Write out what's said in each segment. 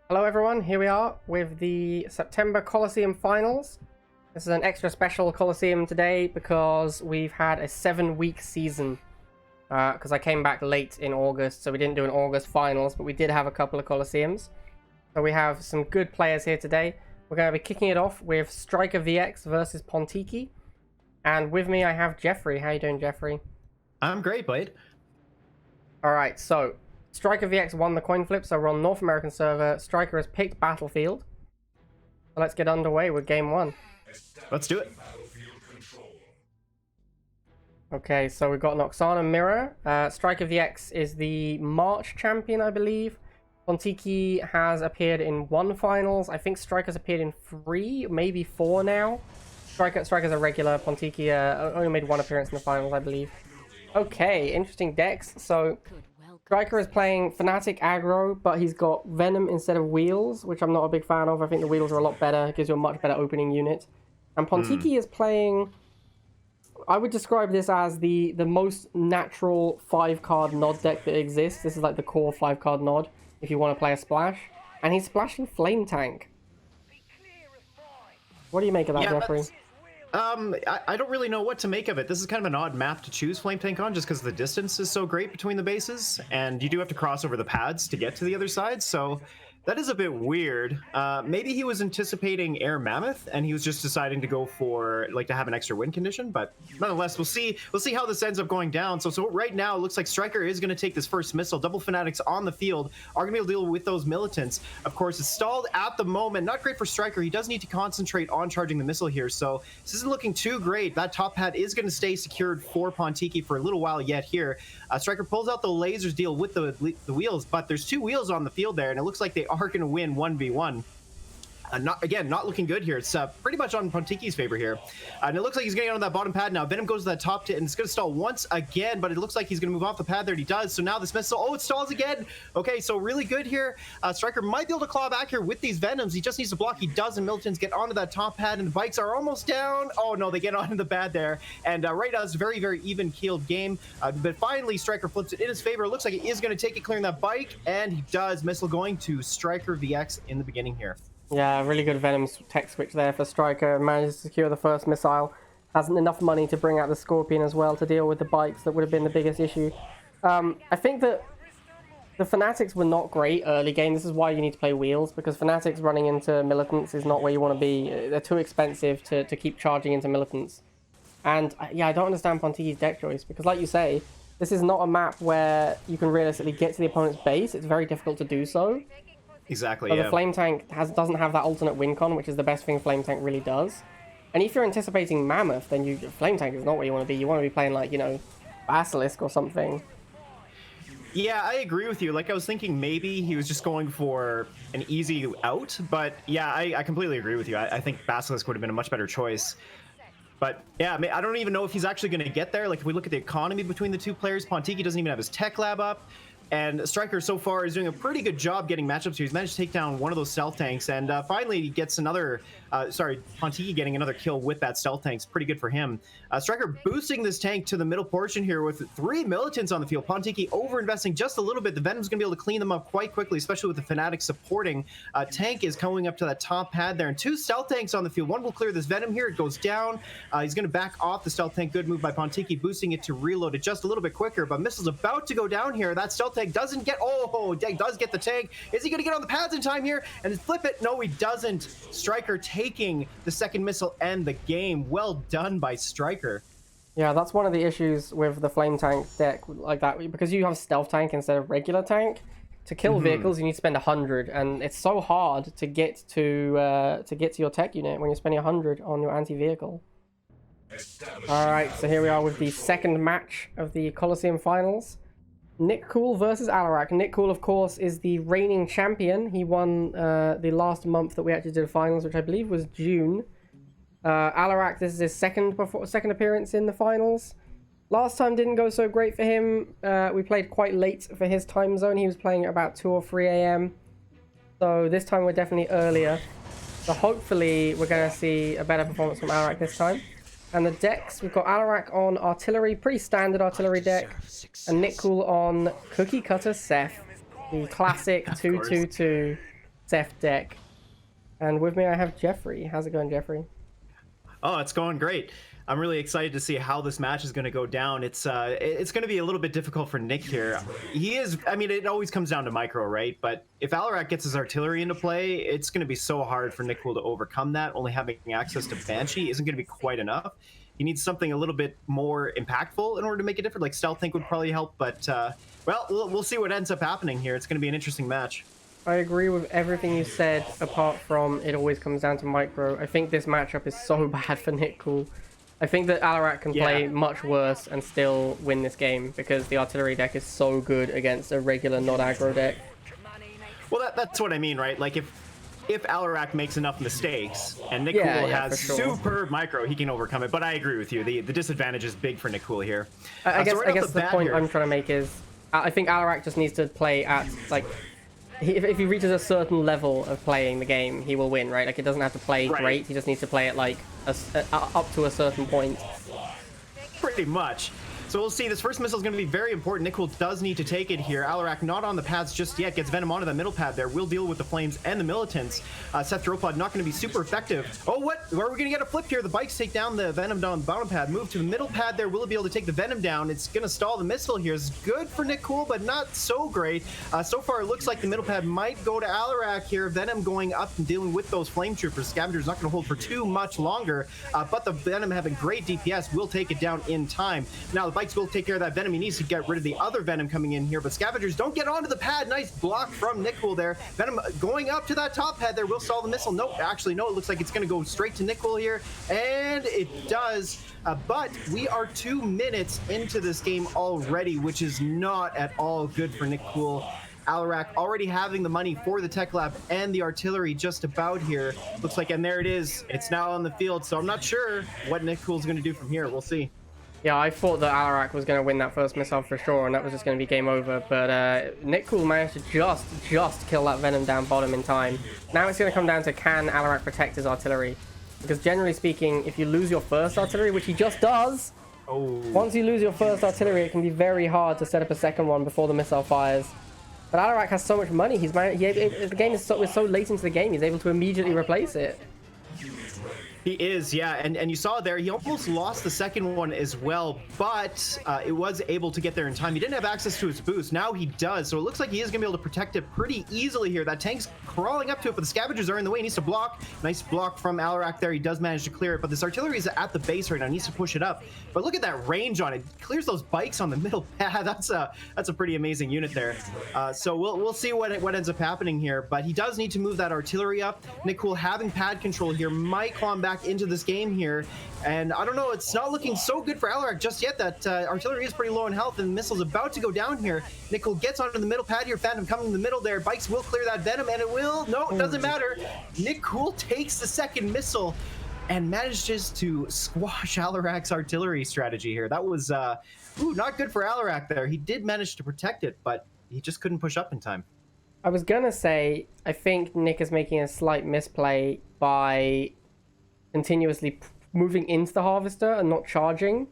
Hello everyone, here we are with the September Coliseum finals. This is an extra special Coliseum today because we've had a 7-week season. Because I came back late in August, so we didn't do an August finals, but we did have a couple of Coliseums. So we have some good players here today. We're going to be kicking it off with StrikerVX versus Pontiki. And with me I have Jeffrey. How you doing, Jeffrey? I'm great, Blade. Alright, so StrikerVX won the coin flip, so we're on North American server. Striker has picked Battlefield. So let's get underway with game 1. Let's do it. Okay, so we've got Noxana Mirror. StrikerVX is the March champion, I believe. Pontiki has appeared in 1 finals. I think Striker's appeared in 3, maybe 4 now. Striker's a regular. Pontiki only made 1 appearance in the finals, I believe. Okay, interesting decks. So Striker is playing Fnatic aggro, but he's got Venom instead of Wheels, which I'm not a big fan of. I think the Wheels are a lot better. It gives you a much better opening unit. And Pontiki is playing... I would describe this as the most natural 5-card Nod deck that exists. This is like the core 5-card Nod, if you want to play a Splash. And he's splashing Flame Tank. What do you make of that, Jeffrey? I don't really know what to make of it. This is kind of an odd map to choose Flame Tank on just because the distance is so great between the bases, and you do have to cross over the pads to get to the other side, so that is a bit weird. Maybe he was anticipating Air Mammoth and he was just deciding to go for, like, to have an extra win condition, but nonetheless, we'll see how this ends up going down. So right now it looks like Striker is going to take this first missile. Double Fanatics on the field are going to be able to deal with those militants. Of course, it's stalled at the moment. Not great for Striker. He does need to concentrate on charging the missile here, so this isn't looking too great. That top pad is going to stay secured for Pontiki for a little while yet here. Striker pulls out the lasers, deal with the wheels, but there's 2 wheels on the field there, and it looks like they are going to win 1v1. Not looking good here. It's pretty much on Pontiki's favor here. And it looks like he's getting on that bottom pad now. Venom goes to that top tip, and it's going to stall once again, but it looks like he's going to move off the pad there, and he does. So now this missile, oh, it stalls again. Okay, so really good here. Striker might be able to claw back here with these Venoms. He just needs to block. He does, and Militants get onto that top pad, and the bikes are almost down. Oh, no, they get onto the pad there. And right now, it's a very, very even-keeled game. But finally, Striker flips it in his favor. It looks like he is going to take it, clearing that bike, and he does. Missile going to StrikerVX in the beginning here. Yeah, really good Venom tech switch there for Striker. Managed to secure the first missile. Hasn't enough money to bring out the Scorpion as well to deal with the bikes. That would have been the biggest issue. I think that the Fanatics were not great early game. This is why you need to play Wheels, because Fanatics running into Militants is not where you want to be. They're too expensive to keep charging into Militants. And yeah, I don't understand Pontiki's deck choice, because like you say, this is not a map where you can realistically get to the opponent's base. It's very difficult to do so. Exactly, so yeah. The Flame Tank doesn't have that alternate win con, which is the best thing Flame Tank really does. And if you're anticipating Mammoth, then Flame Tank is not where you want to be. You want to be playing, like, you know, Basilisk or something. Yeah, I agree with you. Like, I was thinking maybe he was just going for an easy out, but yeah, I completely agree with you. I think Basilisk would have been a much better choice. But yeah, I don't even know if he's actually going to get there. Like, if we look at the economy between the 2 players, Pontiki doesn't even have his tech lab up. And Striker so far is doing a pretty good job getting matchups here. He's managed to take down one of those stealth tanks, and finally he gets another, Pontiki getting another kill with that stealth tank. It's pretty good for him. Striker boosting this tank to the middle portion here with 3 militants on the field. Pontiki over-investing just a little bit. The Venom's going to be able to clean them up quite quickly, especially with the Fnatic supporting. Tank is going up to that top pad there, and 2 stealth tanks on the field. One will clear this Venom here. It goes down. He's going to back off the stealth tank. Good move by Pontiki, boosting it to reload it just a little bit quicker, but Missile's about to go down here. That stealth tank doesn't get, does get the tank. Is he going to get on the pads in time here and flip it? No, he doesn't. Striker taking the second missile and the game. Well done by Striker. Yeah, that's one of the issues with the Flame Tank deck like that, because you have stealth tank instead of regular tank. To kill vehicles, you need to spend 100, and it's so hard to get to your tech unit when you're spending 100 on your anti-vehicle. Alright, so here we are with the second match of the Coliseum finals. Nickcool versus Alarak. Nickcool, of course, is the reigning champion. He won the last month that we actually did finals, which I believe was June. Alaric, this is his second appearance in the finals. Last time didn't go so great for him. We played quite late for his time zone. He was playing at about 2 or 3 a.m. So this time we're definitely earlier. So hopefully we're going to see a better performance from Alaric this time. And the decks, we've got Alarak on Artillery, pretty standard Artillery deck, and Nickcool on Cookie Cutter Seth, the classic 2-2-2 Seth deck. And with me I have Jeffrey. How's it going, Jeffrey? Oh, it's going great. I'm really excited to see how this match is going to go down. It's going to be a little bit difficult for Nick here. He is, I mean, it always comes down to micro, right? But if Alarak gets his artillery into play, it's going to be so hard for Nickcool to overcome that. Only having access to Banshee isn't going to be quite enough. He needs something a little bit more impactful in order to make it different. Like Stealth Tank would probably help, but well, we'll see what ends up happening here. It's going to be an interesting match. I agree with everything you said, apart from it always comes down to micro. I think this matchup is so bad for Nickcool. I think that Alarak can play much worse and still win this game because the artillery deck is so good against a regular not aggro deck. Well, that's what I mean, right? Like if Alarak makes enough mistakes and Nickcool has superb micro, he can overcome it. But I agree with you. The disadvantage is big for Nickcool here. I guess the point I'm trying to make is I think Alarak just needs to play at like. If he reaches a certain level of playing the game, he will win, right? Like, it doesn't have to play great. He just needs to play it, like, up to a certain point. Pretty much. So we'll see. This first missile is going to be very important. Nickcool does need to take it here. Alarak not on the pads just yet. Gets Venom onto that middle pad there. Will deal with the Flames and the Militants. Seth Dropod not going to be super effective. Oh, what? Where are we going to get a flip here? The bikes take down the Venom down the bottom pad. Move to the middle pad there. Will it be able to take the Venom down? It's going to stall the missile here. It's good for Nickcool, but not so great. So far, it looks like the middle pad might go to Alarak here. Venom going up and dealing with those Flame Troopers. Scavenger's not going to hold for too much longer, but the Venom having great DPS will take it down in time. Now, the bikes will take care of that Venom. He needs to get rid of the other Venom coming in here, but Scavengers don't get onto the pad. Nice block from Nickcool there. Venom going up to that top pad there will stall the missile. Nope, actually, no, it looks like it's going to go straight to Nickcool here, and it does. But we are 2 minutes into this game already, which is not at all good for Nickcool. Alarak already having the money for the tech lab and the artillery just about here. Looks like, and there it is. It's now on the field, so I'm not sure what Nickcool's going to do from here. We'll see. Yeah, I thought that Alarak was going to win that first missile for sure, and that was just going to be game over. But Nickcool managed to just kill that Venom down bottom in time. Now it's going to come down to, can Alarak protect his artillery? Because generally speaking, if you lose your first artillery, which he just does, once you lose your first artillery, it can be very hard to set up a second one before the missile fires. But Alarak has so much money. The game is so late into the game, he's able to immediately replace it. He is, yeah, and you saw there, he almost lost the second one as well, but it was able to get there in time. He didn't have access to his boost. Now he does, so it looks like he is going to be able to protect it pretty easily here. That tank's crawling up to it, but the Scavengers are in the way. He needs to block. Nice block from Alarak there. He does manage to clear it, but this artillery is at the base right now. He needs to push it up. But look at that range on it. Clears those bikes on the middle pad. That's a pretty amazing unit there. So we'll see what ends up happening here, but he does need to move that artillery up. Nickcool having pad control here might climb back into this game here, and I don't know, it's not looking so good for Alarak just yet. That artillery is pretty low in health, and the missile's about to go down here. Nickcool gets onto the middle pad here. Phantom coming in the middle there. Bikes will clear that Venom, and it will. No, it doesn't matter. Nickcool takes the second missile and manages to squash Alarak's artillery strategy here. That was not good for Alarak there. He did manage to protect it, but he just couldn't push up in time. I was gonna say, I think Nick is making a slight misplay by continuously moving into the harvester and not charging.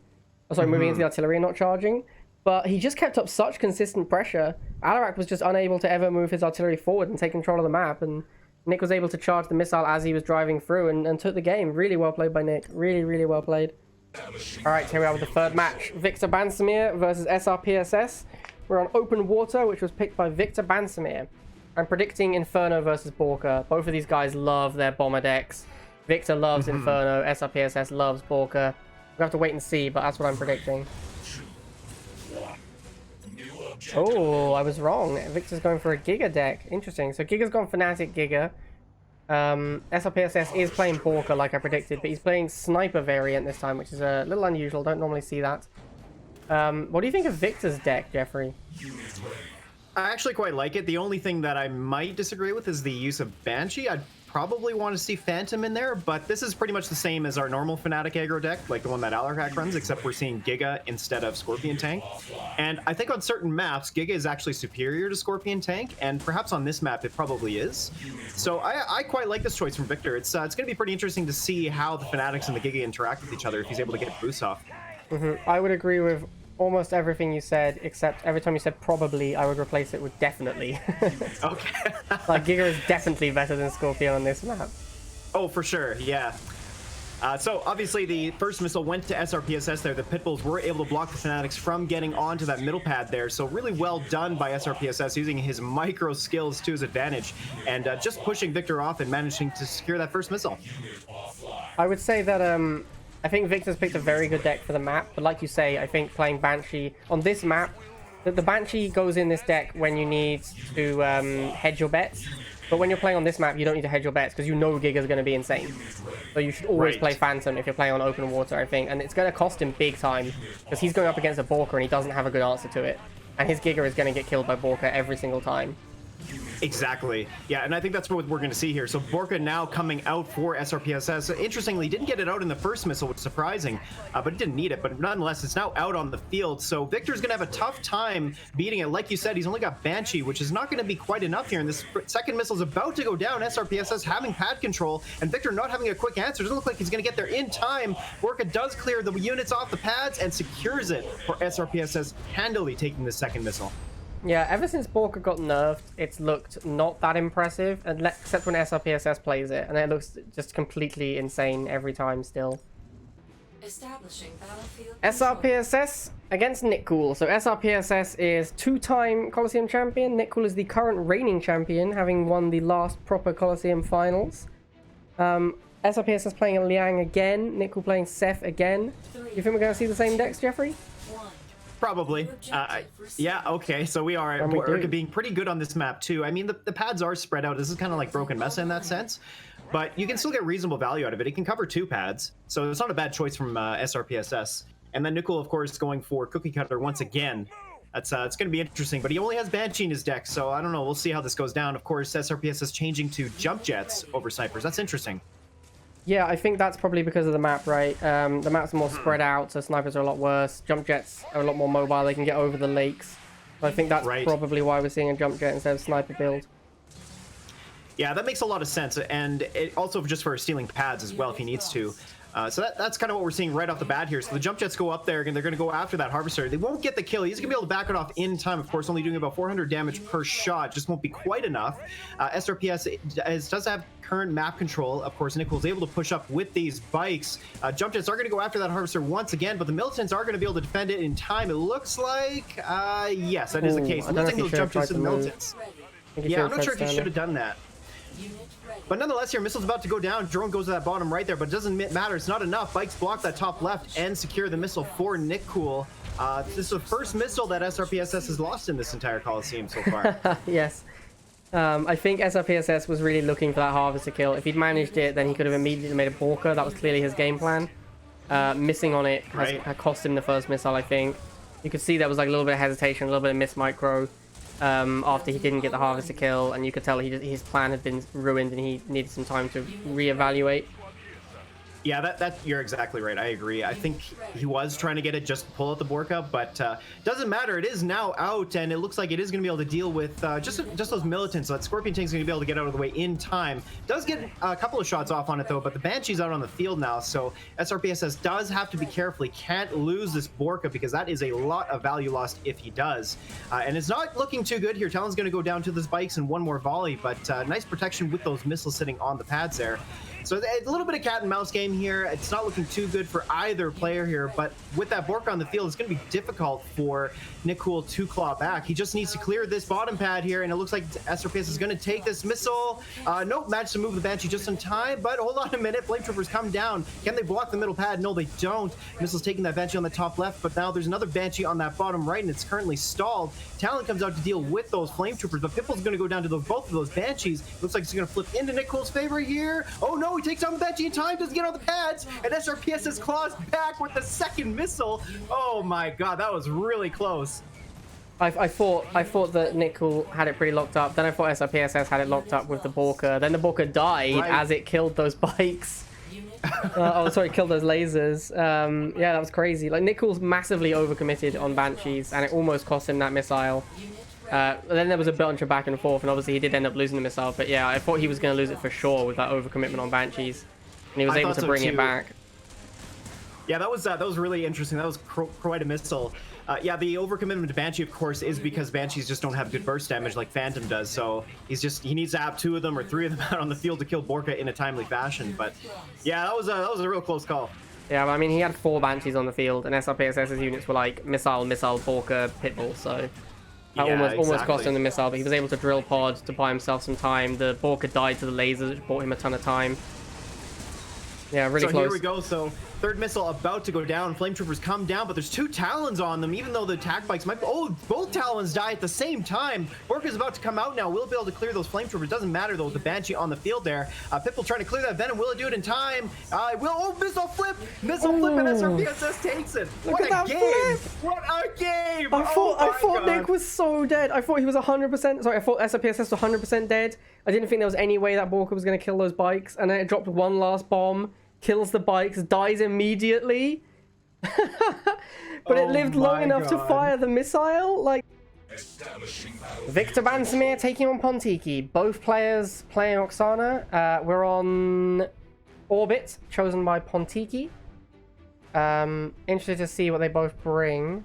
Oh, sorry, moving into the artillery and not charging. But he just kept up such consistent pressure. Alarak was just unable to ever move his artillery forward and take control of the map, and Nick was able to charge the missile as he was driving through and took the game. Really well played by Nick. Really, really well played. Alright, here we are with the third match. VictorBansemer versus Srpss. We're on open water, which was picked by VictorBansemer. I'm predicting Inferno versus Borka. Both of these guys love their bomber decks. Victor loves Inferno, Srpss loves Borka. We'll have to wait and see, but that's what I'm predicting. Oh, I was wrong. Victor's going for a Giga deck. Interesting. So Giga's gone Fnatic Giga. Srpss is playing Borka like I predicted, but he's playing Sniper variant this time, which is a little unusual. Don't normally see that. What do you think of Victor's deck, Jeffrey? I actually quite like it. The only thing that I might disagree with is the use of Banshee. I'd probably want to see Phantom in there, but this is pretty much the same as our normal Fnatic aggro deck, like the one that Alaric runs, except we're seeing Giga instead of Scorpion Tank. And I think on certain maps, Giga is actually superior to Scorpion Tank, and perhaps on this map it probably is. So I quite like this choice from Victor. It's going to be pretty interesting to see how the Fanatics and the Giga interact with each other if he's able to get boosts off. I would agree with almost everything you said, except every time you said probably, I would replace it with definitely. Okay. Like, Giga is definitely better than Scorpion on this map. Oh, for sure, yeah. So obviously the first missile went to SRPSS there. The Pitbulls were able to block the Fanatics from getting onto that middle pad there. So really well done by SRPSS, using his micro skills to his advantage and just pushing Victor off and managing to secure that first missile. I would say that I think Victor's picked a very good deck for the map, but like you say, I think playing Banshee on this map, the Banshee goes in this deck when you need to hedge your bets. But when you're playing on this map, you don't need to hedge your bets because you know Giga's going to be insane. So you should always play Phantom if you're playing on open water, I think. And it's going to cost him big time because he's going up against a Borka and he doesn't have a good answer to it. And his Giga is going to get killed by Borka every single time. Exactly. Yeah, and I think that's what we're going to see here. So Borka now coming out for SRPSS. Interestingly, didn't get it out in the first missile, which is surprising, but it didn't need it. But nonetheless, it's now out on the field. So Victor's going to have a tough time beating it. Like you said, he's only got Banshee, which is not going to be quite enough here. And this second missile is about to go down. SRPSS having pad control, and Victor not having a quick answer. Doesn't look like he's going to get there in time. Borka does clear the units off the pads and secures it for SRPSS, handily taking the second missile. Yeah, ever since Borka got nerfed, it's looked not that impressive, except when SRPSS plays it, and it looks just completely insane every time still. Establishing battlefield SRPSS against Nickcool. So SRPSS is two-time Coliseum champion. Nickcool is the current reigning champion, having won the last proper Coliseum finals. SRPSS playing Liang again, Nickcool playing Seth again. You think we're going to see the same decks, Jeffrey? Probably. Yeah, okay, so we're being pretty good on this map too. I mean, the pads are spread out. This is kind of like Broken Mesa in that sense, but you can still get reasonable value out of it. It can cover two pads, so it's not a bad choice from SRPSS. And then Nickcool, of course, going for Cookie Cutter once again. That's it's going to be interesting, but he only has Banshee in his deck, so I don't know. We'll see how this goes down. Of course, SRPSS changing to Jump Jets over Snipers. That's interesting. Yeah, I think that's probably because of the map, right? The map's more spread out, so snipers are a lot worse. Jump jets are a lot more mobile. They can get over the lakes. So I think that's probably why we're seeing a jump jet instead of sniper build. Yeah, that makes a lot of sense. And it also just for stealing pads as well if he needs to. So that's kind of what we're seeing right off the bat here. So the jump jets go up there and they're going to go after that harvester. They won't get the kill. He's going to be able to back it off in time, of course, only doing about 400 damage per shot. Just won't be quite enough. SRPS does have current map control. Of course, Nickcool's able to push up with these bikes. Jump jets are going to go after that harvester once again, but the militants are going to be able to defend it in time. It looks like, yes, that is the case. Losing those jump jets to the militants. Yeah, I'm not sure if he should have done that. But nonetheless, here, missile's about to go down. Drone goes to that bottom right there, but it doesn't matter. It's not enough. Bikes block that top left and secure the missile for Nickcool. This is the first missile that SRPSS has lost in this entire Coliseum so far. Yes. I think SRPSS was really looking for that harvester kill. If he'd managed it, then he could have immediately made a Borka. That was clearly his game plan. Missing on it has cost him the first missile, I think. You could see there was like a little bit of hesitation, a little bit of miss micro. After he didn't get the harvester kill, and you could tell his plan had been ruined and he needed some time to reevaluate. Yeah, that you're exactly right. I agree. I think he was trying to get it just to pull out the Borka, but doesn't matter. It is now out, and it looks like it is going to be able to deal with just those militants. So that Scorpion tank's going to be able to get out of the way in time. Does get a couple of shots off on it though, but the Banshee's out on the field now, so SRPSS does have to be careful. He can't lose this Borka because that is a lot of value lost if he does. And it's not looking too good here. Talon's going to go down to the bikes and one more volley, but nice protection with those missiles sitting on the pads there. So a little bit of cat and mouse game here. It's not looking too good for either player here, but with that Borka on the field, it's going to be difficult for Nickcool to claw back. He just needs to clear this bottom pad here, and it looks like SRPS is going to take this missile. Nope, managed to move the Banshee just in time, but hold on a minute. Flame Troopers come down. Can they block the middle pad? No, they don't. Missile's taking that Banshee on the top left, but now there's another Banshee on that bottom right, and it's currently stalled. Talon comes out to deal with those Flame Troopers, but Pipple's going to go down to both of those Banshees. Looks like it's going to flip into Nickcool's favor here. Oh no, he takes down the Banshee in time, doesn't get on the pads, and SRPSS claws back with the second missile. Oh my god, that was really close. I thought that Nickcool had it pretty locked up. Then I thought SRPSS had it locked up with the Borka. Then the Borka died as it killed those bikes. Oh, sorry, killed those lasers. Yeah, that was crazy. Like, Nickcool's massively overcommitted on Banshees, and it almost cost him that missile. Then there was a bunch of back and forth, and obviously he did end up losing the missile. But yeah, I thought he was going to lose it for sure with that overcommitment on Banshees, and he was able to bring it back. Yeah, that was really interesting. That was quite a missile. Yeah, the overcommitment to Banshee, of course, is because Banshees just don't have good burst damage like Phantom does. So he needs to have 2 of them or 3 of them out on the field to kill Borka in a timely fashion. But yeah, that was a real close call. Yeah, but I mean, he had 4 Banshees on the field, and SRPSS's units were like missile, Borka, Pitbull. So that almost cost him the missile, but he was able to drill pod to buy himself some time. The Borka died to the lasers, which bought him a ton of time. Yeah, really close. So here we go. So 3rd missile about to go down. Flame Troopers come down, but there's 2 Talons on them, even though the attack bikes might... Oh, both Talons die at the same time. Borka's about to come out now. Will be able to clear those Flame Troopers. Doesn't matter, though, with the Banshee on the field there. Pitbull trying to clear that Venom. Will it do it in time? Will. Oh, missile flip! Missile flip, and SRPSS takes it. Look at that game! flip! What a game! I thought Nick was so dead. I thought he was 100%... Sorry, I thought SRPSS was 100% dead. I didn't think there was any way that Borka was going to kill those bikes, and then it dropped one last bomb. Kills the bikes, dies immediately. But it lived long enough to fire the missile. Like, VictorBansemer taking on Pontiki. Both players playing Oksana. We're on Orbit, chosen by Pontiki. Interested to see what they both bring.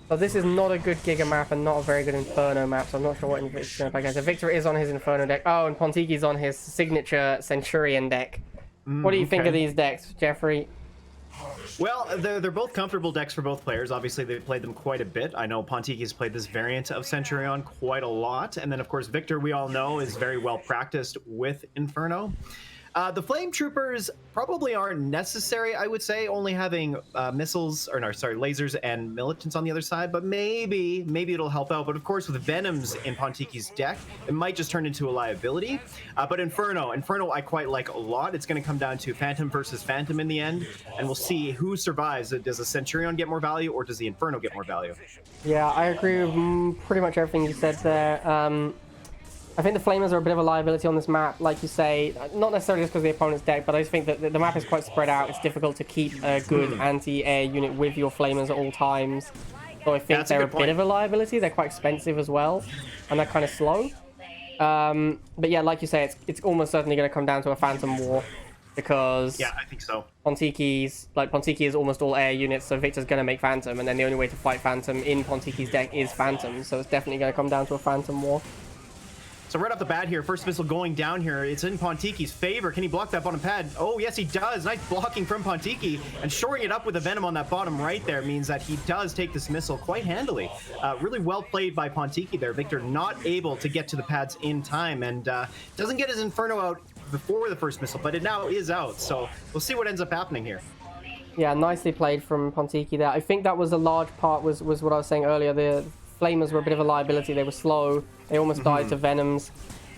But this is not a good Giga map and not a very good Inferno map, so I'm not sure what Victor's going to play. So Victor is on his Inferno deck. Oh, and Pontiki's on his signature Centurion deck. What do you think of these decks, Jeffrey? Well, they're both comfortable decks for both players. Obviously, they've played them quite a bit. I know Pontiki's played this variant of Centurion quite a lot. And then, of course, Victor, we all know, is very well practiced with Inferno. The Flame Troopers probably aren't necessary, I would say, only having lasers and militants on the other side, but maybe it'll help out. But of course, with Venoms in Pontiki's deck, it might just turn into a liability. But Inferno I quite like a lot. It's going to come down to Phantom versus Phantom in the end, and we'll see who survives. Does the Centurion get more value, or does the Inferno get more value? Yeah, I agree with pretty much everything you said there. I think the Flamers are a bit of a liability on this map, like you say, not necessarily just because of the opponent's deck, but I just think that the map is quite spread out. It's difficult to keep a good anti-air unit with your Flamers at all times. So I think they're a bit of a liability. They're quite expensive as well, and they're kind of slow. But yeah, like you say, it's almost certainly going to come down to a Phantom War, because yeah, I think so. Pontiki is almost all air units, so Victor's going to make Phantom, and then the only way to fight Phantom in Pontiki's deck is Phantom, so it's definitely going to come down to a Phantom War. So right off the bat here, first missile going down here. It's in Pontiki's favor. Can he block that bottom pad? Oh, yes, he does. Nice blocking from Pontiki. And shoring it up with a Venom on that bottom right there means that he does take this missile quite handily. Really well played by Pontiki there. Victor not able to get to the pads in time, and doesn't get his Inferno out before the first missile, but it now is out. So we'll see what ends up happening here. Yeah, nicely played from Pontiki there. I think that was a large part, was what I was saying earlier. The Flamers were a bit of a liability. They were slow. They almost died to Venoms.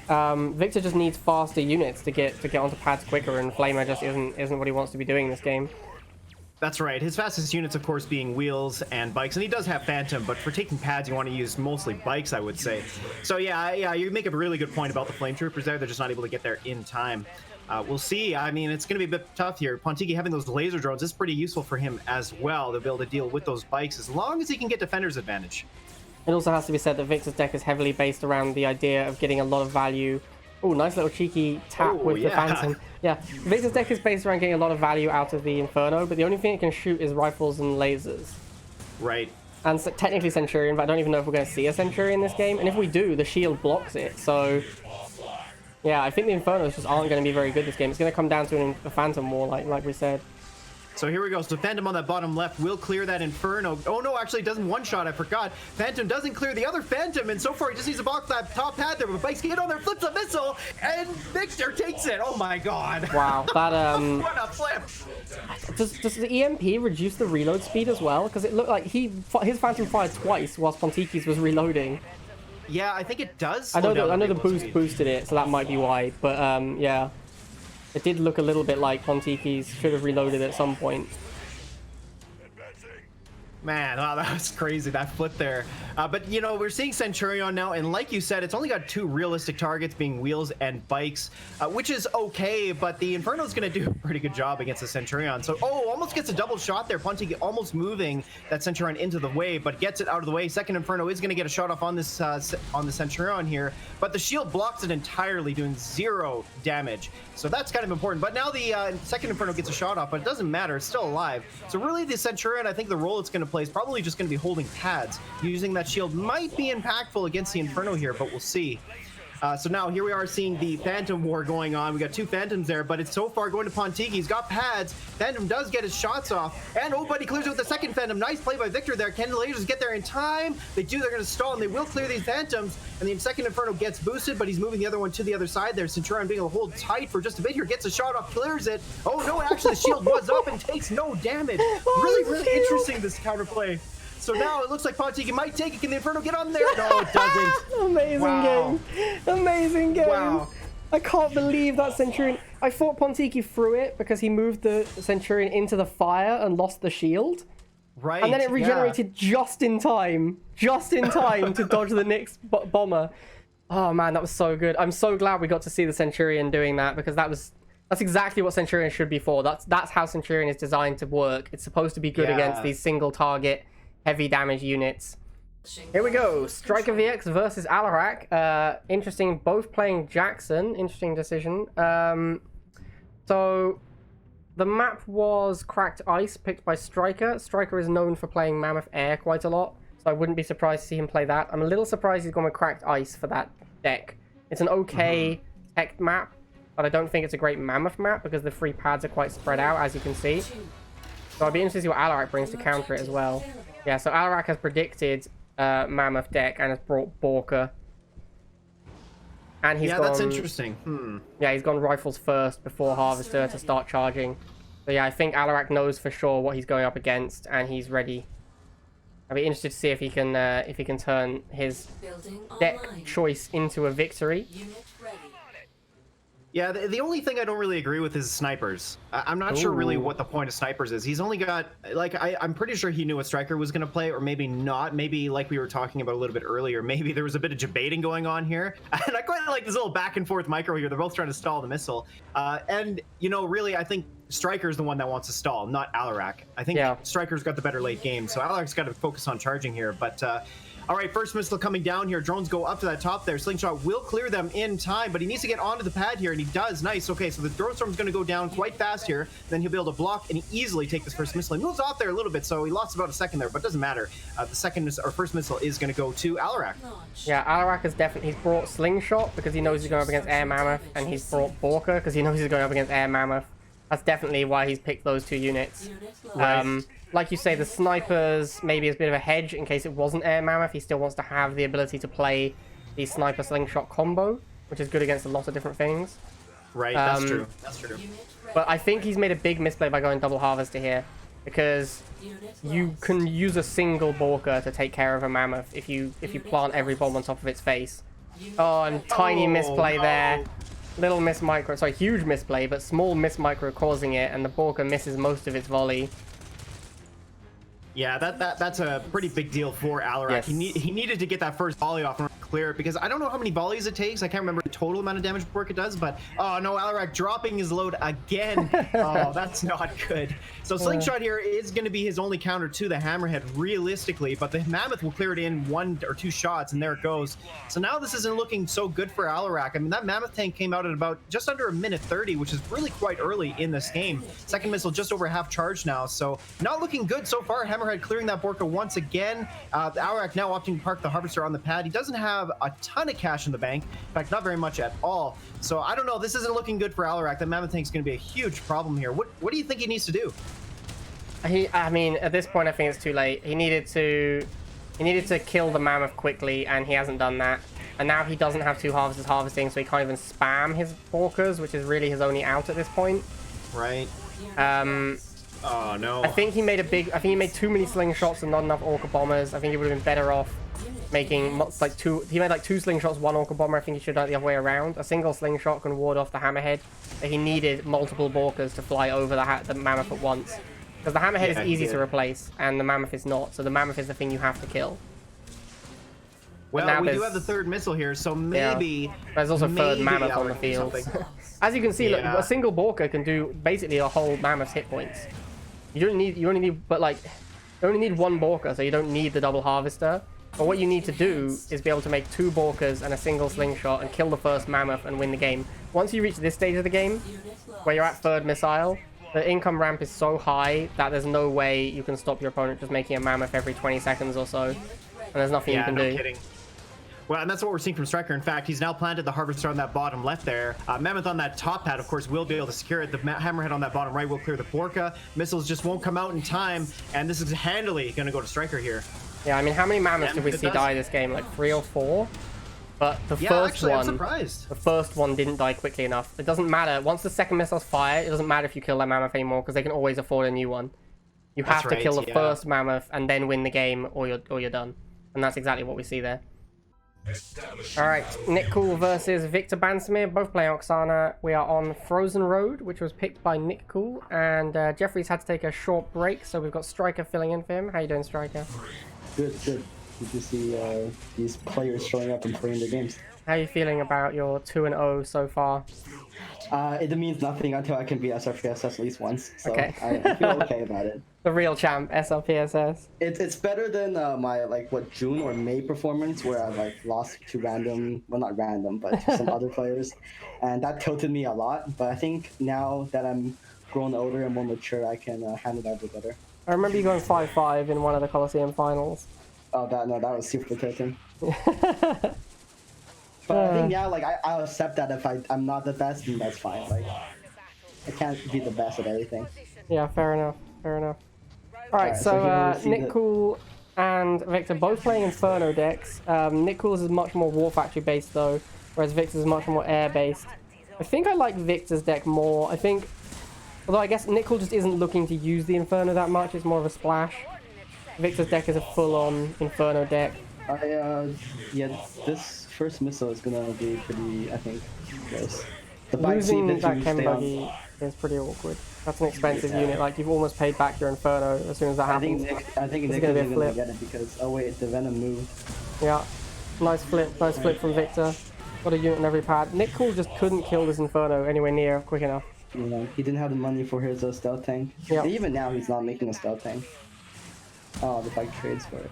Victor just needs faster units to get onto pads quicker, and Flamer just isn't what he wants to be doing in this game. That's right. His fastest units, of course, being wheels and bikes, and he does have Phantom, but for taking pads, you want to use mostly bikes, I would say. So yeah, you make a really good point about the Flame Troopers there. They're just not able to get there in time. We'll see. I mean, it's going to be a bit tough here. Pontiki having those laser drones is pretty useful for him as well. They'll be able to deal with those bikes as long as he can get defender's advantage. It also has to be said that Victor's deck is heavily based around the idea of getting a lot of value. Oh, nice little cheeky tap with the Phantom. Yeah, Victor's deck is based around getting a lot of value out of the Inferno, but the only thing it can shoot is rifles and lasers. Right. And so, technically Centurion, but I don't even know if we're going to see a Centurion in this game. And if we do, the shield blocks it. So, yeah, I think the Infernos just aren't going to be very good this game. It's going to come down to a Phantom War, like we said. So here we go. So Phantom on that bottom left will clear that Inferno. Oh no, actually it doesn't one-shot. I forgot. Phantom doesn't clear the other Phantom, and so far he just needs to block that top pad there. But Bikes get on there, flips a missile, and Victor takes it. Oh my god. Wow, that what a flip. Does the EMP reduce the reload speed as well? Because it looked like his Phantom fired twice whilst Pontiki's was reloading. Yeah, I think it does. I know the boost boosted it, so that might be why. But yeah. It did look a little bit like Pontiki's should have reloaded at some point. Man, wow, that was crazy, that flip there. But, you know, we're seeing Centurion now, and like you said, it's only got 2 realistic targets, being wheels and bikes, which is okay, but the Inferno's going to do a pretty good job against the Centurion. So, oh, almost gets a double shot there. Pontiki almost moving that Centurion into the way, but gets it out of the way. Second Inferno is going to get a shot off on this on the Centurion here, but the shield blocks it entirely, doing 0 damage. So that's kind of important. But now the second Inferno gets a shot off, but it doesn't matter. It's still alive. So really, the Centurion, I think the role it's going to play play is probably just going to be holding pads. Using that shield might be impactful against the Inferno here, but we'll see. So now here we are seeing the Phantom War going on. We got two Phantoms there, but it's so far going to Pontiki. He's got pads. Phantom does get his shots off. And oh, buddy clears it with the second Phantom. Nice play by Victor there. Can the lasers get there in time? They do. They're going to stall, and they will clear these Phantoms. And the second Inferno gets boosted, but he's moving the other one to the other side there. Centurion being able to hold tight for just a bit here. Gets a shot off, clears it. Oh, no, actually, the shield was up and takes no damage. Really interesting, this counterplay. So now it looks like Pontiki might take it. Can the Inferno get on there? No, it doesn't. Amazing game. Amazing game. Wow. I can't believe that Centurion. I thought Pontiki threw it because he moved the Centurion into the fire and lost the shield. Right. And then it regenerated just in time to dodge the Nick's bomber. Oh man, that was so good. I'm so glad we got to see the Centurion doing that, because that's exactly what Centurion should be for. That's how Centurion is designed to work. It's supposed to be good against these single target heavy damage units. Here we go. StrikerVX versus Alaric. Interesting, both playing Jackson. Interesting decision. So the map was Cracked Ice, picked by Striker. Striker is known for playing Mammoth Air quite a lot, so I wouldn't be surprised to see him play that. I'm a little surprised he's gone with Cracked Ice for that deck. It's an okay tech map, but I don't think it's a great Mammoth map because the free pads are quite spread out, as you can see. So I'd be interested to see what Alaric brings to counter it as well. Yeah, so Alaric has predicted Mammoth deck and has brought Borka. And he's gone... that's interesting. Yeah, he's gone Rifles first before Harvester to start charging. So yeah, I think Alaric knows for sure what he's going up against, and he's ready. I'll be interested to see if he can turn his deck choice into a victory. Yeah, the only thing I don't really agree with is snipers. I'm not sure really what the point of snipers is. He's only got, like, I'm pretty sure he knew what Striker was going to play, or maybe not. Maybe, like we were talking about a little bit earlier, maybe there was a bit of debating going on here. And I quite like this little back and forth micro here. They're both trying to stall the missile. And, you know, really, I think Striker's the one that wants to stall, not Alaric. I think Striker's got the better late game, so Alaric's got to focus on charging here. But, all right, first missile coming down here. Drones go up to that top there. Slingshot will clear them in time, but he needs to get onto the pad here, and he does. Nice. Okay, so the drone storm's going to go down quite fast here. Then he'll be able to block and easily take this first missile. He moves off there a little bit, so he lost about a second there, but it doesn't matter. The first missile is going to go to Alarak. Yeah, Alarak has definitely brought Slingshot because he knows he's going up against Air Mammoth, and he's brought Borka because he knows he's going up against Air Mammoth. That's definitely why he's picked those two units. Like you say, the snipers maybe is a bit of a hedge in case it wasn't Air Mammoth. He still wants to have the ability to play the sniper slingshot combo, which is good against a lot of different things. Right, that's true. That's true. But I think he's made a big misplay by going double harvester here, because you can use a single Borka to take care of a Mammoth if you plant every bomb on top of its face. Oh, and tiny misplay there. Little miss micro, sorry, huge misplay, but small miss micro causing it, and the Borka misses most of its volley. Yeah, that's a pretty big deal for Alarak. Yes. He needed to get that first volley off and clear it, because I don't know how many volleys it takes. I can't remember the total amount of damage Borka does, but oh no, Alarak dropping his load again. Oh, that's not good. So Slingshot here is going to be his only counter to the Hammerhead realistically, but the Mammoth will clear it in 1 or 2 shots, and there it goes. So now this isn't looking so good for Alarak. I mean, that Mammoth tank came out at about just under 1:30, which is really quite early in this game. Second missile just over half charged now, so not looking good so far. Hammerhead clearing that Borka once again. Alarak now opting to park the Harvester on the pad. He doesn't have a ton of cash in the bank. In fact, not very much at all. So I don't know. This isn't looking good for Alarak. That Mammoth tank's going to be a huge problem here. What do you think he needs to do? I mean, at this point, I think it's too late. He needed to kill the Mammoth quickly, and he hasn't done that. And now he doesn't have 2 harvesters harvesting, so he can't even spam his Borkas, which is really his only out at this point. Right. Oh no. I think he made too many slingshots and not enough Orca bombers. I think he would have been better off making like 2. He made like 2 slingshots, 1 Orca bomber. I think he should have done it the other way around. A single slingshot can ward off the Hammerhead, but he needed multiple Borkas to fly over the Mammoth at once. Because the Hammerhead is easy to replace, and the Mammoth is not. So the Mammoth is the thing you have to kill. Well, we do have the 3rd missile here, so maybe... There's also a 3rd Mammoth on the field. As you can see, look, a single Borka can do basically a whole Mammoth's hit points. You only need 1 Borka, so you don't need the double harvester. But what you need to do is be able to make 2 Borkas and a single slingshot and kill the first Mammoth and win the game. Once you reach this stage of the game, where you're at 3rd missile, The income ramp is so high that there's no way you can stop your opponent just making a mammoth every 20 seconds or so. And there's nothing you can no do. Kidding. Well, and that's what we're seeing from Striker. In fact, he's now planted the Harvester on that bottom left there. Mammoth on that top pad, of course, will be able to secure it. The Hammerhead on that bottom right will clear the Borka. Missiles just won't come out in time, and this is handily going to go to Striker here. Yeah, I mean, how many mammoths did we see die this game? Like 3 or 4? But the first one, I'm surprised. The first one didn't die quickly enough. It doesn't matter. Once the second missile's fired, it doesn't matter if you kill that mammoth anymore, because they can always afford a new one. You have to kill the first mammoth and then win the game, or you're done. And that's exactly what we see there. Alright, Nickcool versus VictorBansemer, both playing Oksana. We are on Frozen Road, which was picked by Nickcool, and Jeffrey's had to take a short break, so we've got Striker filling in for him. How you doing, Striker? Good. Good to see these players showing up and playing the games. How are you feeling about your 2-0 so far? It means nothing until I can beat Srpss at least once, so okay. I feel okay about it. The real champ, Srpss. It's better than my June or May performance where I lost to random, well not random, but to some other players, and that tilted me a lot. But I think now that I'm grown older and more mature, I can handle that a bit better. I remember you going 5-5 in one of the Coliseum finals. Oh, that was super tilting. But I think now, I'll accept that if I'm not the best, then that's fine. I can't be the best at everything. Yeah, fair enough. Alright, so Nickcool and Victor both playing Inferno decks. Nickcool's is much more War Factory based though, whereas Victor's is much more air based. I think I like Victor's deck more. Although I guess Nickcool just isn't looking to use the Inferno that much, it's more of a splash. Victor's deck is a full-on Inferno deck. Yeah, this first missile is gonna be pretty, I think, close. Losing that Chem Buggy is pretty awkward. That's an expensive unit. You've almost paid back your Inferno as soon as that happens. I think Nick is gonna get it because, oh wait, the Venom moved. Yeah, nice flip from Victor. Got a unit in every pad. Nickcool just couldn't kill this Inferno anywhere near quick enough. Yeah, he didn't have the money for his stealth tank. Yep. Even now, he's not making a stealth tank. Oh, the bike trades for it.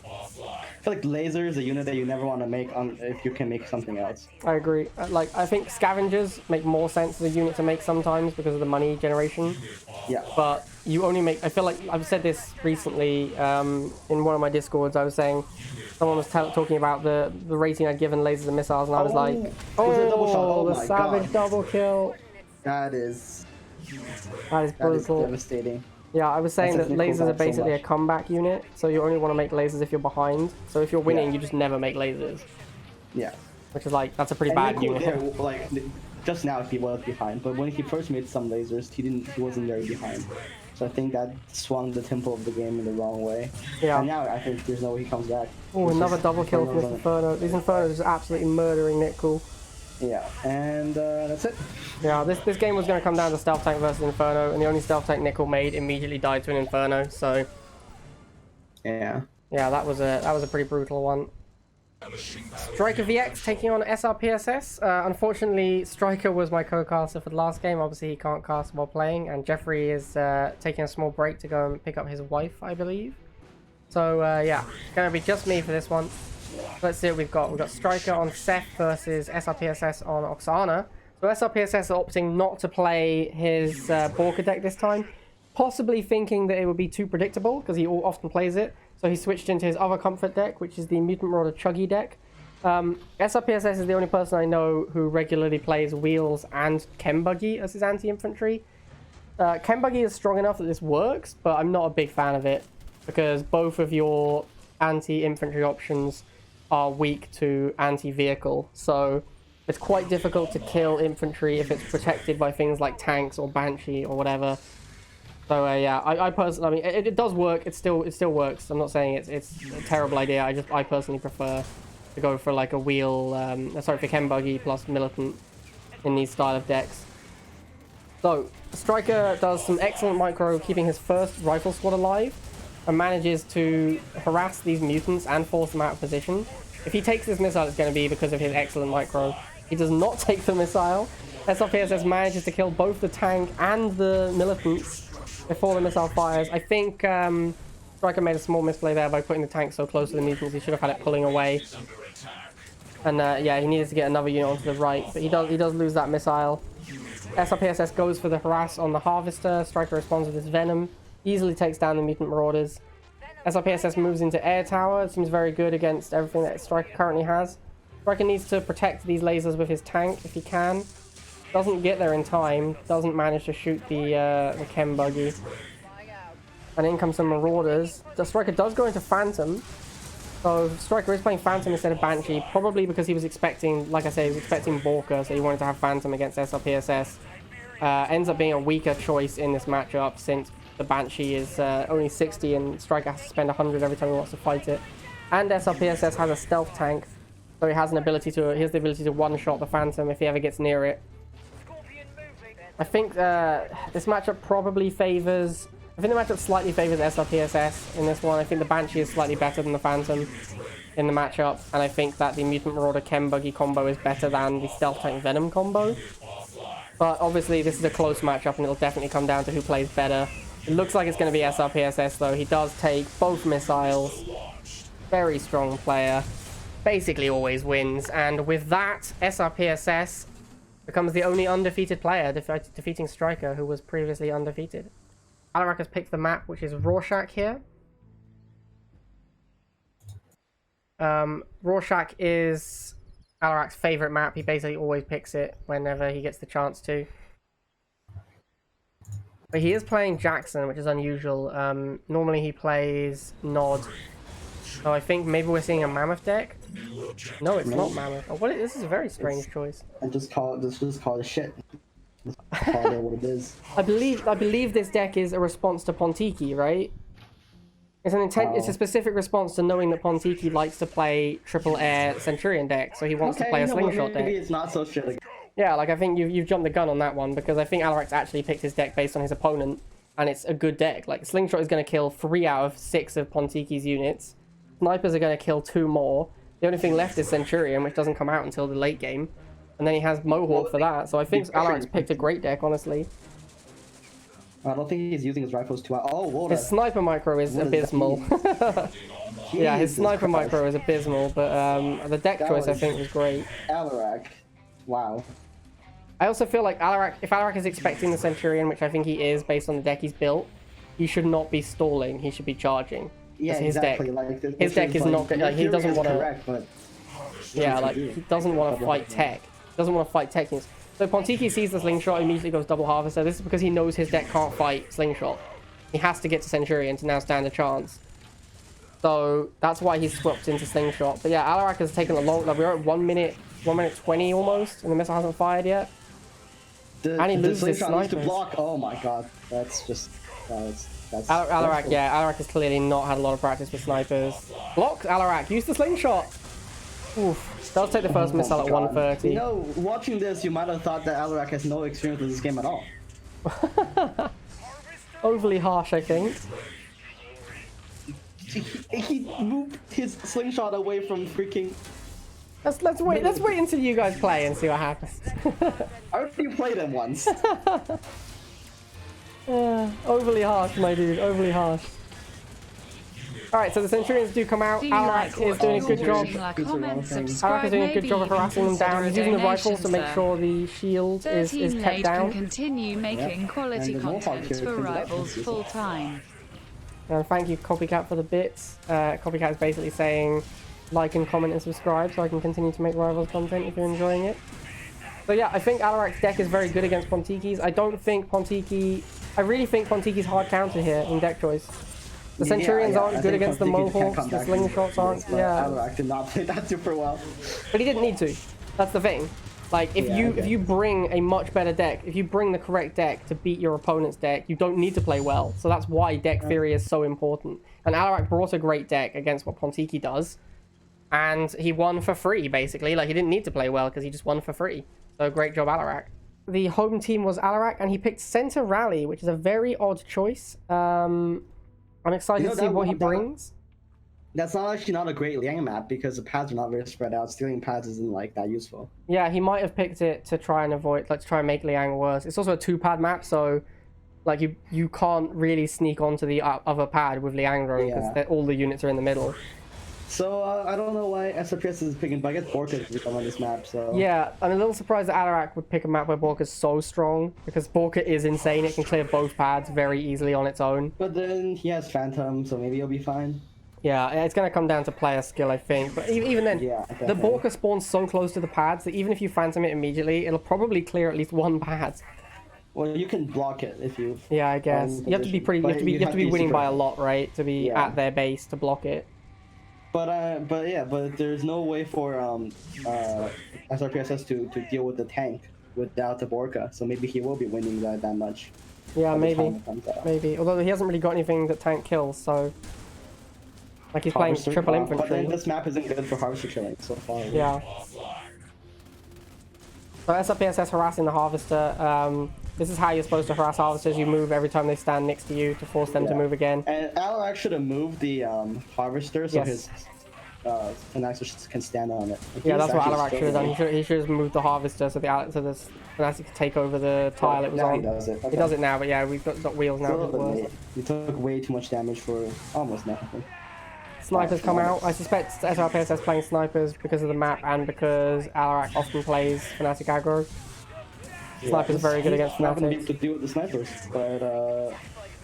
I feel like laser is a unit that you never want to make if you can make something else. I agree. I think scavengers make more sense as a unit to make sometimes because of the money generation. Yeah. But you only make... I feel like I've said this recently in one of my discords. I was saying someone was talking about the rating I'd given lasers and missiles, and I was like, the savage double kill. That is brutal. That is devastating. Yeah, I was saying that lasers are basically a comeback unit, so you only want to make lasers if you're behind. So if you're winning, you just never make lasers. Yeah. Which is that's a pretty bad unit. There, just now he was behind, but when he first made some lasers, he wasn't very behind. So I think that swung the tempo of the game in the wrong way. Yeah. And now I think there's no way he comes back. Oh, another double kill from this Inferno. These Infernos are just absolutely murdering Nickcool. Yeah, and that's it. Yeah, this game was going to come down to Stealth Tank versus Inferno, and the only Stealth Tank Nickcool made immediately died to an Inferno, so... Yeah. Yeah, that was a pretty brutal one. StrikerVX taking on Srpss. Unfortunately, Striker was my co-caster for the last game. Obviously, he can't cast while playing, and Jeffrey is taking a small break to go and pick up his wife, I believe. So, yeah, it's going to be just me for this one. Let's see what we've got. We've got Striker on Seth versus Srpss on Oksana. So Srpss are opting not to play his Borka deck this time, possibly thinking that it would be too predictable, because he often plays it. So he switched into his other comfort deck, which is the Mutant Marauder Chuggy deck. Srpss is the only person I know who regularly plays Wheels and Chem Buggy as his anti-infantry. Chem Buggy is strong enough that this works, but I'm not a big fan of it, because both of your anti-infantry options are weak to anti-vehicle, so it's quite difficult to kill infantry if it's protected by things like tanks or Banshee or whatever. So yeah, I personally, I mean, it does work. It still works. I'm not saying it's a terrible idea. I personally prefer to go for a wheel, for Chem Buggy plus Militant in these style of decks. So Striker does some excellent micro, keeping his first rifle squad alive, and manages to harass these mutants and force them out of position. If he takes this missile, it's going to be because of his excellent micro. He does not take the missile. Srpss manages to kill both the tank and the militants before the missile fires. I think Striker made a small misplay there by putting the tank so close to the mutants. He should have had it pulling away. And yeah, he needed to get another unit onto the right, but he does lose that missile. SRPSS goes for the harass on the Harvester. Striker responds with his Venom. Easily takes down the Mutant Marauders. SRPSS moves into Air Tower. It seems very good against everything that Striker currently has. Striker needs to protect these lasers with his tank if he can. Doesn't get there in time. Doesn't manage to shoot the chem buggy. And in comes some Marauders. The Striker does go into Phantom. So Striker is playing Phantom instead of Banshee, probably because he was expecting, like I say, he was expecting Borka, so he wanted to have Phantom against SRPSS. Ends up being a weaker choice in this matchup since the Banshee is only 60 and Striker has to spend 100 every time he wants to fight it. And SRPSS has a stealth tank, so he has the ability to one-shot the Phantom if he ever gets near it. I think this matchup probably favors... I think the matchup slightly favors SRPSS in this one. I think the Banshee is slightly better than the Phantom in the matchup. And I think that the Mutant Marauder Chem Buggy combo is better than the Stealth Tank Venom combo. But obviously this is a close matchup and it'll definitely come down to who plays better. It looks like it's going to be SRPSS though. He does take both missiles. Very strong player. Basically always wins. And with that, SRPSS becomes the only undefeated player defeating Striker, who was previously undefeated. Alaric has picked the map, which is Rorschach here. Rorschach is Alaric's favorite map. He basically always picks it whenever he gets the chance to. But he is playing Jackson, which is unusual. Normally he plays Nod. So I think maybe we're seeing a Mammoth deck. No, it's not Mammoth. Oh, this is a very strange choice. And just call it shit. Call it what it is. I believe this deck is a response to Pontiki, right? It's it's a specific response to knowing that Pontiki likes to play triple air Centurion deck, so he wants to play a slingshot deck. Maybe it's not so shit. Yeah, like I think you've jumped the gun on that one, because I think Alaric's actually picked his deck based on his opponent, and it's a good deck. Like slingshot is going to kill 3 out of 6 of Pontiki's units. Snipers are going to kill 2 more. The only thing left is Centurion, which doesn't come out until the late game. And then he has Mohawk for that, so I think Alaric's picked a great deck, honestly. I don't think he's using his rifles too well. Oh, water. His sniper micro is abysmal. Yeah, his sniper micro is abysmal, but the deck choice I think was great. Alarak. Wow. I also feel like if Alaric is expecting the Centurion, which I think he is based on the deck he's built, he should not be stalling, he should be charging. Yeah, his exactly. Deck, his deck is not good. Like, he doesn't want to... Yeah, like, he doesn't want to fight tech. Doesn't want to fight tech units. So Pontiki sees the slingshot, immediately goes double harvester. This is because he knows his deck can't fight slingshot. He has to get to Centurion to now stand a chance. So that's why he's swapped into slingshot. But yeah, Alaric has taken a long... Like, we're at 1 minute 20 almost, and the missile hasn't fired yet. And he loses his snipers. To block. Oh my god, that's just... that's Alaric, yeah, Alaric has clearly not had a lot of practice with snipers. Block, Alaric, use the slingshot! Oof. Does take the first missile at 130. You know, watching this, you might have thought that Alaric has no experience with this game at all. Overly harsh, I think. He moved his slingshot away from freaking... Let's wait until you guys play and see what happens. I already played him once. Overly harsh, my dude. Overly harsh. Alright, so the Centurions do come out. Alaric is doing a good job. Alaric is doing a good job of harassing them down. He's using the rifles to make sure the shield is kept down. Continue making quality content for rivals full time. And thank you, Copycat, for the bits. Copycat is basically saying like and comment and subscribe so I can continue to make rivals content if you're enjoying it. So yeah, I think Alaric's deck is very good against Pontiki's. I really think Pontiki's hard counter here in deck choice. The Centurions aren't good against the Mohawks, the slingshots aren't, yeah. Alaric did not play that super well. But he didn't need to. That's the thing. Like, if you bring a much better deck, if you bring the correct deck to beat your opponent's deck, you don't need to play well. So that's why deck theory is so important. And Alaric brought a great deck against what Pontiki does. And he won for free, basically. Like, he didn't need to play well because he just won for free. So great job, Alaric. The home team was Alaric, and he picked Center Rally, which is a very odd choice. I'm excited to see what he brings. That's actually not a great Liang map because the pads are not very spread out. Stealing pads isn't like that useful. Yeah, he might have picked it to try and avoid, like, to try and make Liang worse. It's also a 2-pad map, so like you can't really sneak onto the other pad with Liang Drone because all the units are in the middle. So I don't know why Srpss is picking, but I guess Borka to become on this map. So Yeah, I'm a little surprised that Alaric would pick a map where Borka's so strong, because Borka is insane. It can clear both pads very easily on its own. But then he has Phantom, so maybe he'll be fine. Yeah, it's going to come down to player skill, I think. But even then, Yeah, the definitely. Borka spawns so close to the pads that even if you Phantom it immediately, it'll probably clear at least one pad. Well, you can block it if you. Yeah, I guess. You have to be pretty. You have to be winning by a lot, right, to be Yeah. at their base to block it. But there's no way for SRPSS to deal with the tank without the Borka. So maybe he will be winning that much. Yeah, by the maybe. time it comes out. Maybe. Although he hasn't really got anything that tank kills, so. Like he's playing Harvester, triple but infantry. then this map isn't good for Harvester killing so far. Yeah. So SRPSS harassing the Harvester. This is how you're supposed to harass Harvesters. You move every time they stand next to you to force them to Yeah. move again. And Alaric should have moved the Harvester so Yes. his Fnatic can stand on it. Yeah, that's what He's Alaric should have done. He should have moved the Harvester so the Fnatic could take over the tile it was now on. he does it. He Okay. does it now, but yeah, we've got wheels now. Still a It bit was late. He took way too much damage for almost nothing. Snipers come out. I suspect SRPSS playing snipers because of the map and because Alaric often plays Fnatic aggro. Sniper's very good against He's not gonna be Fnatic. able to deal with the snipers, but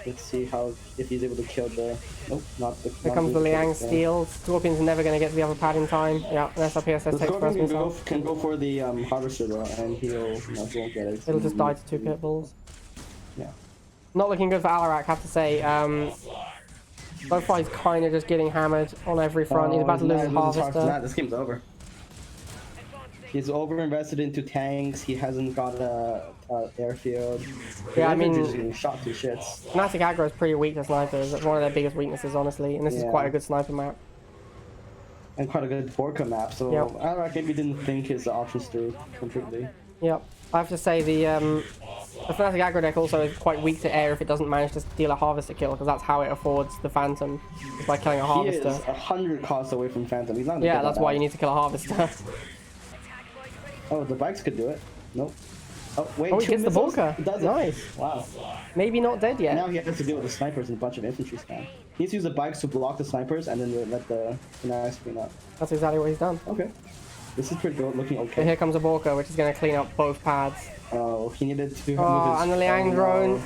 let's see if he's able to kill the. Nope, not the. Here comes the Liang steal. Scorpion's never going to get to the other pad in time. Yeah, and SRPSS The takes first Scorpion missile. can go for the Harvester though, and he won't get it. It'll just die to 2 pit bulls. Yeah. Not looking good for Alaric, I have to say. So far he's kind of just getting hammered on every front. He's about to lose his Harvester. This game's over. He's over-invested into tanks. He hasn't got a airfield. Yeah, I mean- He's getting shot to shits. Fnatic aggro is pretty weak to snipers. That's one of their biggest weaknesses, honestly. And this is Yeah. quite a good sniper map. And quite a good Borka map, so Yep. Alaric maybe didn't think his options through completely. Yep. I have to say the Fnatic aggro deck also is quite weak to air if it doesn't manage to steal a Harvester kill, because that's how it affords the Phantom, is by killing a He is Harvester. 100 costs away from Phantom. He's not gonna Yeah, get that's that why out. you need to kill a Harvester. Oh, the bikes could do it. Nope. Oh, wait, Oh, he 2 gets the missiles? Borka. He does it. Nice. Wow. Maybe not dead yet. Now he has to deal with the snipers and a bunch of infantry spam. He needs to use the bikes to block the snipers and then let the Fnatic clean up. That's exactly what he's done. Okay. This is pretty good, looking And okay. here comes a Borka, which is going to clean up both pads. Oh, he needed to move Oh, his... and the Liang no. drone.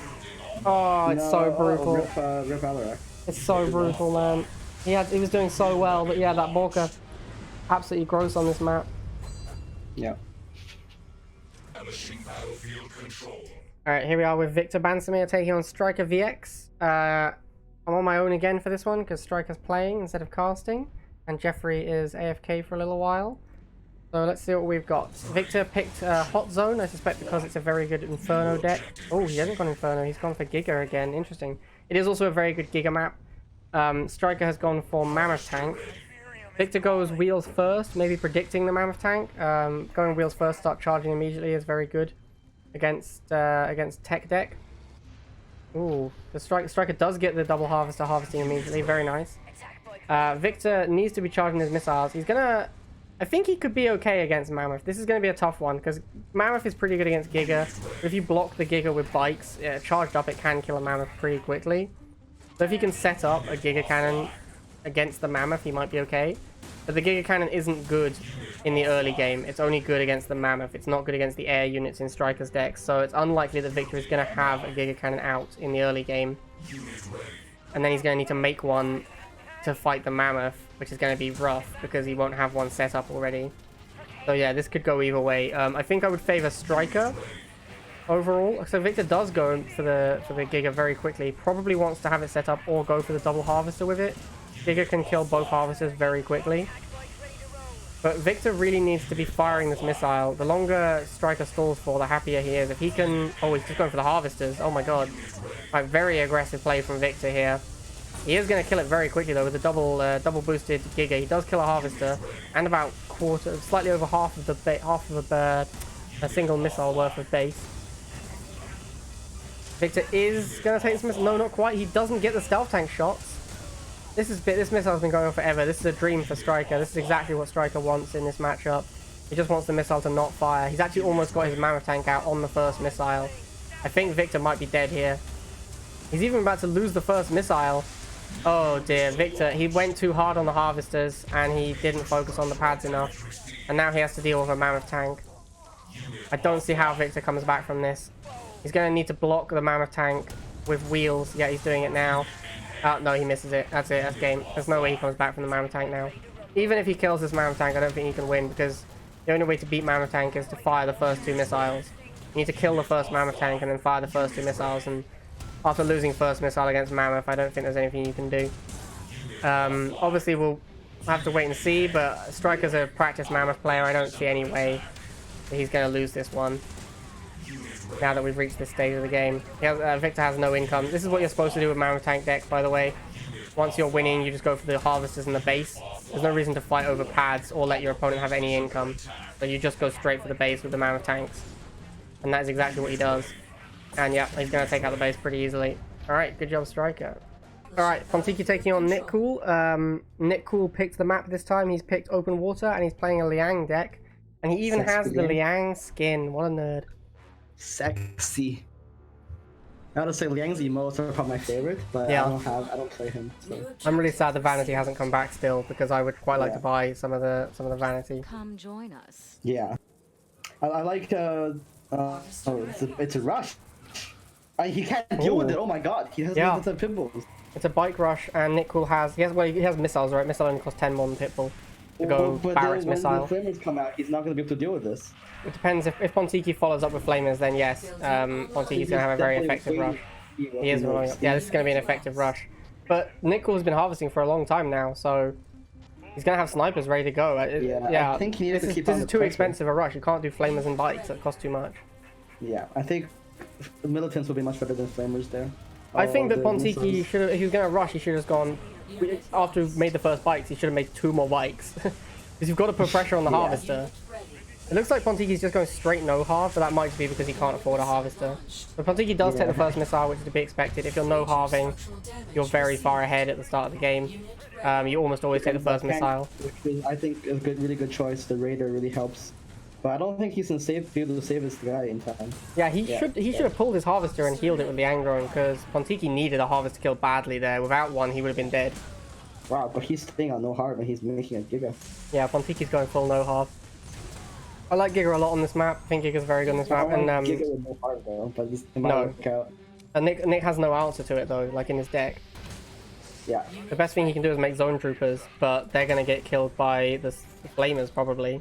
Oh, it's so No, brutal. Rip Alarak. It's so brutal, man. He was doing so well, but yeah, that Borka, absolutely gross on this map. Yeah. Alright, here we are with VictorBansemer taking on StrikerVX. I'm on my own again for this one, because Striker's playing instead of casting, and Jeffrey is AFK for a little while. So let's see what we've got. Victor picked Hot Zone, I suspect because it's a very good Inferno deck. Oh, he hasn't gone Inferno, he's gone for Giga again. Interesting. It is also a very good Giga map. Striker has gone for Mammoth Tank. Victor goes wheels first, maybe predicting the Mammoth Tank. Going wheels first, start charging immediately is very good against Tech deck. Ooh, the Striker does get the double harvester harvesting immediately. Very nice. Victor needs to be charging his missiles. He's gonna... I think he could be okay against Mammoth. This is going to be a tough one, because Mammoth is pretty good against Giga. If you block the Giga with bikes, charged up, it can kill a Mammoth pretty quickly. So if he can set up a Giga Cannon against the Mammoth, he might be okay. But the Giga Cannon isn't good in the early game. It's only good against the Mammoth. It's not good against the air units in Striker's deck. So it's unlikely that Victor is going to have a Giga Cannon out in the early game. And then he's going to need to make one to fight the Mammoth, which is going to be rough because he won't have one set up already. So yeah, this could go either way. I think I would favor Striker overall. So Victor does go for the Giga very quickly. Probably wants to have it set up or go for the double harvester with it. Giga can kill both harvesters very quickly. But Victor really needs to be firing this missile. The longer Striker stalls for, the happier he is. If he can... Oh, he's just going for the harvesters. Oh my god. Like, very aggressive play from Victor here. He is going to kill it very quickly though with the double boosted Giga. He does kill a harvester and about slightly over half of a single missile worth of base. Victor is going to take this missile. No, not quite. He doesn't get the stealth tank shots. This missile's been going on forever. This is a dream for Striker. This is exactly what Striker wants in this matchup. He just wants the missile to not fire. He's actually almost got his Mammoth Tank out on the first missile. I think Victor might be dead here. He's even about to lose the first missile. Oh dear, Victor, he went too hard on the harvesters and he didn't focus on the pads enough. And now he has to deal with a mammoth tank. I don't see how Victor comes back from this. He's going to need to block the mammoth tank with wheels. Yeah, he's doing it now. Oh, no, he misses it. That's it. That's game. There's no way he comes back from the mammoth tank now. Even if he kills this mammoth tank, I don't think he can win because the only way to beat mammoth tank is to fire the first 2 missiles. You need to kill the first mammoth tank and then fire the first 2 missiles. And after losing first missile against mammoth, I don't think there's anything you can do. Obviously, we'll have to wait and see, but Striker's a practiced mammoth player. I don't see any way that he's going to lose this one. Now that we've reached this stage of the game. Victor has no income. This is what you're supposed to do with mammoth tank decks, by the way. Once you're winning, you just go for the harvesters in the base. There's no reason to fight over pads or let your opponent have any income. So you just go straight for the base with the mammoth tanks. And that is exactly what he does. And yeah, he's going to take out the base pretty easily. Alright, good job, Striker. Alright, Pontiki taking on Nickcool. Nickcool picked the map this time. He's picked open water and he's playing a Liang deck. And he even has the Liang skin. What a nerd. Sexy. I gotta say Liang's emotes are probably my favorite, but yeah. I don't play him. So. I'm really sad the vanity hasn't come back still because I would quite like to buy some of the vanity. Come join us. Yeah. I like it's a rush. He can't deal with it. Oh my god, he has the pitbulls. It's a bike rush, and Nickcool has he has missiles, right? Missile only costs 10 more than pitbull to go barracks missile. When the flamers come out, he's not going to be able to deal with this. It depends if Pontiki follows up with flamers, then yes, Pontiki's going to have a very effective rush. He is rolling up. Yeah, this is going to be an effective rush. But Nickcool's been harvesting for a long time now, so he's going to have snipers ready to go. I think he needs to keep this is too expensive a rush. You can't do flamers and bikes that cost too much. Yeah, I think militants will be much better than flamers there. I think that Pontiki should have, if he was going to rush, he should have gone, after he made the first bikes, he should have made 2 more bikes. Because you've got to put pressure on the harvester. It looks like Pontiki's just going straight no-halve, but that might be because he can't afford a harvester. But Pontiki does take the first missile, which is to be expected. If you're no-halving, you're very far ahead at the start of the game. You almost always take the first missile. I think is a really good choice. The Raider really helps. But I don't think he's gonna be able to save this guy in time. Yeah, he should have pulled his harvester and healed it with the Angron, because Pontiki needed a harvester kill badly there. Without one, he would have been dead. Wow, but he's staying on no harv and he's making a Giga. Yeah, Pontiki's going full no harv. I like Giga a lot on this map. I think Giga's very good on this map. And Giga with no harv though, but it might work out. And Nick has no answer to it though, like in his deck. Yeah. The best thing he can do is make zone troopers, but they're gonna get killed by the flamers probably.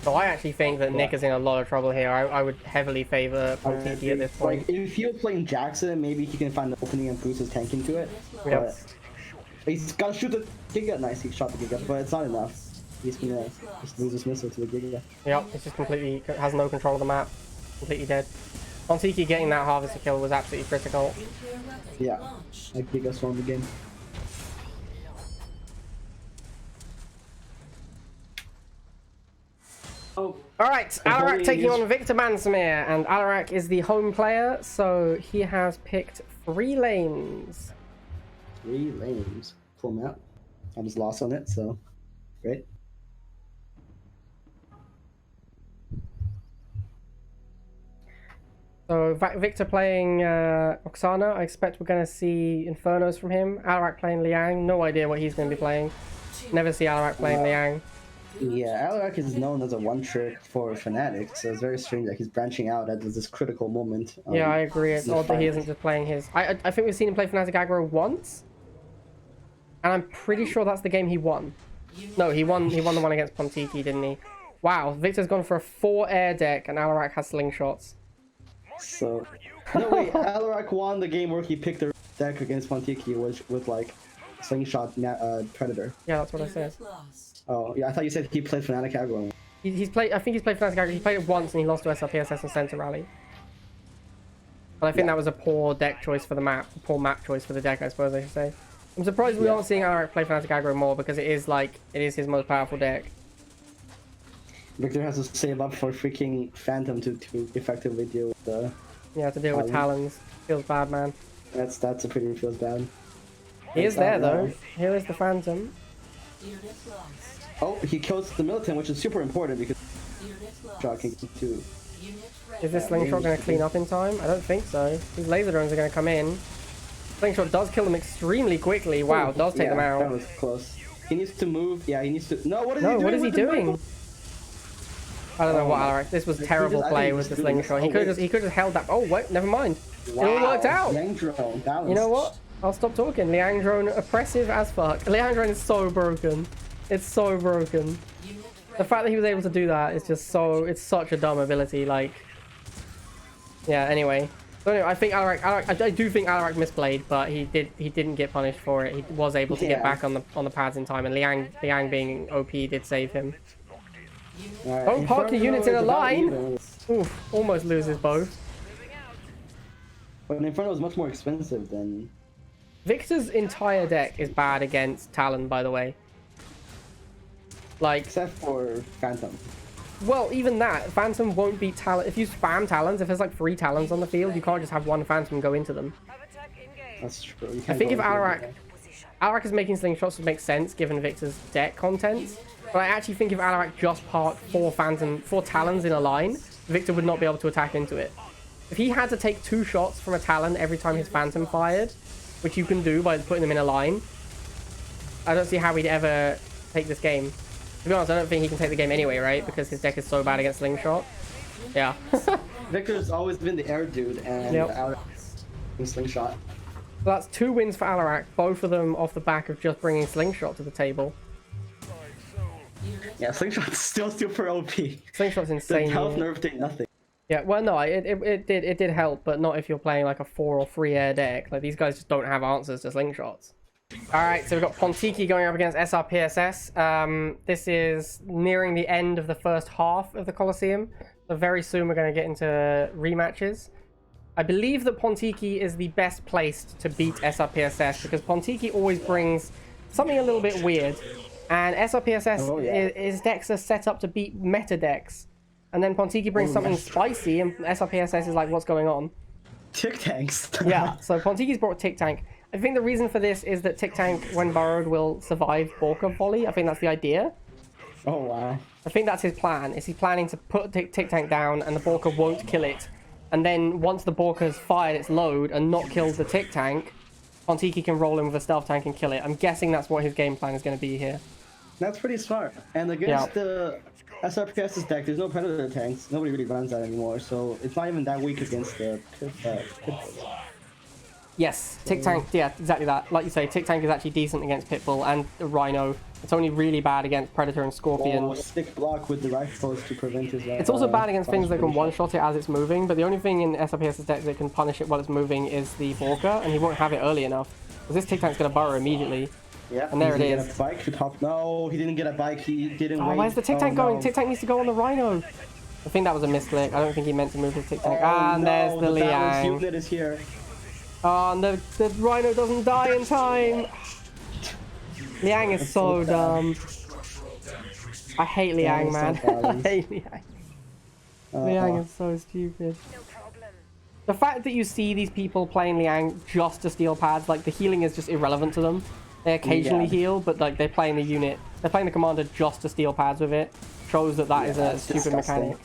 So I actually think that Nick is in a lot of trouble here. I would heavily favor Pontiki at this point. Like, if you're playing Jackson, maybe he can find the opening and boost his tank into it. Yep. He's gotta shoot the Giga. Nice, he shot the Giga, but it's not enough. He's gonna just lose his missile to the Giga. Yep, he's just completely has no control of the map. Completely dead. Pontiki getting that harvester kill was absolutely critical. Yeah, like Giga stormed the game. Oh. Alright, Alaric taking on VictorBansemer, and Alaric is the home player, so he has picked 3 lanes. 3 lanes. Cool map. I just lost on it, so great. So Victor playing Oksana. I expect we're going to see Infernos from him. Alaric playing Liang. No idea what he's going to be playing. Never see Alaric playing Liang. Yeah, Alaric is known as a one-trick for Fnatic, so it's very strange that he's branching out at this critical moment. Yeah, I agree. It's odd that he isn't just playing his... I think we've seen him play Fnatic aggro once, and I'm pretty sure that's the game he won. No, he won the one against Pontiki, didn't he? Wow, Victor's gone for a 4 air deck, and Alaric has slingshots. So... No, wait, Alaric won the game where he picked the deck against Pontiki, which with, like, slingshot Predator. Yeah, that's what I said. Oh, yeah, I thought you said he played Fnatic aggro. He's played. I think he's played Fnatic aggro. He played it once and he lost to SRPSS and Center Rally. But I think that was a poor deck choice for the map. A poor map choice for the deck, I suppose I should say. I'm surprised we aren't seeing Alaric play Fnatic aggro more, because it is his most powerful deck. Victor has to save up for freaking Phantom to effectively deal with the... Yeah, to deal with Talons. Feels bad, man. That's a pretty feels bad. He is there though. Here is the Phantom. Oh, he kills the militant, which is super important because shocking too. Is this slingshot going to clean up in time? I don't think so. These laser drones are going to come in. Slingshot does kill them extremely quickly. Wow, does take them out. That was close. He needs to move. Yeah, he needs to. No, what is he doing? What is he doing? I don't know what Alaric. This was terrible play with the slingshot. He could have just held that. Oh wait, never mind. Wow. It all worked out. Liang-drone, that was... You know what? I'll stop talking. Liang-drone, oppressive as fuck. Liang-drone is so broken. It's so broken. The fact that he was able to do that is just so... It's such a dumb ability. Like, yeah. Anyway, so anyway, I think Alaric. I do think Alaric misplayed, but he didn't get punished for it. He was able to get back on the pads in time, and Liang being OP did save him. Don't park your units in a line. Oof, almost loses both. But Inferno is much more expensive than... Victor's entire deck is bad against Talon, by the way. Like, except for Phantom. Well, even that, Phantom won't beat Talon. If you spam Talons, if there's like 3 Talons on the field, you can't just have one Phantom go into them. That's true. I think if Alaric is making slingshots, would make sense given Victor's deck content. But I actually think if Alaric just parked 4 Talons in a line, Victor would not be able to attack into it. If he had to take 2 shots from a Talon every time his Phantom fired, which you can do by putting them in a line, I don't see how he'd ever take this game. To be honest, I don't think he can take the game anyway, right? Because his deck is so bad against Slingshot. Yeah. Victor's always been the air dude, and Alaric in Slingshot. So that's 2 wins for Alaric, both of them off the back of just bringing Slingshot to the table. Yeah, Slingshot's still super OP. Slingshot's insane. The health nerf did nothing. Yeah, well, no, it did help, but not if you're playing like a 4 or 3 air deck. Like, these guys just don't have answers to Slingshots. Alright, so we've got Pontiki going up against Srpss. This is nearing the end of the first half of the Coliseum. So very soon we're going to get into rematches. I believe that Pontiki is the best placed to beat Srpss because Pontiki always brings something a little bit weird. And Srpss, his decks are set up to beat meta decks. And then Pontiki brings something spicy, and Srpss is like, what's going on? Tick tanks. Yeah, so Pontiki's brought Tick Tank. I think the reason for this is that Tick Tank, when burrowed, will survive Borka volley. I think that's the idea. Oh, wow. I think that's his plan. Is he's planning to put Tick Tank down, and the Borka won't kill it. And then once the Borka's fired its load and not killed the Tick Tank, Pontiki can roll in with a Stealth Tank and kill it. I'm guessing that's what his game plan is going to be here. That's pretty smart. And against the Srpss's deck, there's no Predator tanks. Nobody really runs that anymore, so it's not even that weak against the Pitbulls. Yes, Tick Tank, yeah, exactly that. Like you say, Tick Tank is actually decent against Pitbull and the Rhino. It's only really bad against Predator and Scorpion. Or stick block with the rifles to prevent his... It's also bad against things that can one-shot it as it's moving, but the only thing in Srpss's deck that can punish it while it's moving is the Borka, and he won't have it early enough. Because this Tick Tank's going to burrow immediately. Yeah, and there it is. Get a bike to top. No, he didn't get a bike. He didn't wait. Where's the Tick Tank going? No. Tick Tank needs to go on the Rhino. I think that was a misclick. I don't think he meant to move his Tick Tank. And there's the Liang. Unit is here. Oh, and the Rhino doesn't die in time. Liang is so dumb. I hate Liang, man. I hate Liang. Liang is so stupid. The fact that you see these people playing Liang just to steal pads, like the healing is just irrelevant to them. They occasionally heal, but like they're playing the unit, they're playing the commander just to steal pads with it. Shows that is a stupid mechanic.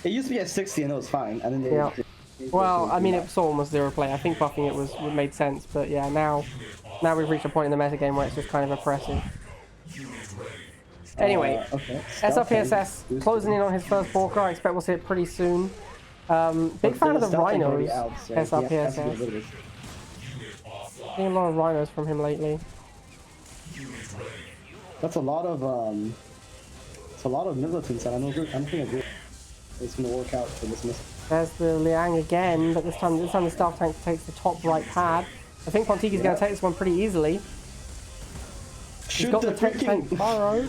It used to be at 60 and it was fine, and then they well, I mean, it saw almost 0 play. I think buffing it made sense, but yeah, now we've reached a point in the metagame where it's just kind of oppressive. Anyway, Srpss closing in on his first Borka. I expect we'll see it pretty soon. Big fan of the Rhinos, Srpss. Seeing a lot of Rhinos from him lately. That's a lot of militants, and I don't think it's gonna work out for this mission. There's the Liang again, but this time the Stealth Tank takes the top right pad. I think Pontiki's gonna take this one pretty easily. He's got the Tick Tank burrow.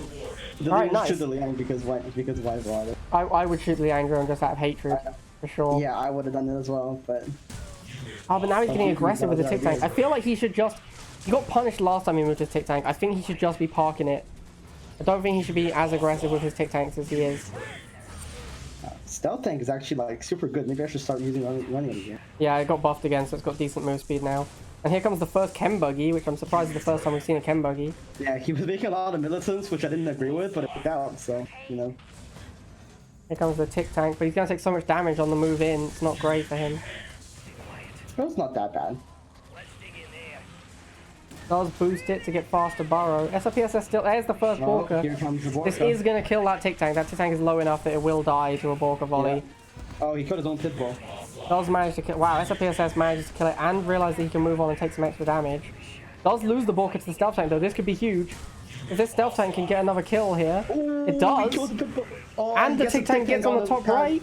Alright, nice. Shoot the Liang because why bother? I would shoot Liang drone just out of hatred, for sure. Yeah, I would have done it as well, but... Oh, but now he's getting aggressive with the Tick Tank. I feel like he should just... He got punished last time he moved his Tick Tank. I think he should just be parking it. I don't think he should be as aggressive with his Tick Tanks as he is. Stealth Tank is actually like super good. Maybe I should start using running it again. Yeah, it got buffed again, so it's got decent move speed now. And here comes the first Chem Buggy, which I'm surprised is the first time we've seen a Chem Buggy. Yeah, he was making a lot of militants, which I didn't agree with, but it worked out, so, you know. Here comes the Tick Tank, but he's going to take so much damage on the move in. It's not great for him. It's not that bad. Does boost it to get faster burrow. SRPSS still... There's the first Borka. Here comes the Borka. This is going to kill that Tick Tank. That Tick Tank is low enough that it will die to a Borka volley. Yeah. Oh, he killed his own Pitbull. Does manage to kill... Wow, SRPSS manages to kill it and realize that he can move on and take some extra damage. Does lose the Borka to the Stealth Tank, though. This could be huge. If this Stealth Tank can get another kill here... Ooh, it does. And the Tick Tank gets on the top right.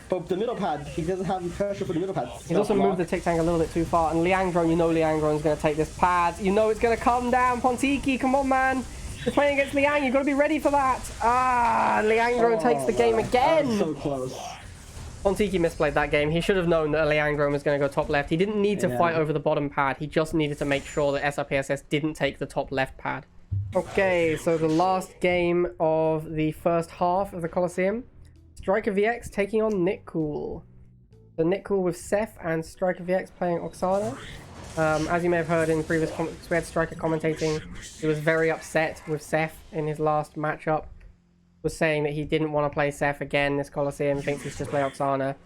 But the middle pad, he doesn't have the pressure for the middle pad. He's also moved the Tick Tank a little bit too far. And Liang Drone, you know Liang Drone's going to take this pad. You know it's going to come down. Pontiki, come on, man. You're playing against Liang. You've got to be ready for that. Ah, Liang Drone takes the game again. So close. Pontiki misplayed that game. He should have known that Liang Drone was going to go top left. He didn't need to fight over the bottom pad. He just needed to make sure that SRPSS didn't take the top left pad. Okay, so the last game of the first half of the Coliseum. StrikerVX taking on Nickcool. So Nickcool with Seth and StrikerVX playing Oksana. As you may have heard in previous comments, we had Striker commentating. He was very upset with Seth in his last matchup. Was saying that he didn't want to play Seth again this Coliseum. Thinks he should just play Oksana.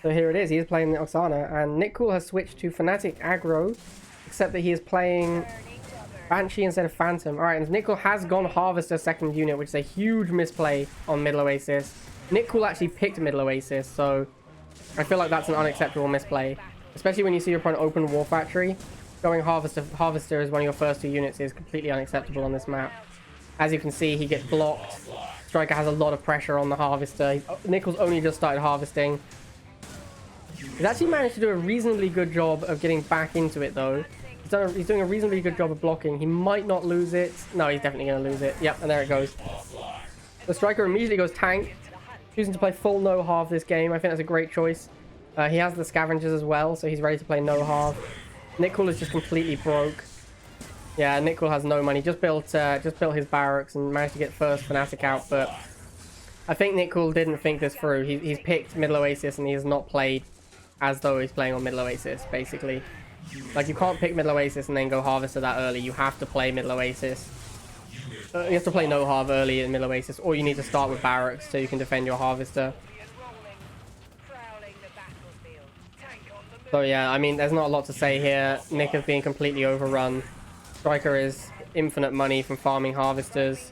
So here it is. He is playing the Oksana. And Nickcool has switched to Fnatic Aggro. Except that he is playing Banshee instead of Phantom. Alright, and Nickcool has gone Harvester second unit, which is a huge misplay on Middle Oasis. Nickcool actually picked Middle Oasis, so I feel like that's an unacceptable misplay. Especially when you see your opponent open War Factory. Going Harvester as one of your first two units is completely unacceptable on this map. As you can see, he gets blocked. Striker has a lot of pressure on the Harvester. Nickcool's only just started harvesting. He's actually managed to do a reasonably good job of getting back into it, though. He's doing a reasonably good job of blocking. He might not lose it. No, he's definitely going to lose it. Yep, and there it goes. The Striker immediately goes tank. Choosing to play full no-half this game. I think that's a great choice. He has the Scavengers as well, so he's ready to play no-half. Nickcool is just completely broke. Yeah, Nickcool has no money. Just built his barracks and managed to get first Fnatic out, but I think Nickcool didn't think this through. He's picked Middle Oasis and he has not played as though he's playing on Middle Oasis, basically. Like, you can't pick Middle Oasis and then go Harvester that early. You have to play Middle Oasis. You have to play no Harv early in Middle Oasis, or you need to start with barracks so you can defend your Harvester. So yeah, I mean, there's not a lot to say here. Nick is being completely overrun. Striker is infinite money from farming Harvesters.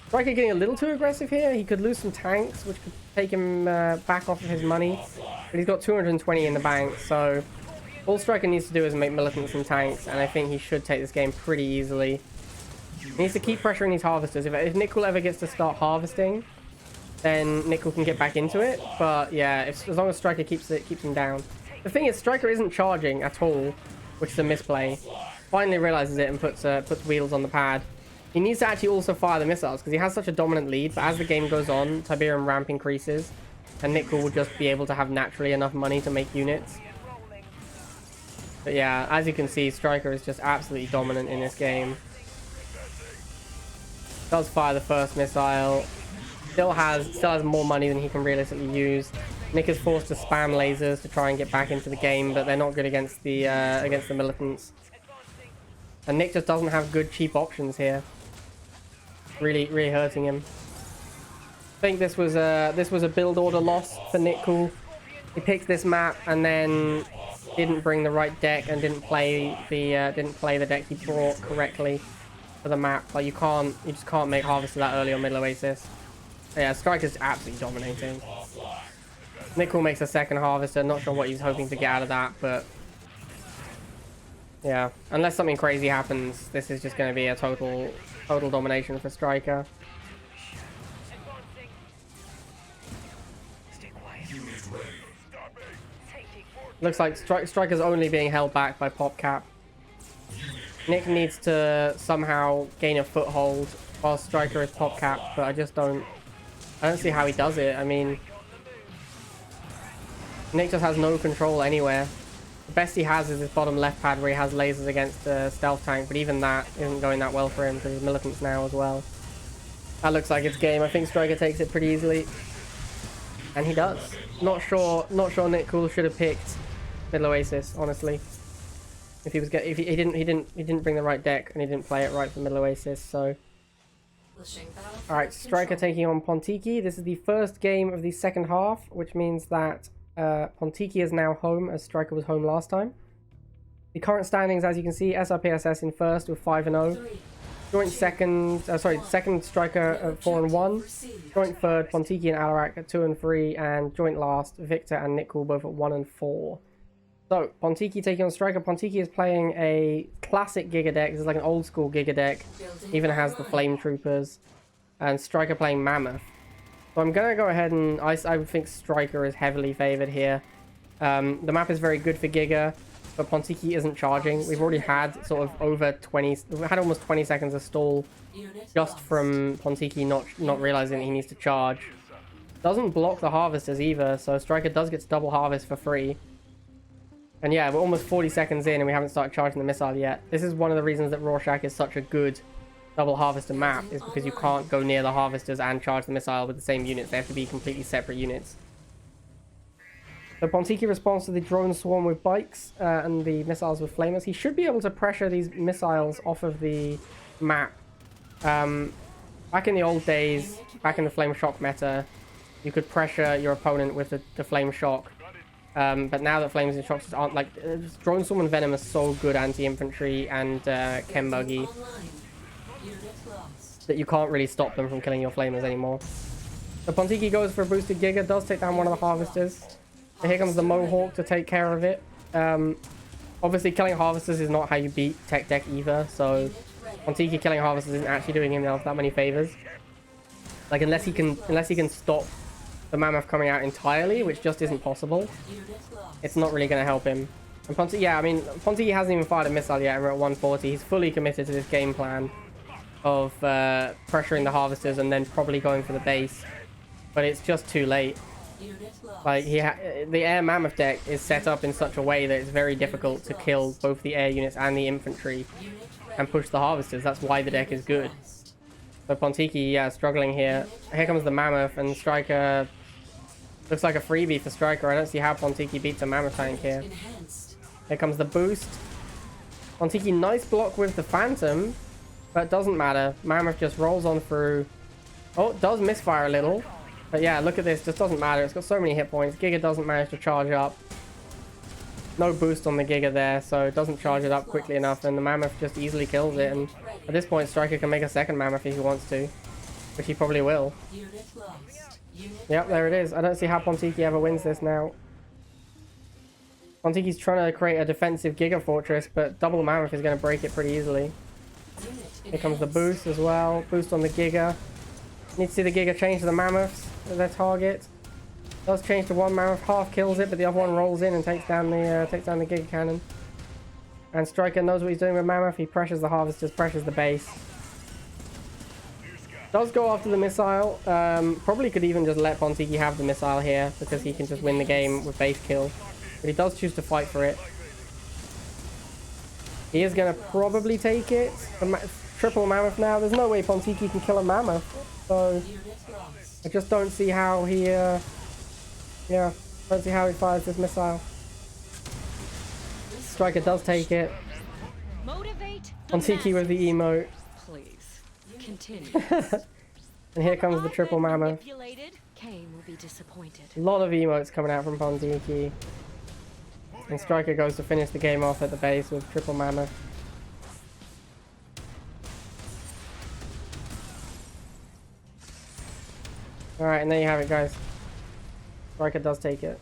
Striker getting a little too aggressive here. He could lose some tanks, which could take him back off of his money. But he's got 220 in the bank, so all Striker needs to do is make militants and tanks, and I think he should take this game pretty easily. He needs to keep pressuring these Harvesters. If Nickcool ever gets to start harvesting, then Nickcool can get back into it. But yeah, as long as Striker keeps him down. The thing is, Striker isn't charging at all, which is a misplay. Finally realizes it and puts wheels on the pad. He needs to actually also fire the missiles because he has such a dominant lead. But as the game goes on, Tiberium ramp increases, and Nickcool will just be able to have naturally enough money to make units. But yeah, as you can see, Striker is just absolutely dominant in this game. Does fire the first missile. Still has more money than he can realistically use. Nick is forced to spam lasers to try and get back into the game, but they're not good against the militants. And Nick just doesn't have good cheap options here. Really hurting him. I think this was a build order loss for Nickcool. He picked this map and then didn't bring the right deck and didn't play the deck he brought correctly for the map. Like, you just can't make Harvester that early on Middle Oasis. Yeah, Striker's absolutely dominating. Nickcool makes a second Harvester. Not sure what he's hoping to get out of that, but yeah, unless something crazy happens, this is just going to be a total domination for Striker. Looks like Striker's only being held back by PopCap. Nick needs to somehow gain a foothold while Striker is PopCap, but I don't see how he does it. I mean, Nick just has no control anywhere. The best he has is his bottom left pad where he has lasers against the stealth tank, but even that isn't going that well for him because he's militants now as well. That looks like it's game. I think Striker takes it pretty easily, and he does. Not sure Nickcool should have picked Middle Oasis, honestly. If he didn't bring the right deck and he didn't play it right for Middle Oasis, so. Alright, Striker taking on Pontiki. This is the first game of the second half, which means that Pontiki is now home as Striker was home last time. The current standings, as you can see, SRPSS in first with 5-0. Joint second, second Striker 4-1. Joint third, Pontiki and Alarak at 2-3, and joint last, Victor and Nickcool both at 1-4. So, Pontiki taking on Striker. Pontiki is playing a classic Giga deck. This is like an old school Giga deck. Even has the Flame Troopers. And Striker playing Mammoth. So I'm going to go ahead and... I think Striker is heavily favored here. The map is very good for Giga, but Pontiki isn't charging. We've already had sort of over 20... We've had almost 20 seconds of stall just from Pontiki not realizing that he needs to charge. Doesn't block the harvesters either, so Striker does get to double harvest for free. And yeah, we're almost 40 seconds in and we haven't started charging the missile yet. This is one of the reasons that Rorschach is such a good double harvester map, is because you can't go near the harvesters and charge the missile with the same units. They have to be completely separate units. So Pontiki responds to the drone swarm with bikes and the missiles with flamers. He should be able to pressure these missiles off of the map. Back in the old days, back in the flame shock meta, you could pressure your opponent with the flame shock. But now that flames and shocks aren't like... drone swarm and venom are so good anti-infantry and chem buggy that you can't really stop them from killing your flamers anymore. So Pontiki goes for a boosted Giga, does take down one of the harvesters. So here comes the Mohawk to take care of it. Obviously killing harvesters is not how you beat tech deck either, so Pontiki killing harvesters isn't actually doing himself that many favors. Like unless he can stop the Mammoth coming out entirely, which just isn't possible, it's not really going to help him. And Pontiki, yeah, I mean, Pontiki hasn't even fired a missile yet, and we're at 140. He's fully committed to this game plan of pressuring the harvesters and then probably going for the base, but it's just too late. Like the air Mammoth deck is set up in such a way that it's very difficult to kill both the air units and the infantry and push the harvesters. That's why the deck is good. So Pontiki, yeah, struggling here. Here comes the Mammoth, and Striker looks like a freebie for Striker. I don't see how Pontiki beats a Mammoth tank here. Here comes the boost. Pontiki, nice block with the Phantom, but doesn't matter. Mammoth just rolls on through. Oh, it does misfire a little. But yeah, look at this. Just doesn't matter. It's got so many hit points. Giga doesn't manage to charge up. No boost on the Giga there, so it doesn't charge it up quickly enough, and the Mammoth just easily kills it. And at this point, Striker can make a second Mammoth if he wants to, which he probably will. Yep, there it is. I don't see how Pontiki ever wins this now. Pontiki's trying to create a defensive Giga Fortress, but double Mammoth is going to break it pretty easily. Here comes the boost as well. Boost on the Giga. Need to see the Giga change to the Mammoths as their target. Does change to one Mammoth, half kills it, but the other one rolls in and takes down the Giga Cannon. And Striker knows what he's doing with Mammoth. He pressures the harvesters, pressures the base. Does go after the missile. Probably could even just let Pontiki have the missile here, because he can just win the game with base kill. But he does choose to fight for it. He is going to probably take it. Triple Mammoth now. There's no way Pontiki can kill a Mammoth. So I just don't see how he... yeah, don't see how he fires this missile. Striker does take it. Pontiki with the emote. Please continue. And here comes the triple Mammoth. Kane will be disappointed. A lot of emotes coming out from Pontiki. And Striker goes to finish the game off at the base with triple Mammoth. Alright, and there you have it, guys. Striker does take it.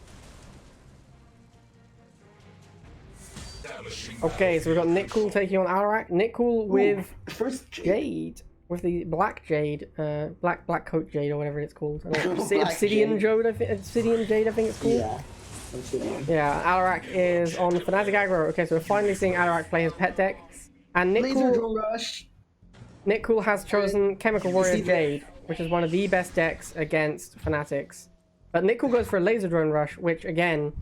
Okay, so we've got Nickcool taking on Alarak. Nickcool with Jade. With the Black Jade. Black Coat Jade, or whatever it's called. Obsidian Jade, Obsidian Jade, I think it's called. Yeah. Yeah, Alarak is on Fnatic Aggro. Okay, so we're finally seeing Alarak play his pet deck. And Laser Drone Rush. Nickcool has chosen Chemical Warrior Jade, which is one of the best decks against Fanatics. But Nickcool goes for a Laser Drone Rush, which again,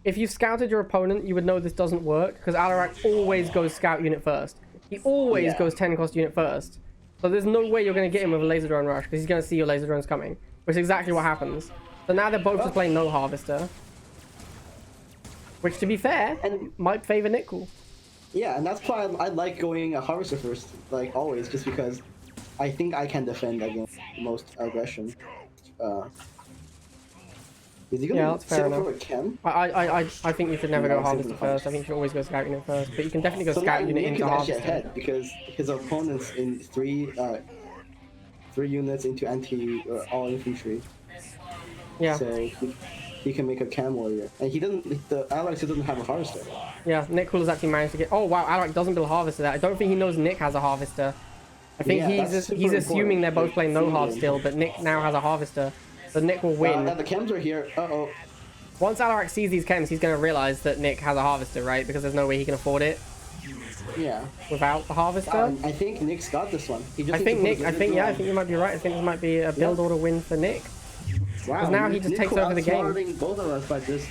if you've scouted your opponent, you would know this doesn't work, because Alarak always goes Scout Unit first. He always goes 10 cost unit first. So there's no way you're going to get him with a Laser Drone Rush, because he's going to see your Laser Drones coming, which is exactly what happens. So now they're both just playing no Harvester. Which, to be fair, might favor Nickcool. Yeah, and that's why I like going a Harvester first, like always, just because I think I can defend against most aggression. Is he Yeah, gonna that's fair save enough. for a chem? I think you should never No, go save harvester for first. harvester. I think you should always go scout unit first. But you can definitely go So scout now unit Nick into is actually harvester. ahead because his opponent's in three units into anti all infantry. Yeah. So he can make a cam warrior, and he doesn't. The Alaric doesn't have a harvester. Yeah, Nickcool has actually managed to get. Oh wow, Alaric doesn't build harvester there. I don't think he knows Nick has a harvester. I think Yeah, that's super he's assuming important. they're both Like, playing no hard thinking. still, but Nick now has a harvester, so Nick will win. Now the chems are here. Uh-oh. Once Alaric sees these chems, he's going to realize that Nick has a harvester, right? Because there's no way he can afford it Yeah. without the harvester. I think Nick's got this one. He just I needs think to put Nick. his I think individual yeah. I on. think you might be right. I think this might be a build order win for Nick. Wow, now he just takes Nickcool over the game. outsmarting both of us by just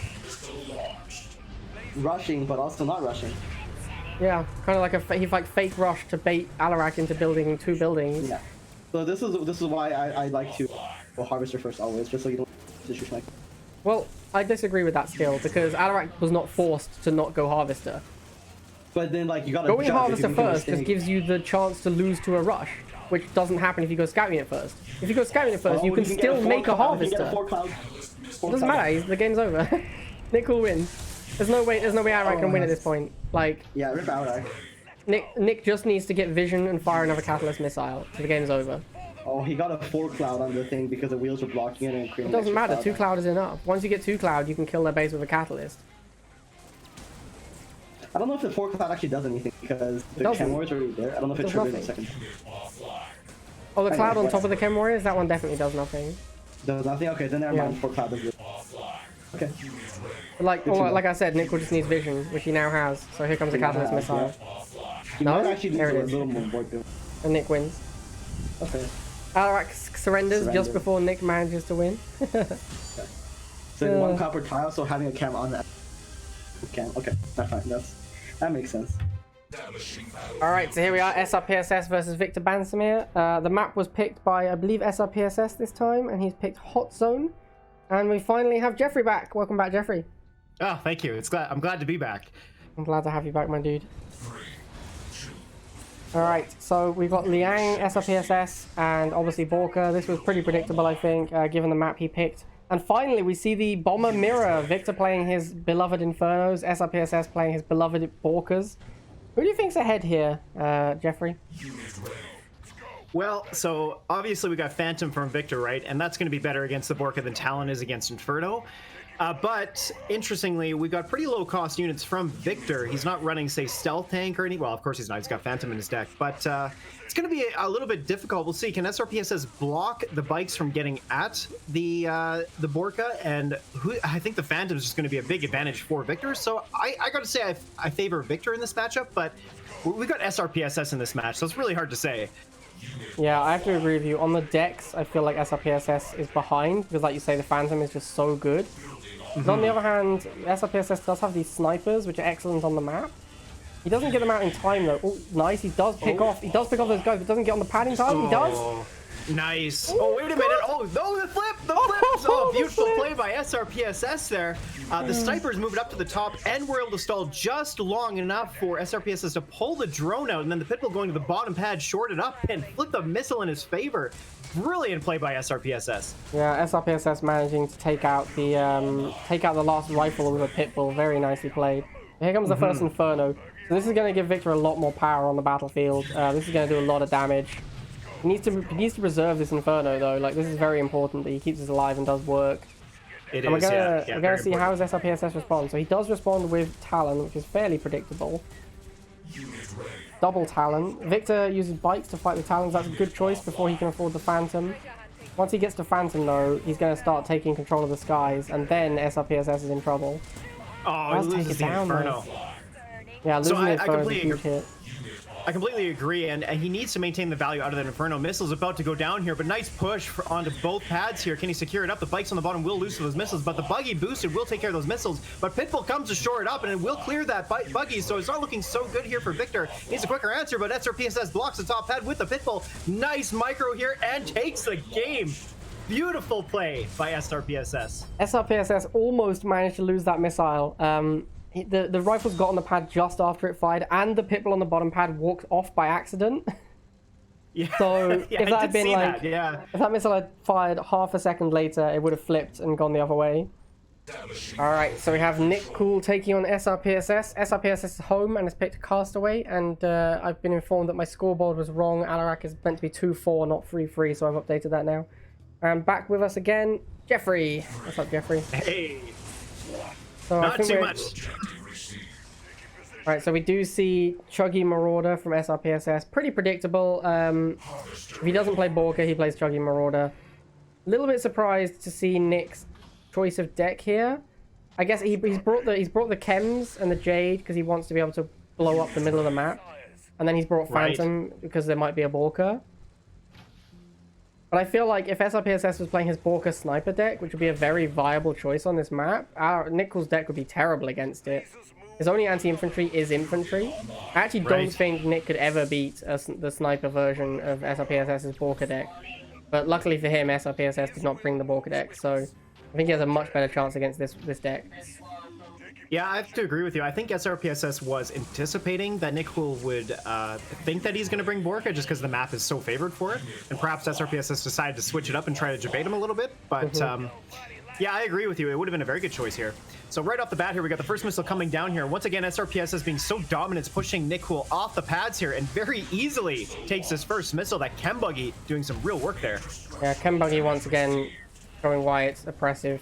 rushing, but also not rushing. Yeah, kind of like he like fake rush to bait Alaric into building 2 buildings. Yeah. So this is why I like to go harvester first always, just so you don't disrespect my. Well, I disagree with that still because Alaric was not forced to not go harvester. But then like you gotta Going judge harvester if you make a first just mistake. gives you the chance to lose to a rush, which doesn't happen if you go scout unit first. If you go scout unit first, Oh, you can get still four make a cloud, you can get harvester. four cloud. It doesn't matter. The game's over. Nickcool wins. There's no way Alaric can win at this point. Like Yeah, rip Alaric. Nick just needs to get vision and fire another catalyst missile, so the game's over. Oh, he got a 4 cloud on the thing because the wheels were blocking it and It creating. doesn't extra matter. 2 cloud is enough. Once you get 2 cloud, you can kill their base with a catalyst. I don't know if the 4 cloud actually does anything because the doesn't. chem wars are already there. I don't know if it Does triggers the nothing. second. Oh, the Anyway, cloud on what? top of the chem warriors, that one definitely does nothing. Does nothing? Okay, then never Yeah. mind. 4 cloud does it. Okay. But like, Good to know. like I said, Nickcool just needs vision, which he now has. So here comes the catalyst missile, He No? might actually need There it a is. little more board build. and Nick wins. Okay. Alaric surrenders just Surrender. before Nick manages to win. So one copper tile, so having a cam on that cam. Okay, that's fine. That makes sense. Alright, so here we are, Srpss versus VictorBansemer. The map was picked by, I believe, Srpss this time, and he's picked Hot Zone. And we finally have Jeffrey back. Welcome back, Jeffrey. Oh, thank you. I'm glad to be back. I'm glad to have you back, my dude. Alright, so we've got Liang, Srpss, and obviously Borka. This was pretty predictable, I think, given the map he picked. And finally, we see the Bomber Mirror. Victor playing his beloved Infernos, Srpss playing his beloved Borkas. Who do you think's ahead here, Jeffrey? Well, so obviously we got Phantom from Victor, right? And that's going to be better against the Borka than Talon is against Inferno. But interestingly, we got pretty low cost units from Victor. He's not running, say, Stealth Tank or any. Well, of course he's not. He's got Phantom in his deck. But it's going to be a little bit difficult. We'll see. Can Srpss block the bikes from getting at the Borka? And I think the Phantom is just going to be a big advantage for Victor. So I got to say I favor Victor in this matchup. But we got Srpss in this match, so it's really hard to say. Yeah, I have to agree with you. On the decks, I feel like Srpss is behind, because like you say, the Phantom is just so good. But on the other hand, Srpss does have these snipers, which are excellent on the map. He doesn't get them out in time, though. Oh, nice. He does pick off those guys, but doesn't get on the pad in time. He does. Oh, nice. Oh, wait a minute. Oh, no, the flip. The flip. Oh, the beautiful flip. play by Srpss there. The snipers moved up to the top, and were able to stall just long enough for Srpss to pull the drone out, and then the Pitbull going to the bottom pad, shorted up, and flip the missile in his favor. Brilliant play by Srpss. Yeah, Srpss managing to take out the last rifle with a Pitbull. Very nicely played. Here comes the first Inferno. So this is going to give Victor a lot more power on the battlefield. This is going to do a lot of damage. He needs to preserve this Inferno though. Like, this is very important that he keeps us alive and does work. It And is, we're yeah, gonna see how does Srpss respond. So he does respond with Talon, which is fairly predictable. Double Talon. Victor uses bikes to fight the Talons. That's a good choice before he can afford the Phantom. Once he gets to Phantom though, he's going to start taking control of the skies, and then Srpss is in trouble. Oh, Does he take loses it the down, Inferno. Yeah, losing I the Inferno is a completely huge agree. hit. I completely agree, and he needs to maintain the value out of that Inferno. Missile's about to go down here, but nice push onto both pads here. Can he secure it up? The bikes on the bottom will lose to those missiles, but the buggy boosted will take care of those missiles. But Pitbull comes to shore it up, and it will clear that buggy, so it's not looking so good here for Victor. Needs a quicker answer, but Srpss blocks the top pad with the Pitbull. Nice micro here, and takes the game. Beautiful play by Srpss. Srpss almost managed to lose that missile. The rifles got on the pad just after it fired, and the Pitbull on the bottom pad walked off by accident. Yeah. So Yeah, if that I had did been see like, that, yeah. if that missile had fired half a second later, it would have flipped and gone the other way. Alright, so we have Nickcool taking on SRPSS. SRPSS is home and has picked Castaway, and I've been informed that my scoreboard was wrong. Alaric is meant to be 2-4, not 3-3, so I've updated that now. And back with us again, Jeffrey. What's up, Jeffrey? Hey. So Not too much. Alright, so we do see Chuggy Marauder from SRPSS. Pretty predictable. If he doesn't play Borka, he plays Chuggy Marauder. A little bit surprised to see Nick's choice of deck here. I guess he's brought the Chems and the Jade because he wants to be able to blow up the middle of the map. And then he's brought Phantom because there might be a Borka. But I feel like if SRPSS was playing his Borka sniper deck, which would be a very viable choice on this map, Nickcool's deck would be terrible against it. His only anti-infantry is infantry. I actually don't think Nick could ever beat the sniper version of SRPSS's Borka deck. But luckily for him, SRPSS did not bring the Borka deck, so I think he has a much better chance against this deck. Yeah, I have to agree with you. I think SRPSS was anticipating that Nickcool would think that he's going to bring Borka just because the map is so favored for it. And perhaps SRPSS decided to switch it up and try to debate him a little bit. But yeah, I agree with you. It would have been a very good choice here. So right off the bat here, we got the first missile coming down here. Once again, SRPSS being so dominant, pushing Nickcool off the pads here and very easily takes his first missile. That Chem Buggy doing some real work there. Yeah, Chem Buggy once again showing why it's oppressive.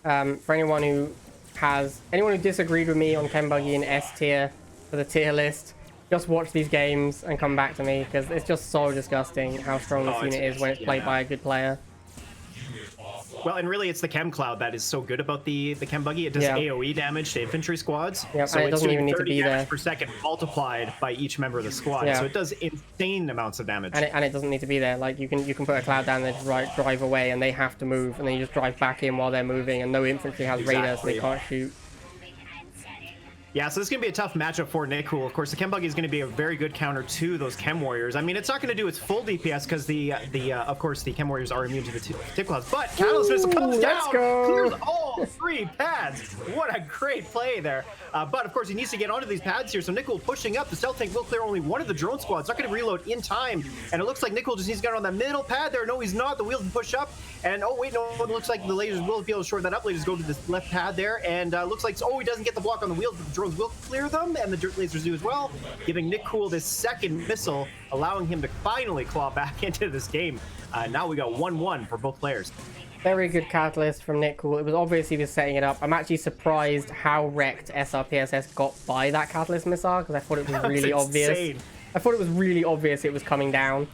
For anyone who disagreed with me on Chem Buggy in S tier for the tier list, just watch these games and come back to me because it's just so disgusting how strong this unit is when it's played by a good player. Well, and really, it's the Chem Cloud that is so good about the Chem Buggy. It does AoE damage to infantry squads. Yep, so and it doesn't even need to be there. 30 damage per second multiplied by each member of the squad. Yeah. So it does insane amounts of damage. And it doesn't need to be there. Like you can put a cloud down there, just drive away, and they have to move, and then you just drive back in while they're moving, and no infantry has radar, so they can't shoot. Yeah, so this is going to be a tough matchup for Nickcool. Of course, the Chem Buggy is going to be a very good counter to those Chem Warriors. I mean, it's not going to do its full DPS because of course, the Chem Warriors are immune to the tip clouds. But Catalyst Missile comes down, clears all 3 pads. What a great play there. But of course, he needs to get onto these pads here. So Nickcool pushing up. The Stealth Tank will clear only one of the drone squads. Not going to reload in time. And it looks like Nickcool just needs to get on that middle pad there. No, he's not. The wheels can push up. And oh wait, no, it looks like the lasers will be able to short that up. Lasers go to this left pad there. And looks like, he doesn't get the block on the wheels, but the drones will clear them. And the dirt lasers do as well, giving Nickcool this second missile, allowing him to finally claw back into this game. Now we got 1-1 for both players. Very good catalyst from Nickcool. It was obvious he was setting it up. I'm actually surprised how wrecked SRPSS got by that catalyst missile because I thought it was really obvious. I thought it was really obvious it was coming down,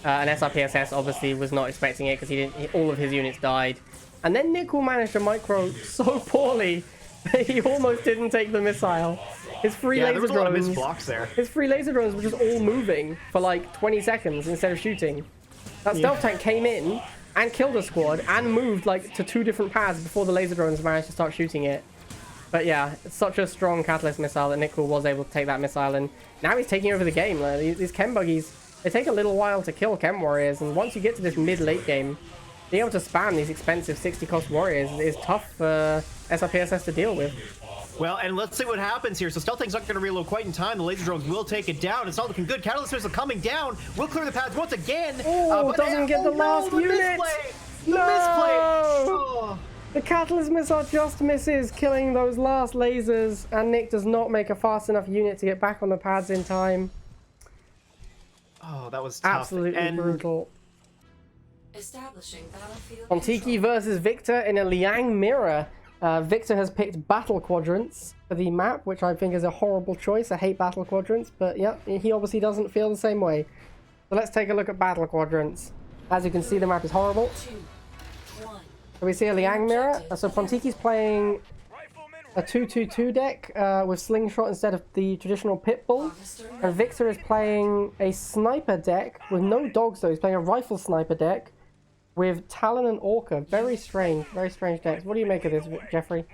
and SRPSS obviously was not expecting it because all of his units died. And then Nickcool managed to micro so poorly that he almost didn't take the missile. His free laser drones. Blocks there. His free laser drones were just all moving for like 20 seconds instead of shooting. That stealth tank came in and killed a squad and moved like to 2 different paths before the laser drones managed to start shooting it. But yeah, it's such a strong catalyst missile that Nickcool was able to take that missile, and now he's taking over the game. Like, these Chem Buggies, they take a little while to kill Chem Warriors, and once you get to this mid-late game, being able to spam these expensive 60-cost warriors is tough for SRPSS to deal with. Well, and let's see what happens here. So Stealth Tank's not going to reload quite in time. The laser drones will take it down. It's not looking good. Catalyst Missile coming down. Will clear the pads once again. Oh, doesn't get the last unit. The misplay. Oh. The Catalyst Missile just misses, killing those last lasers, and Nick does not make a fast enough unit to get back on the pads in time. Oh, that was tough. Absolutely brutal. Establishing battlefield Pontiki versus Victor in a Liang mirror. Victor has picked battle quadrants for the map, which I think is a horrible choice. I hate battle quadrants, but yeah, he obviously doesn't feel the same way. So let's take a look at battle quadrants. As you can see, the map is horrible. 2, 1. So we see a Liang mirror. So Pontiki's playing a 2-2-2 deck with Slingshot instead of the traditional Pitbull. And Victor is playing a sniper deck with no dogs though. He's playing a rifle sniper deck with Talon and Orca. Very strange decks. What do you make of this, Jeffrey?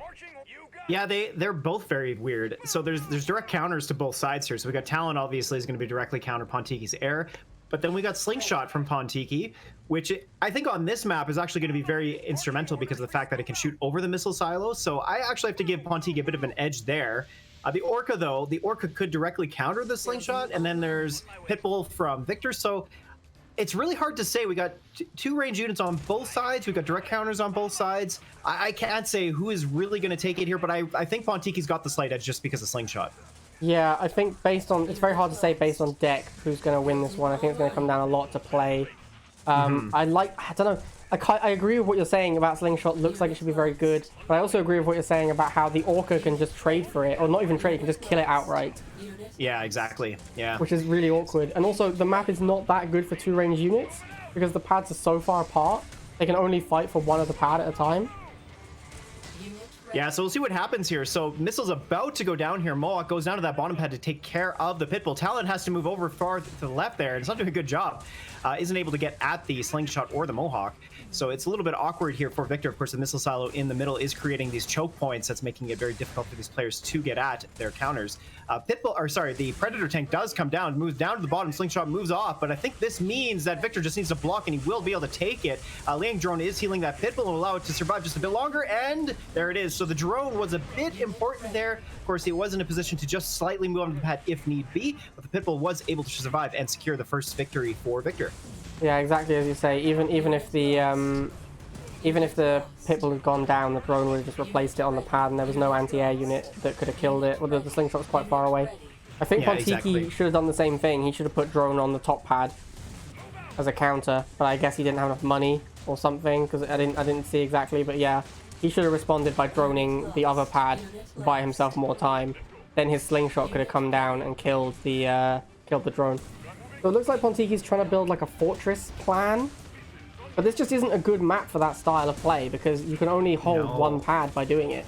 Yeah, they're both very weird. So there's direct counters to both sides here. So we got Talon obviously is going to be directly counter Pontiki's air, but then we got Slingshot from Pontiki, which I think on this map is actually going to be very instrumental because of the fact that it can shoot over the missile silos. So I actually have to give Pontiki a bit of an edge there. The Orca though, the Orca could directly counter the Slingshot, and then there's Pitbull from Victor. So it's really hard to say. We got two range units on both sides. We've got direct counters on both sides. I can't say who is really going to take it here, but I think Pontiki's got the slight edge just because of Slingshot. Yeah, I think based on... It's very hard to say based on deck who's going to win this one. I think it's going to come down a lot to play. I don't know. I agree with what you're saying about Slingshot. Looks like it should be very good. But I also agree with what you're saying about how the Orca can just trade for it. Or not even trade, it can just kill it outright. Yeah, exactly. Yeah. Which is really awkward. And also, the map is not that good for 2 range units. Because the pads are so far apart. They can only fight for one of the pad at a time. Yeah, so we'll see what happens here. So Missile's about to go down here. Mohawk goes down to that bottom pad to take care of the Pitbull. Talon has to move over far to the left there. And it's not doing a good job. Isn't able to get at the Slingshot or the Mohawk. So it's a little bit awkward here for Victor. Of course, the missile silo in the middle is creating these choke points. That's making it very difficult for these players to get at their counters. The Predator tank does come down, moves down to the bottom. Slingshot moves off, but I think this means that Victor just needs to block, and he will be able to take it. Liang drone is healing that Pitbull and allow it to survive just a bit longer, and there it is. So the drone was a bit important there. Of course, he was in a position to just slightly move on the pad if need be, but the Pitbull was able to survive and secure the first victory for Victor. Yeah, exactly as you say. Even if the Pitbull had gone down, the drone would have just replaced it on the pad, and there was no anti-air unit that could have killed it. Well, the Slingshot was quite far away. I think Pontiki should have done the same thing. He should have put drone on the top pad as a counter, but I guess he didn't have enough money or something, because I didn't see exactly. But yeah, he should have responded by droning the other pad to buy himself more time. Then his Slingshot could have come down and killed the drone. So it looks like Pontiki's trying to build like a fortress plan. But this just isn't a good map for that style of play, because you can only hold one pad by doing it.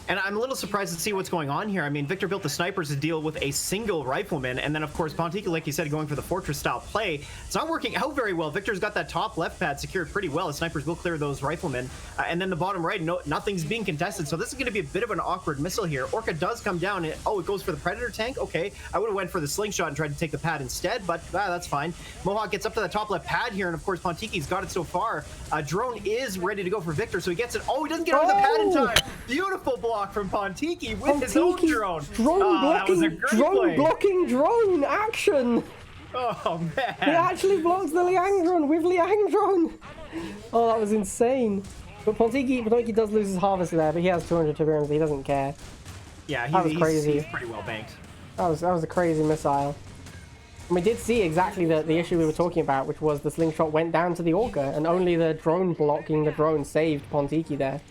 And I'm a little surprised to see what's going on here. I mean, Victor built the snipers to deal with a single rifleman, and then, of course, Pontiki, like you said, going for the fortress-style play. It's not working out very well. Victor's got that top left pad secured pretty well. The snipers will clear those riflemen. And then the bottom right, nothing's being contested, so this is going to be a bit of an awkward missile here. Orca does come down, and it goes for the Predator tank? Okay, I would have went for the Slingshot and tried to take the pad instead, but that's fine. Mohawk gets up to the top left pad here, and, of course, Pontiki's got it so far. Drone is ready to go for Victor, so he gets it. Oh, he doesn't get on the pad in time! Beautiful block from Pontiki with his own drone. Blocking drone action. Oh man! He actually blocks the Liang drone with Liang drone. Oh, that was insane. But Pontiki does lose his harvester there, but he has 200 Tiberiums. He doesn't care. Yeah, that was crazy. He's pretty well banked. That was a crazy missile. And we did see exactly the issue we were talking about, which was the Slingshot went down to the Orca, and only the drone blocking the drone saved Pontiki there.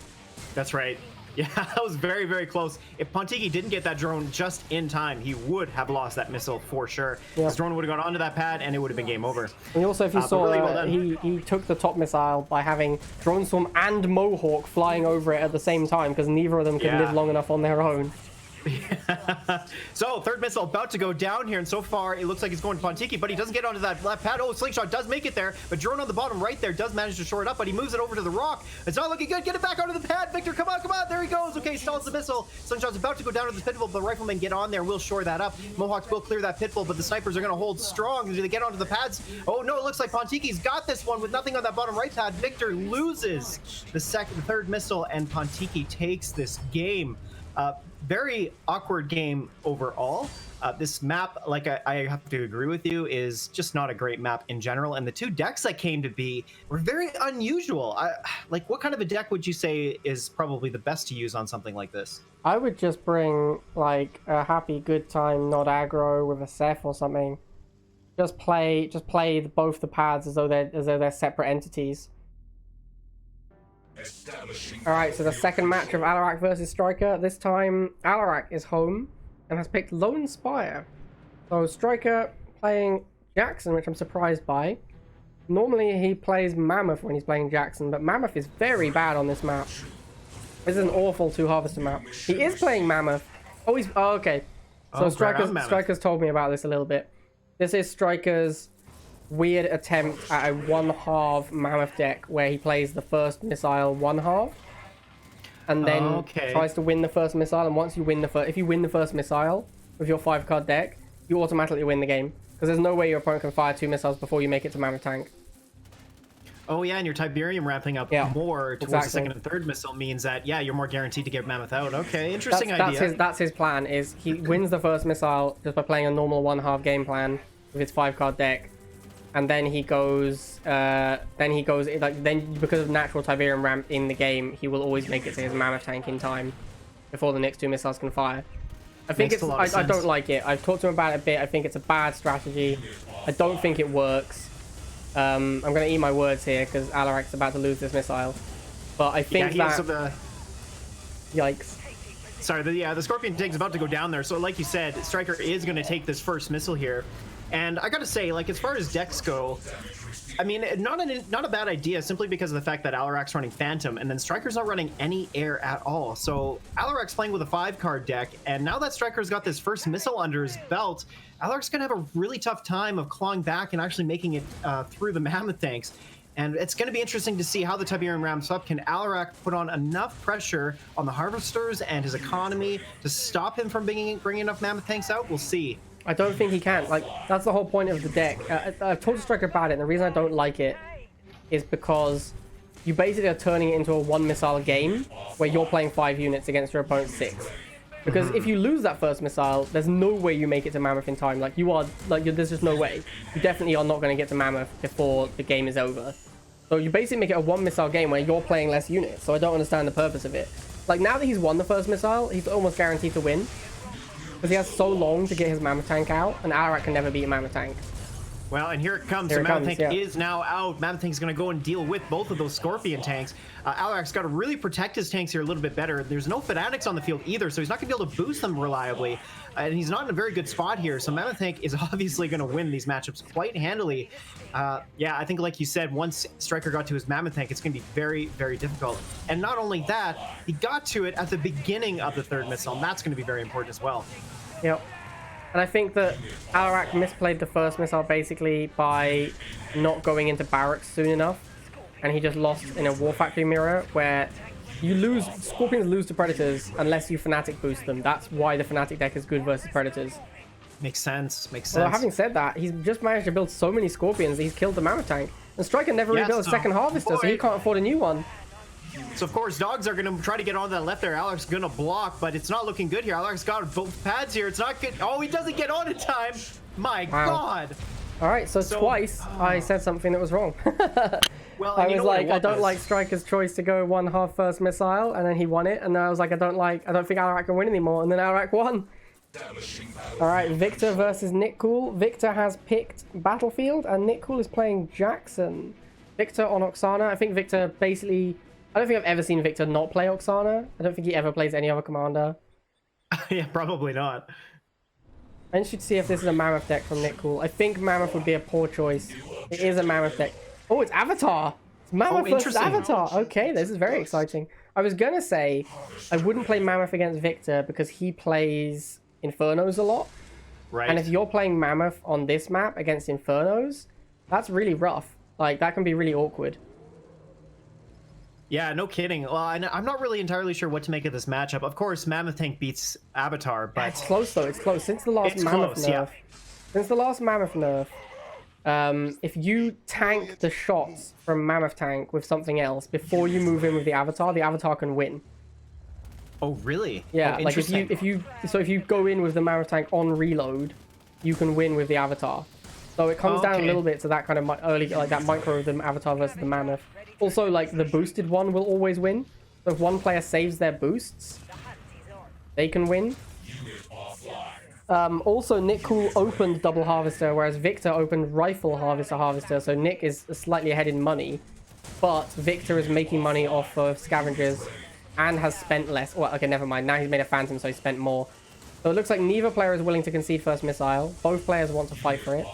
That's right. Yeah, that was very, very close. If Pontiki didn't get that drone just in time, he would have lost that missile for sure. Yeah. His drone would have gone onto that pad, and it would have been game over. And also, if you saw, really well he took the top missile by having Drone Storm and Mohawk flying over it at the same time, because neither of them could live long enough on their own. So, third missile about to go down here, and so far it looks like it's going to Pontiki, but he doesn't get onto that left pad. Oh, Slingshot does make it there, but drone on the bottom right there does manage to short it up, but he moves it over to the rock. It's not looking good. Get it back onto the pad. Victor, come on, there he goes. Okay, stalls the missile. Slingshot's about to go down to the Pitbull, but the Riflemen get on there and will shore that up. Mohawks will clear that Pitbull, but the snipers are going to hold strong. Do they get onto the pads? Oh no, it looks like Pontiki's got this one with nothing on that bottom right pad. Victor loses the third missile, and Pontiki takes this game. Very awkward game overall. This map, like I have to agree with you, is just not a great map in general. And the two decks that came to be were very unusual. Like, what kind of a deck would you say is probably the best to use on something like this? I would just bring like a happy good time, not aggro with a Ceph or something. Just play both the pads as though they're separate entities. Alright, so the second match of Alaric versus Striker. This time, Alaric is home and has picked Lone Spire. So Striker playing Jackson, which I'm surprised by. Normally he plays Mammoth when he's playing Jackson, but Mammoth is very bad on this map. This is an awful two-harvester map. He is playing Mammoth. Oh, okay. So Striker's told me about this a little bit. This is Striker's weird attempt at a one-half Mammoth deck where he plays the first missile one-half and then tries to win the first missile. And once you win if you win the first missile with your 5-card deck, you automatically win the game, because there's no way your opponent can fire 2 missiles before you make it to Mammoth tank. Oh yeah, and your Tiberium ramping up more towards the second and third missile means that you're more guaranteed to get Mammoth out. Okay, interesting idea. That's his plan. Is he wins the first missile just by playing a normal one-half game plan with his 5-card deck. and then he goes like then because of natural Tiberium ramp in the game, he will always make it to his mammoth tank in time before the next 2 missiles can fire. I think Makes a lot of I sense. don't like it. I've talked to him about it a bit. I think it's a bad strategy. I don't think it works. I'm gonna eat my words here because Alaric's about to lose this missile, but I think that yikes. Sorry, the Scorpion tank's about to go down there. So like you said, Striker is going to take this first missile here. And I got to say, like, as far as decks go, I mean, not a bad idea simply because of the fact that Alarac's running Phantom and then Striker's not running any air at all. So Alarac's playing with a 5-card deck, and now that Striker's got this first missile under his belt, Alarac's going to have a really tough time of clawing back and actually making it through the Mammoth tanks. And it's going to be interesting to see how the Tiberium ramps up. Can Alaric put on enough pressure on the Harvesters and his economy to stop him from bringing enough Mammoth tanks out? We'll see. I don't think he can. Like, that's the whole point of the deck. I've talked to Striker about it, and the reason I don't like it is because you basically are turning it into a 1-missile game where you're playing 5 units against your opponent's 6. Because if you lose that first missile, there's no way you make it to Mammoth in time. Like, there's just no way. You definitely are not going to get to Mammoth before the game is over. So you basically make it a 1-missile game where you're playing less units. So I don't understand the purpose of it. Like, now that he's won the first missile, he's almost guaranteed to win. Because he has so long to get his Mammoth tank out, and Alaric can never beat a Mammoth tank. Well, and here it comes. Here So it Mammoth comes, tank yeah. is now out. Mammoth tank's going to go and deal with both of those Scorpion tanks. Alaric's got to really protect his tanks here a little bit better. There's no Fanatics on the field either, so he's not going to be able to boost them reliably. And he's not in a very good spot here, so Mammoth tank is obviously going to win these matchups quite handily. Yeah, I think like you said, once Striker got to his Mammoth tank, it's going to be very, very difficult. And not only that, he got to it at the beginning of the 3rd missile, and that's going to be very important as well. Yep. And I think that Alaric misplayed the first missile basically by not going into barracks soon enough. And he just lost in a War Factory mirror where Scorpions lose to Predators unless you Fanatic boost them. That's why the Fanatic deck is good versus Predators. Makes sense. Although having said that, he's just managed to build so many Scorpions that he's killed the Mammoth tank. And Striker never rebuilt a second Harvester, so he can't afford a new one. So of course, dogs are going to try to get on that left there. Alaric's going to block, but it's not looking good here. Alaric's got both pads here. It's not good. Oh, he doesn't get on in time. My God. All right, so twice I said something that was wrong. Well, I was like, I don't like Striker's choice to go 1/2 first missile, and then he won it. And then I was like, I don't think Alaric can win anymore. And then Alaric won. All right, Victor versus Nickcool. Victor has picked Battlefield, and Nickcool is playing Jackson. Victor on Oksana. I think Victor basically... I don't think I've ever seen Victor not play Oksana. I don't think he ever plays any other commander. Yeah, probably not. I should see if this is a Mammoth deck from Nickcool. I think Mammoth would be a poor choice. It is a Mammoth deck. Oh, it's Avatar. It's Mammoth versus Avatar. Okay, this is very exciting. I was going to say I wouldn't play Mammoth against Victor because he plays Infernos a lot. Right. And if you're playing Mammoth on this map against Infernos, that's really rough. Like, that can be really awkward. Yeah, no kidding. Well, I'm not really entirely sure what to make of this matchup. Of course, Mammoth Tank beats Avatar, but... It's close, though. It's close. Since the last Mammoth nerf... Since the last Mammoth nerf, if you tank the shots from Mammoth Tank with something else before you move in with the Avatar can win. Oh, really? Yeah, oh, like if you go in with the Mammoth Tank on reload, you can win with the Avatar. So it comes down a little bit to that kind of early, like that micro of the Avatar versus the Mammoth. Also, like, the boosted one will always win. So if one player saves their boosts, they can win. Also, Nickcool opened Double Harvester, whereas Victor opened Rifle Harvester. So Nick is slightly ahead in money, but Victor is making money off of Scavengers and has spent less. Well, okay, never mind. Now he's made a Phantom, so he spent more. So it looks like neither player is willing to concede first missile. Both players want to fight for it.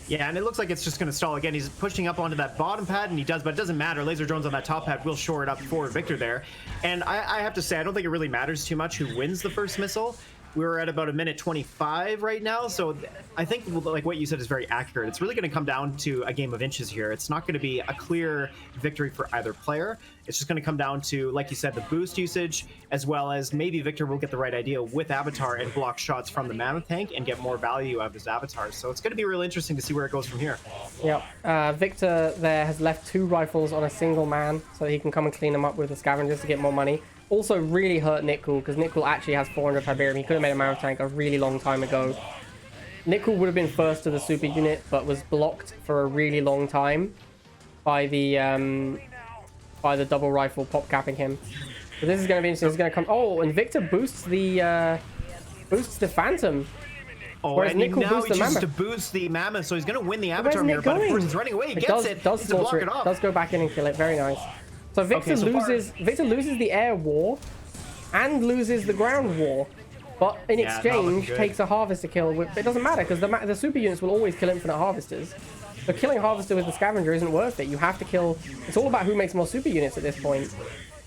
Yeah, and it looks like it's just going to stall again. He's pushing up onto that bottom pad, and he does, but it doesn't matter. Laser drones on that top pad will shore it up for Victor there. And I have to say, I don't think it really matters too much who wins the first missile. We're at about 1:25 right now, so I think, like what you said, is very accurate. It's really going to come down to a game of inches here. It's not going to be a clear victory for either player. It's just going to come down to, like you said, the boost usage, as well as maybe Victor will get the right idea with Avatar and block shots from the Mammoth Tank and get more value out of his avatars. So it's going to be really interesting to see where it goes from here. Yep. Victor there has left 2 rifles on a single man, so he can come and clean them up with the Scavengers to get more money. Also really hurt Nickcool, because Nickcool actually has 400 Tiberium. He could have made a Mammoth Tank a really long time ago. Nickcool would have been first to the super unit, but was blocked for a really long time by the double rifle pop capping him. So this is going to be interesting. It's going to come. Oh, and Victor boosts the Phantom. Oh, whereas and Nickcool now boosts he the chooses Mammoth. to boost the Mammoth, so he's going to win the Where's Avatar mirror, Nick but of going? course he's running away. He It gets does needs to block slaughter it it. off. Does go back in and kill it. Very nice. So Victor Okay, so far- Victor loses the air war and loses the ground war. But in Yeah, not looking exchange, good. takes a harvester kill. It doesn't matter because the super units will always kill infinite harvesters. So killing harvester with the scavenger isn't worth it. You have to kill. It's all about who makes more super units at this point.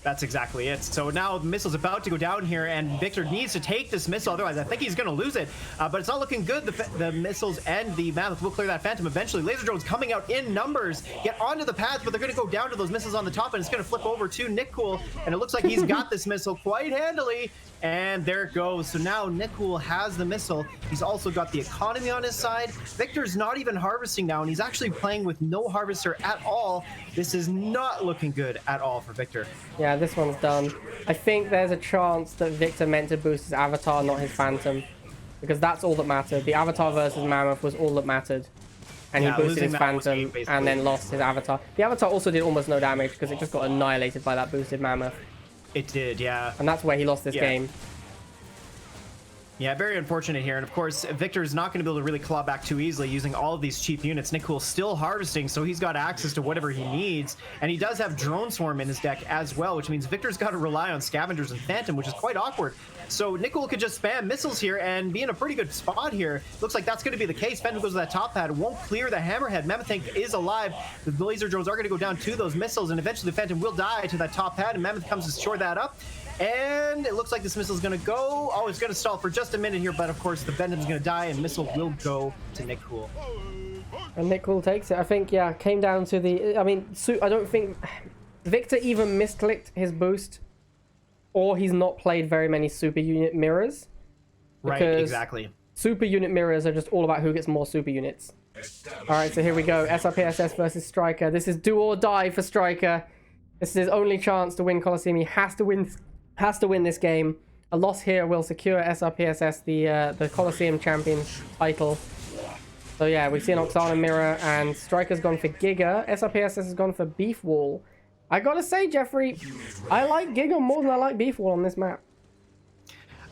That's exactly it. So now the missile's about to go down here, and Victor needs to take this missile. Otherwise, I think he's going to lose it. But it's not looking good. The missiles and the Mammoth will clear that Phantom eventually. Laser drones coming out in numbers, get onto the path, but they're going to go down to those missiles on the top, and it's going to flip over to Nickcool. And it looks like he's got this missile quite handily. And there it goes. So now Nickcool has the missile. He's also got the economy on his side. Victor's not even harvesting now, and he's actually playing with no harvester at all. This is not looking good at all for Victor. Yeah, this one's done. I think there's a chance that Victor meant to boost his Avatar, not his Phantom. Because that's all that mattered. The Avatar versus Mammoth was all that mattered. And Yeah, he boosted losing his that was Phantom game, basically. and then lost his Avatar. The Avatar also did almost no damage because it just got annihilated by that boosted Mammoth. It did, yeah. And that's where he lost this Yeah. game. Yeah, very unfortunate here. And of course, Victor is not going to be able to really claw back too easily using all of these cheap units. Nickcool still harvesting, so he's got access to whatever he needs. And he does have Drone Swarm in his deck as well, which means Victor's got to rely on Scavengers and Phantom, which is quite awkward. So Nickcool could just spam missiles here and be in a pretty good spot here. Looks like that's going to be the case. Phantom goes to that top pad, won't clear the Hammerhead. Mammoth Tank is alive. The laser drones are going to go down to those missiles, and eventually the Phantom will die to that top pad, and Mammoth comes to shore that up. And it looks like this missile is going to go. Oh, it's going to stall for just a minute here, but of course the Phantom's going to die, and missile will go to Nickcool. And Nickcool takes it. I think, yeah, came down to the... I mean, I don't think... Victor either misclicked his boost or he's not played very many super unit mirrors. Right, Because exactly. super unit mirrors are just all about who gets more super units. Alright, so here we go. SRPSS versus Striker. This is do or die for Striker. This is his only chance to win Coliseum. He has to win this game. A loss here will secure SRPSS the Coliseum champion title. So yeah, we've seen Oksana Mirror, and Striker's gone for Giga. SRPSS has gone for Beef Wall. I gotta say, Jeffrey, I like Giga more than I like Beef Wall on this map.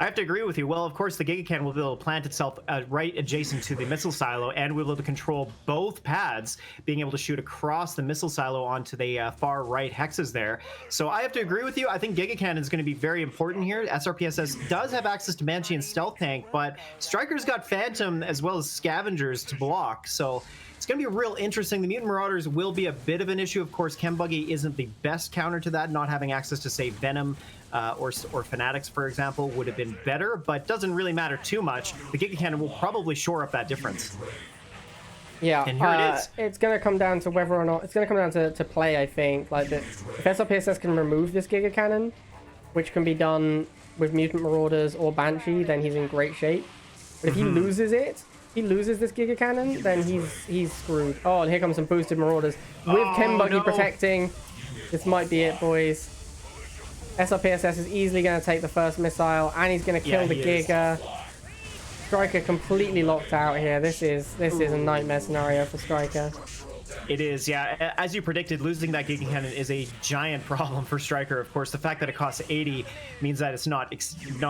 I have to agree with you. Well, of course, the Giga Cannon will be able to plant itself right adjacent to the missile silo, and we'll be able to control both pads, being able to shoot across the missile silo onto the far right hexes there. So I have to agree with you. I think Giga Cannon is going to be very important here. SRPSS does have access to Banshee and Stealth Tank, but Striker's got Phantom as well as Scavengers to block. So it's going to be real interesting. The Mutant Marauders will be a bit of an issue. Of course, Chem Buggy isn't the best counter to that. Not having access to, say, Venom or Fanatics, for example, would have been better, but doesn't really matter too much. The Giga Cannon will probably shore up that difference. Yeah, And here it is. It's going to come down to whether or not... It's going to come down to play, I think. Like, if SRPSS can remove this Giga Cannon, which can be done with Mutant Marauders or Banshee, then he's in great shape. But if he loses it, he loses this Giga Cannon, then he's screwed. Oh, and here comes some boosted Marauders. With Chem Buggy protecting, this might be it, boys. SRPSS is easily going to take the first missile, and he's going to kill the Giga. Striker completely locked out here. This is a nightmare scenario for Striker. It is, yeah. As you predicted, losing that Giga Cannon is a giant problem for Striker. Of course, the fact that it costs 80 means that it's not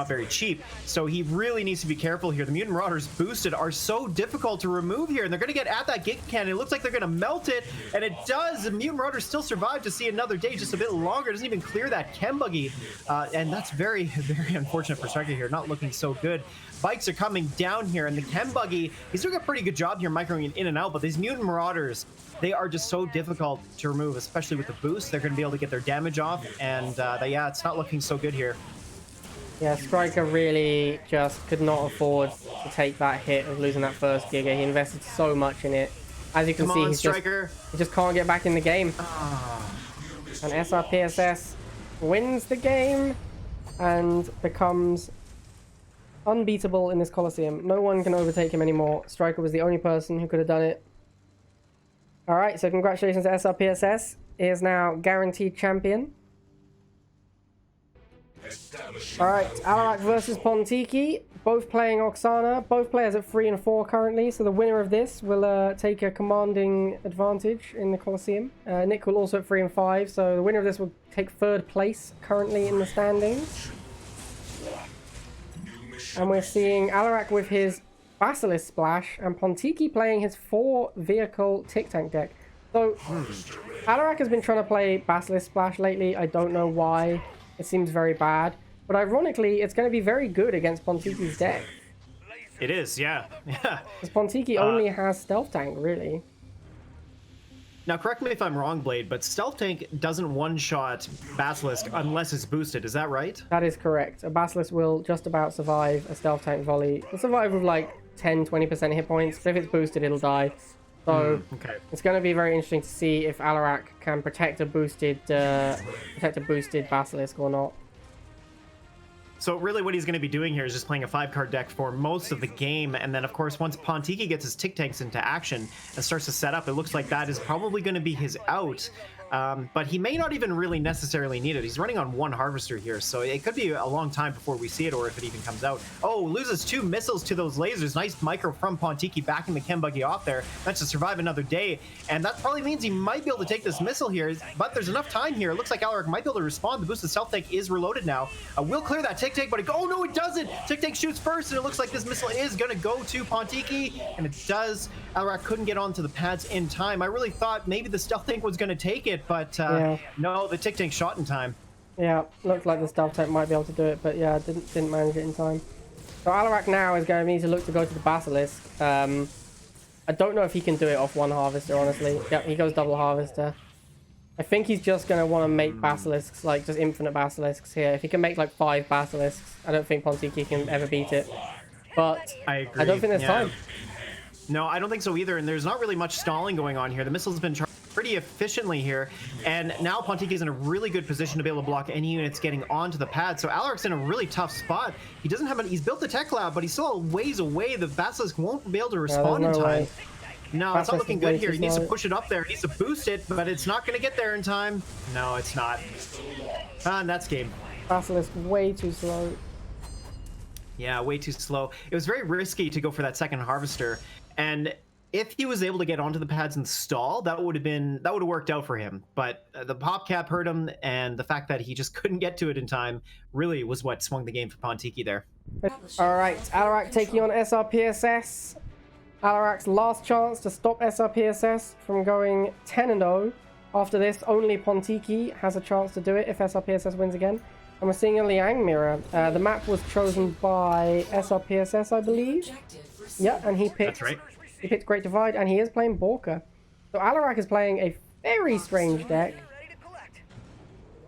very cheap. So he really needs to be careful here. The Mutant Marauders boosted are so difficult to remove here, and they're going to get at that Giga Cannon. It looks like they're going to melt it, and it does. The Mutant Marauders still survive to see another day, just a bit longer. It doesn't even clear that Chem Buggy, and that's very, very unfortunate for Striker here. Not looking so good. Bikes are coming down here, and the Chem Buggy, he's doing a pretty good job here microing in and out, but these Mutant Marauders, they are just so difficult to remove, especially with the boost. They're going to be able to get their damage off, and yeah, it's not looking so good here. Yeah, Striker really just could not afford to take that hit of losing that first Giga. He invested so much in it. As you can see, he just can't get back in the game. And SRPSS wins the game and becomes unbeatable in this Coliseum. No one can overtake him anymore. Striker was the only person who could have done it. Alright, so congratulations to SRPSS. He is now guaranteed champion. Alright, Alarak versus Pontiki. Both playing Oksana. Both players at 3 and 4 currently. So the winner of this will take a commanding advantage in the Coliseum. Nickcool also at 3 and 5. So the winner of this will take 3rd place currently in the standings. And we're seeing Alarak with his Basilisk Splash and Pontiki playing his 4-vehicle Tick Tank deck. So Alaric has been trying to play Basilisk Splash lately. I don't know why. It seems very bad. But ironically, it's going to be very good against Pontiki's deck. It is, yeah. Yeah. Because Pontiki only has Stealth Tank, really. Now, correct me if I'm wrong, Blade, but Stealth Tank doesn't one-shot Basilisk unless it's boosted. Is that right? That is correct. A Basilisk will just about survive a Stealth Tank volley. It'll survive with like 10-20% hit points, but if it's boosted, it'll die. So okay. It's going to be very interesting to see if Alarak can protect a boosted Basilisk or not. So really what he's going to be doing here is just playing a 5-card deck for most of the game, and then of course once Pontiki gets his Tick Tanks into action and starts to set up, it looks like that is probably going to be his out. But he may not even really necessarily need it. He's running on 1 Harvester here, so it could be a long time before we see it, or if it even comes out. Oh, loses 2 missiles to those lasers. Nice micro from Pontiki, backing the Chem Buggy off there. That's to survive another day, and that probably means he might be able to take this missile here, but there's enough time here. It looks like Alaric might be able to respond. The boosted Stealth Tank is reloaded now. Will clear that Tick Tank, but oh no, it doesn't! Tick Tank shoots first, and it looks like this missile is going to go to Pontiki, and it does. Alaric couldn't get onto the pads in time. I really thought maybe the Stealth Tank was going to take it, but no, the Tick Tank shot in time. Yeah, looked like the Stealth Tank might be able to do it, but yeah, didn't manage it in time. So Alarak now is going to need to look to go to the Basilisk. I don't know if he can do it off 1 Harvester, honestly. Yep, he goes double Harvester. I think he's just going to want to make Basilisks, like just infinite Basilisks here. If he can make like 5 Basilisks, I don't think Pontiki can ever beat it. But I agree. I don't think there's time. No, I don't think so either, and there's not really much stalling going on here. The missile's been charged pretty efficiently here, and now Pontiki's in a really good position to be able to block any units getting onto the pad. So Alaric's in a really tough spot. He doesn't have he's built the tech lab, but he's still a ways away. The Basilisk won't be able to respond in time. No, it's not looking good here. He needs to push it up there. He needs to boost it, but it's not going to get there in time. No, it's not. And that's game. Basilisk way too slow. Yeah, way too slow. It was very risky to go for that 2nd Harvester, and if he was able to get onto the pads and stall, that would have worked out for him. But the pop cap hurt him, and the fact that he just couldn't get to it in time really was what swung the game for Pontiki there. All right, Alaric taking on SRPSS. Alarac's last chance to stop SRPSS from going 10-0. After this, only Pontiki has a chance to do it if SRPSS wins again. And we're seeing a Liang mirror. The map was chosen by SRPSS, I believe. Yeah, and he picked. That's right. He picked Great Divide, and he is playing Borka. So Alaric is playing a very strange deck.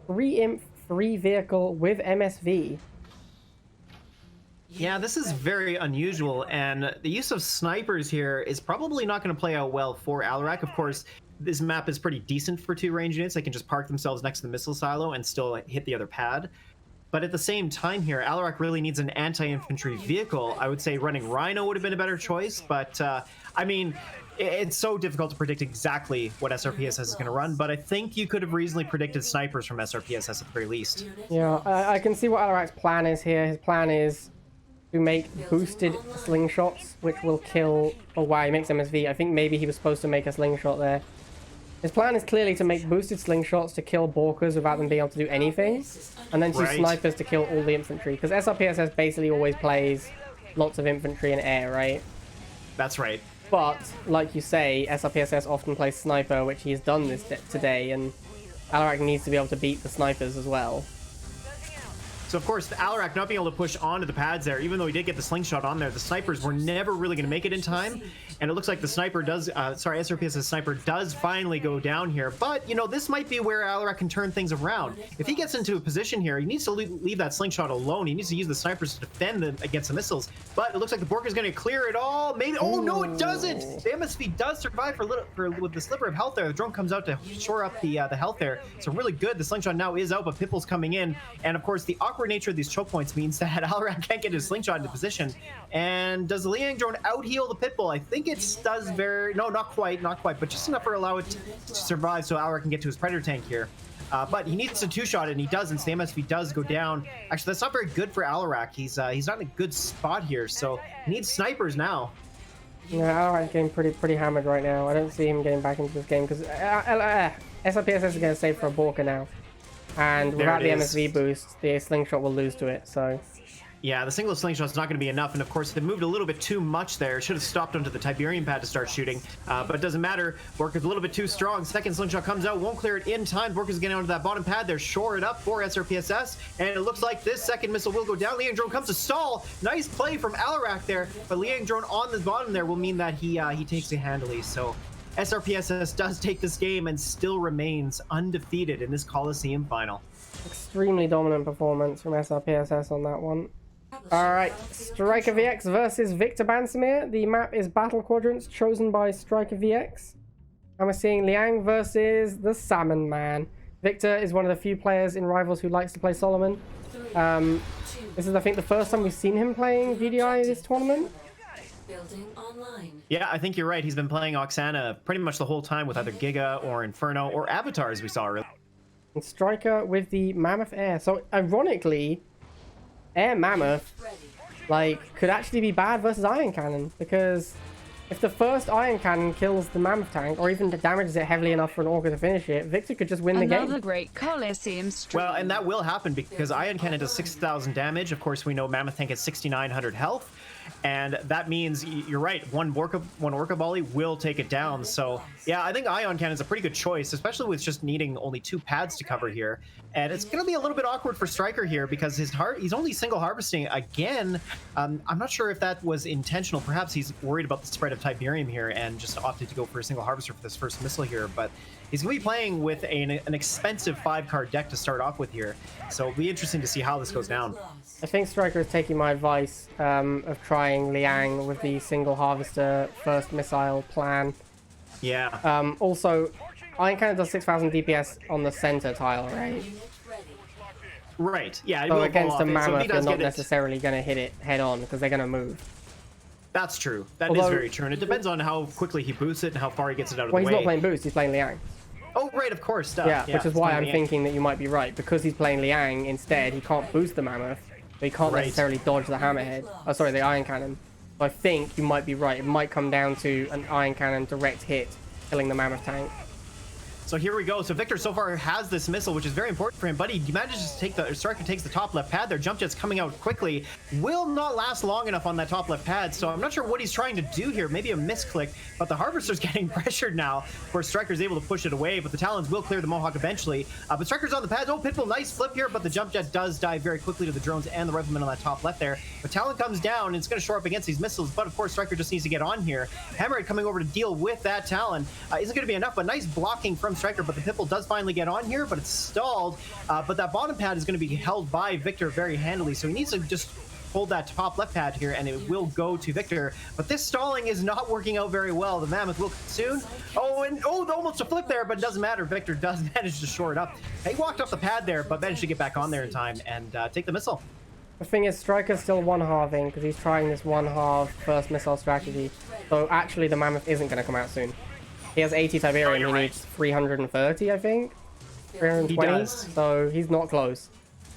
3 imp, 3 vehicle with MSV. Yeah, this is very unusual, and the use of snipers here is probably not going to play out well for Alaric. Of course, this map is pretty decent for 2 range units. They can just park themselves next to the missile silo and still hit the other pad. But at the same time here, Alaric really needs an anti-infantry vehicle. I would say running Rhino would have been a better choice, but I mean, it's so difficult to predict exactly what SRPSS is going to run, but I think you could have reasonably predicted snipers from SRPSS at the very least. Yeah, I can see what Alaric's plan is here. His plan is to make boosted slingshots, which will kill... Oh wow, he makes MSV. I think maybe he was supposed to make a slingshot there. His plan is clearly to make boosted slingshots to kill Borkers without them being able to do anything, and then 2 snipers to kill all the infantry, because SRPSS basically always plays lots of infantry and air, right? That's right. But, like you say, SRPSS often plays sniper, which he's done this today, and Alaric needs to be able to beat the snipers as well. So, of course, Alaric not being able to push onto the pads there, even though he did get the slingshot on there, the snipers were never really going to make it in time. And it looks like the sniper does, SRPS's sniper does finally go down here. But, you know, this might be where Alaric can turn things around. If he gets into a position here, he needs to leave that slingshot alone. He needs to use the snipers to defend them against the missiles. But it looks like the Bork is going to clear it all. Maybe, oh no, it doesn't! The MSV does survive with the sliver of health there. The drone comes out to shore up the health there. So really good. The slingshot now is out, but Pipple's coming in. And of course, the awkward nature of these choke points means that Alaric can't get his slingshot into position. And does the Liang drone out heal the Pitbull? I think it does no, not quite, but just enough to allow it to survive so Alaric can get to his Predator tank here. but he needs to two-shot it, and he doesn't. So the MSV does go down. Actually, that's not very good for Alarak. He's not in a good spot here, so he needs snipers now. Yeah, Alaric's getting pretty hammered right now. I don't see him getting back into this game because SRPSS is going to save for a Borka now. And without the MSV boost, the slingshot will lose to it, so... Yeah, the single slingshot's not going to be enough, and of course they moved a little bit too much there. Should have stopped onto the Tiberium pad to start shooting, but it doesn't matter. Borka's a little bit too strong. Second slingshot comes out, won't clear it in time. Borka's getting onto that bottom pad there, shore it up for SRPSS, and it looks like this second missile will go down. Liang Drone comes to stall. Nice play from Alarak there, but Liang Drone on the bottom there will mean that he takes it handily. So SRPSS does take this game and still remains undefeated in this Coliseum final. Extremely dominant performance from SRPSS on that one. Alright, StrikerVX versus VictorBansemer. The map is Battle Quadrants, chosen by StrikerVX. And we're seeing Liang versus the Salmon Man. Victor is one of the few players in Rivals who likes to play Solomon. This is, I think, the first time we've seen him playing VDI this tournament. Building online. Yeah, I think you're right. He's been playing Oksana pretty much the whole time with either Giga or Inferno or Avatar, as we saw earlier. And Striker with the Mammoth Air. So, ironically, Air Mammoth, like, could actually be bad versus Iron Cannon, because if the first Iron Cannon kills the Mammoth tank, or even damages it heavily enough for an Orca to finish it, Victor could just win the game. Another great Coliseum stream. Well, and that will happen because Iron Cannon does 6,000 damage. Of course, we know Mammoth tank has 6,900 health. And that means, you're right, one Orca volley will take it down. So, yeah, I think Ion Cannon is a pretty good choice, especially with just needing only 2 pads to cover here. And it's going to be a little bit awkward for Striker here because he's only single harvesting again. I'm not sure if that was intentional. Perhaps he's worried about the spread of Tiberium here and just opted to go for a single harvester for this first missile here. But he's going to be playing with an expensive 5-card deck to start off with here. So it'll be interesting to see how this goes down. I think Striker is taking my advice of trying Liang with the single harvester first missile plan. Yeah. Also, Iron Cannon does 6,000 DPS on the center tile, right? Right. Yeah. So against a Mammoth, you're not necessarily going to hit it head on because they're going to move. That's true. That is very true. And it depends on how quickly he boosts it and how far he gets it out of the way. Well, he's not playing boost, he's playing Liang. Oh, right, of course. Yeah, which is why I'm thinking that you might be right. Because he's playing Liang instead, he can't boost the Mammoth, but he can't necessarily dodge the Hammerhead. Oh, sorry, the Iron Cannon. So I think you might be right. It might come down to an Iron Cannon direct hit, killing the Mammoth tank. So here we go. So Victor so far has this missile, which is very important for him, but he manages to take Striker takes the top left pad there. Jump jet's coming out quickly. Will not last long enough on that top left pad, so I'm not sure what he's trying to do here. Maybe a misclick, but the Harvester's getting pressured now. Of course, Striker's able to push it away, but the Talons will clear the Mohawk eventually. But Striker's on the pads. Oh, Pitbull, nice flip here, but the jump jet does die very quickly to the drones and the rifleman on that top left there. But Talon comes down, and it's going to shore up against these missiles, but of course, Striker just needs to get on here. Hammerhead coming over to deal with that Talon. Isn't going to be enough, but nice blocking from Striker, but the Pitbull does finally get on here, but it's stalled. But that bottom pad is going to be held by Victor very handily, so he needs to just hold that top left pad here, and it will go to Victor. But this stalling is not working out very well. The Mammoth will soon. Almost a flip there, but it doesn't matter. Victor does manage to shore it up. He walked off the pad there, but managed to get back on there in time and take the missile. The thing is, Striker's still one-halving because he's trying this one-half first missile strategy. So actually, the Mammoth isn't going to come out soon. He has 80 Tiberium, he needs 330, I think. 320, he does. So he's not close.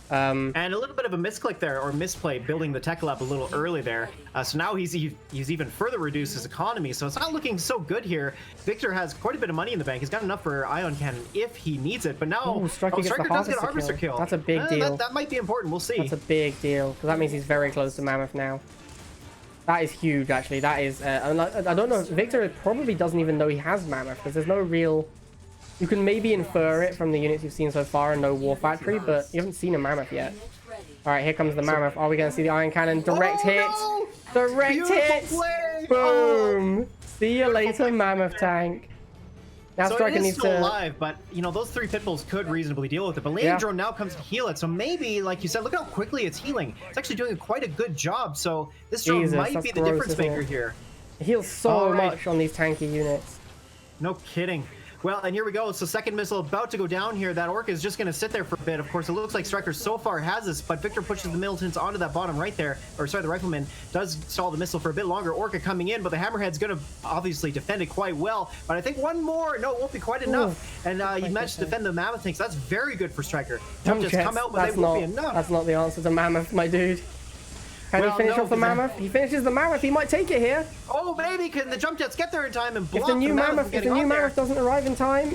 And a little bit of a misclick there, or misplay, building the tech lab a little early there. So now he's even further reduced his economy, so it's not looking so good here. Victor has quite a bit of money in the bank. He's got enough for Ion Cannon if he needs it, but now Striker does get a Harvester kill. That's a big deal. That might be important, we'll see. That's a big deal, because that means he's very close to Mammoth now. That is huge, actually. That is... I don't know. Victor probably doesn't even know he has Mammoth, because there's no real... You can maybe infer it from the units you've seen so far and no War Factory, but you haven't seen a Mammoth yet. Alright, here comes the Mammoth. Are we going to see the Iron Cannon? Direct hit! No! Direct hit! Play! Boom! See you later, Mammoth tank. Now So Striker it is needs still to... alive, but you know those 3 Pitbulls could reasonably deal with it. But Leandro now comes to heal it, so maybe, like you said, look how quickly it's healing. It's actually doing quite a good job. So this drone might be the difference maker here. It heals so much on these tanky units. No kidding. Well, and here we go. So second missile about to go down here. That Orc is just going to sit there for a bit. Of course, it looks like Striker so far has this, but Victor pushes the militants onto that bottom right there. Or sorry, the Rifleman does stall the missile for a bit longer. Orca coming in, but the Hammerhead's going to obviously defend it quite well. But I think one more, no, it won't be quite enough. And he managed to defend the Mammoth tanks. That's very good for Striker. Jump just come out, but they won't be enough. That's not the answer to Mammoth, my dude. Can he finish off the Mammoth? He finishes the Mammoth. He might take it here. Oh, maybe. Can the jump jets get there in time and block if the new Mammoth doesn't arrive in time?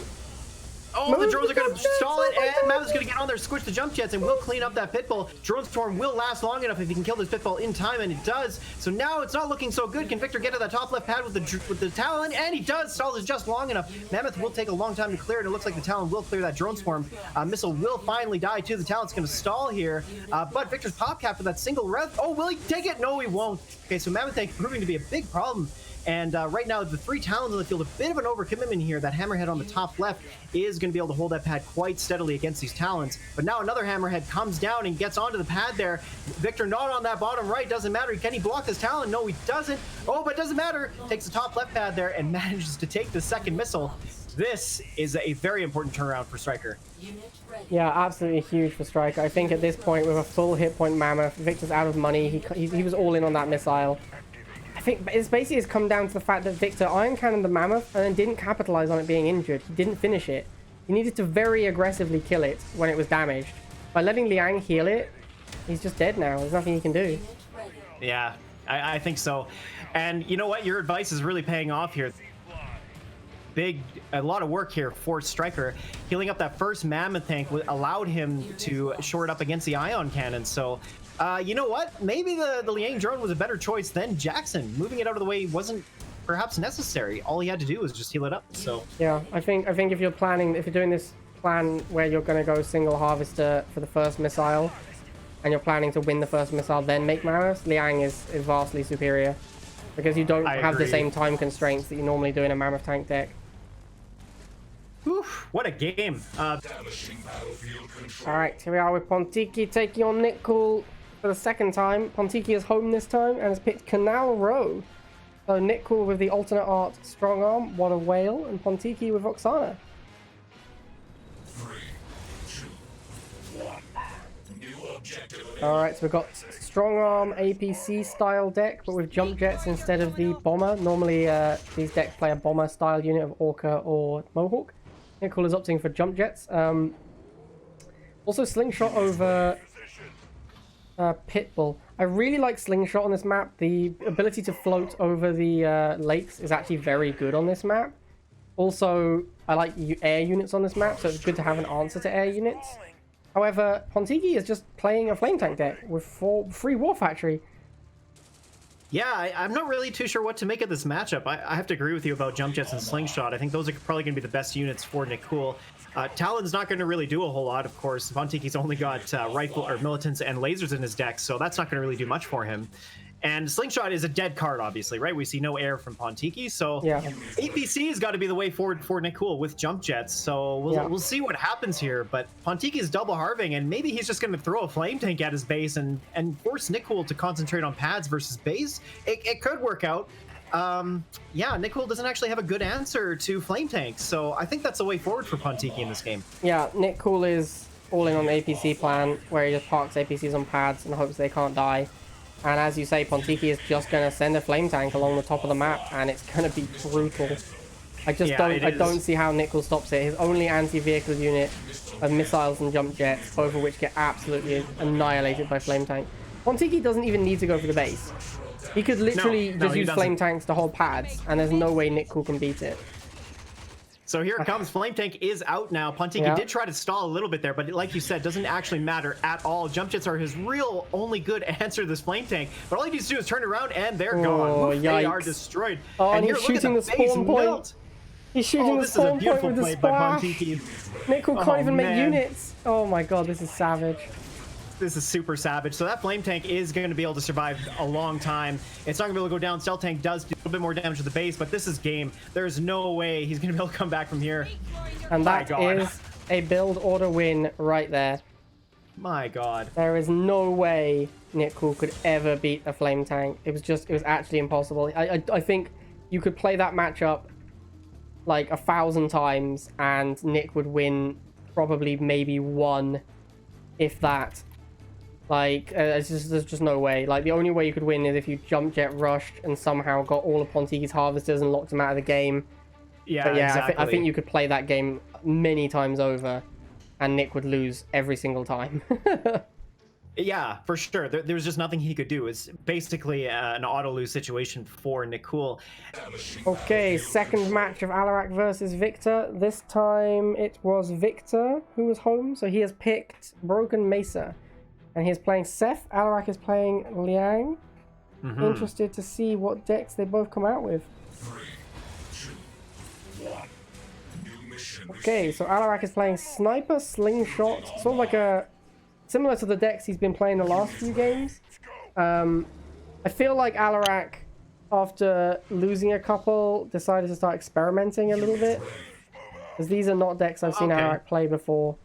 Oh, the drones are going to stall it, and Mammoth's going to get on there, squish the jump jets, and will clean up that pitbull. Drone Storm will last long enough if he can kill this pitbull in time, and it does. So now it's not looking so good. Can Victor get to that top left pad with the Talon? And he does. Stall is just long enough. Mammoth will take a long time to clear it. It looks like the Talon will clear that Drone Storm. Missile will finally die too. The Talon's going to stall here, but Victor's pop cap for that single rev. Oh, will he take it? No, he won't. Okay, so Mammoth tank proving to be a big problem. And right now, the 3 Talons on the field, a bit of an overcommitment here. That Hammerhead on the top left is going to be able to hold that pad quite steadily against these Talons. But now another Hammerhead comes down and gets onto the pad there. Victor not on that bottom right. Doesn't matter. Can he block this Talon? No, he doesn't. Oh, but it doesn't matter. Takes the top left pad there and manages to take the second missile. This is a very important turnaround for Striker. Yeah, absolutely huge for Striker. I think at this point, with a full hit point Mammoth, Victor's out of money. He was all in on that missile. I think it's basically has come down to the fact that Victor Iron Cannoned the Mammoth and then didn't capitalize on it being injured. He didn't finish it. He needed to very aggressively kill it when it was damaged. By letting Liang heal it, he's just dead now. There's nothing he can do. Yeah, I think so. And you know what? Your advice is really paying off here. A lot of work here for Striker. Healing up that first Mammoth tank allowed him to shore it up against the Ion Cannon. So you know what? Maybe the Liang drone was a better choice than Jackson. Moving it out of the way wasn't perhaps necessary. All he had to do was just heal it up. So yeah, I think if you're doing this plan where you're going to go single harvester for the first missile, and you're planning to win the first missile, then make Mammoth, Liang is vastly superior because you don't have the same time constraints that you normally do in a Mammoth tank deck. Oof, what a game. All right, here we are with Pontiki taking on Nickcool for the second time. Pontiki is home this time and has picked Canal Row. So Nickcool with the alternate art Strong Arm, What a Whale, and Pontiki with Oksana. 3, 2, 1. New objective. All right, so we've got Strong Arm APC style deck, but with jump jets instead of the bomber. Normally, these decks play a bomber style unit of Orca or Mohawk. Nickcool is opting for jump jets. Also, Slingshot over Pitbull. I really like Slingshot on this map. The ability to float over the lakes is actually very good on this map. Also, I like air units on this map, so it's good to have an answer to air units. However, Pontiki is just playing a Flame Tank deck with free War Factory. Yeah, I'm not really too sure what to make of this matchup. I have to agree with you about Jump Jets and Slingshot. I think those are probably going to be the best units for Nickcool. Talon's not going to really do a whole lot, of course. Pontiki's only got rifle or militants and lasers in his deck, so that's not going to really do much for him. And Slingshot is a dead card, obviously, right? We see no air from Pontiki, so yeah. APC has got to be the way forward for Nickcool with jump jets. So we'll see what happens here. But Pontiki is double harving, and maybe he's just going to throw a flame tank at his base and force Nickcool to concentrate on pads versus base. It could work out. Yeah, Nickcool doesn't actually have a good answer to flame tanks, so I think that's the way forward for Pontiki in this game. Yeah, Nickcool is all in on the APC plan, where he just parks APCs on pads and hopes they can't die. And as you say, Pontiki is just going to send a flame tank along the top of the map, and it's going to be brutal. I don't see how Nickcool stops it. His only anti-vehicle unit of missiles and jump jets, both of which get absolutely annihilated by flame tank. Pontiki doesn't even need to go for the base. He could literally just use flame tanks to hold pads, and there's no way Nickcool can beat it. So here it comes. Flame tank is out now. Pontiki did try to stall a little bit there, but like you said, doesn't actually matter at all. Jump jets are his real only good answer to this flame tank. But all he needs to do is turn around and they're gone. Oof, they are destroyed. Oh, and he's shooting the spawn point. He's shooting the spawn point with the splash. Nickcool can't even make units. Oh my god, this is savage. This is super savage. So that flame tank is going to be able to survive a long time. It's not going to be able to go down. Stealth tank does do a little bit more damage to the base, but this is game. There's no way he's going to be able to come back from here. And that is a build order win right there. My god. There is no way Nickcool could ever beat a flame tank. It was actually impossible. I think you could play that matchup like 1,000 times, and Nick would win probably maybe one, if that. Like, there's just no way. Like, the only way you could win is if you jump jet rushed and somehow got all of Pontiki's harvesters and locked him out of the game. Yeah, But yeah, exactly. I think you could play that game many times over, and Nick would lose every single time. Yeah, for sure. There was just nothing he could do. It's basically an auto-lose situation for Nickcool. Okay, second match of Alarak versus Victor. This time it was Victor who was home, so he has picked Broken Mesa. And he's playing Seth. Alaric is playing Liang. Interested to see what decks they both come out with. 3, 2, 1. New mission. Okay, so Alaric is playing Sniper, Slingshot, sort of like a... similar to the decks he's been playing the last few games. I feel like Alaric, after losing a couple, decided to start experimenting a little bit. Because these are not decks I've seen Alaric play before.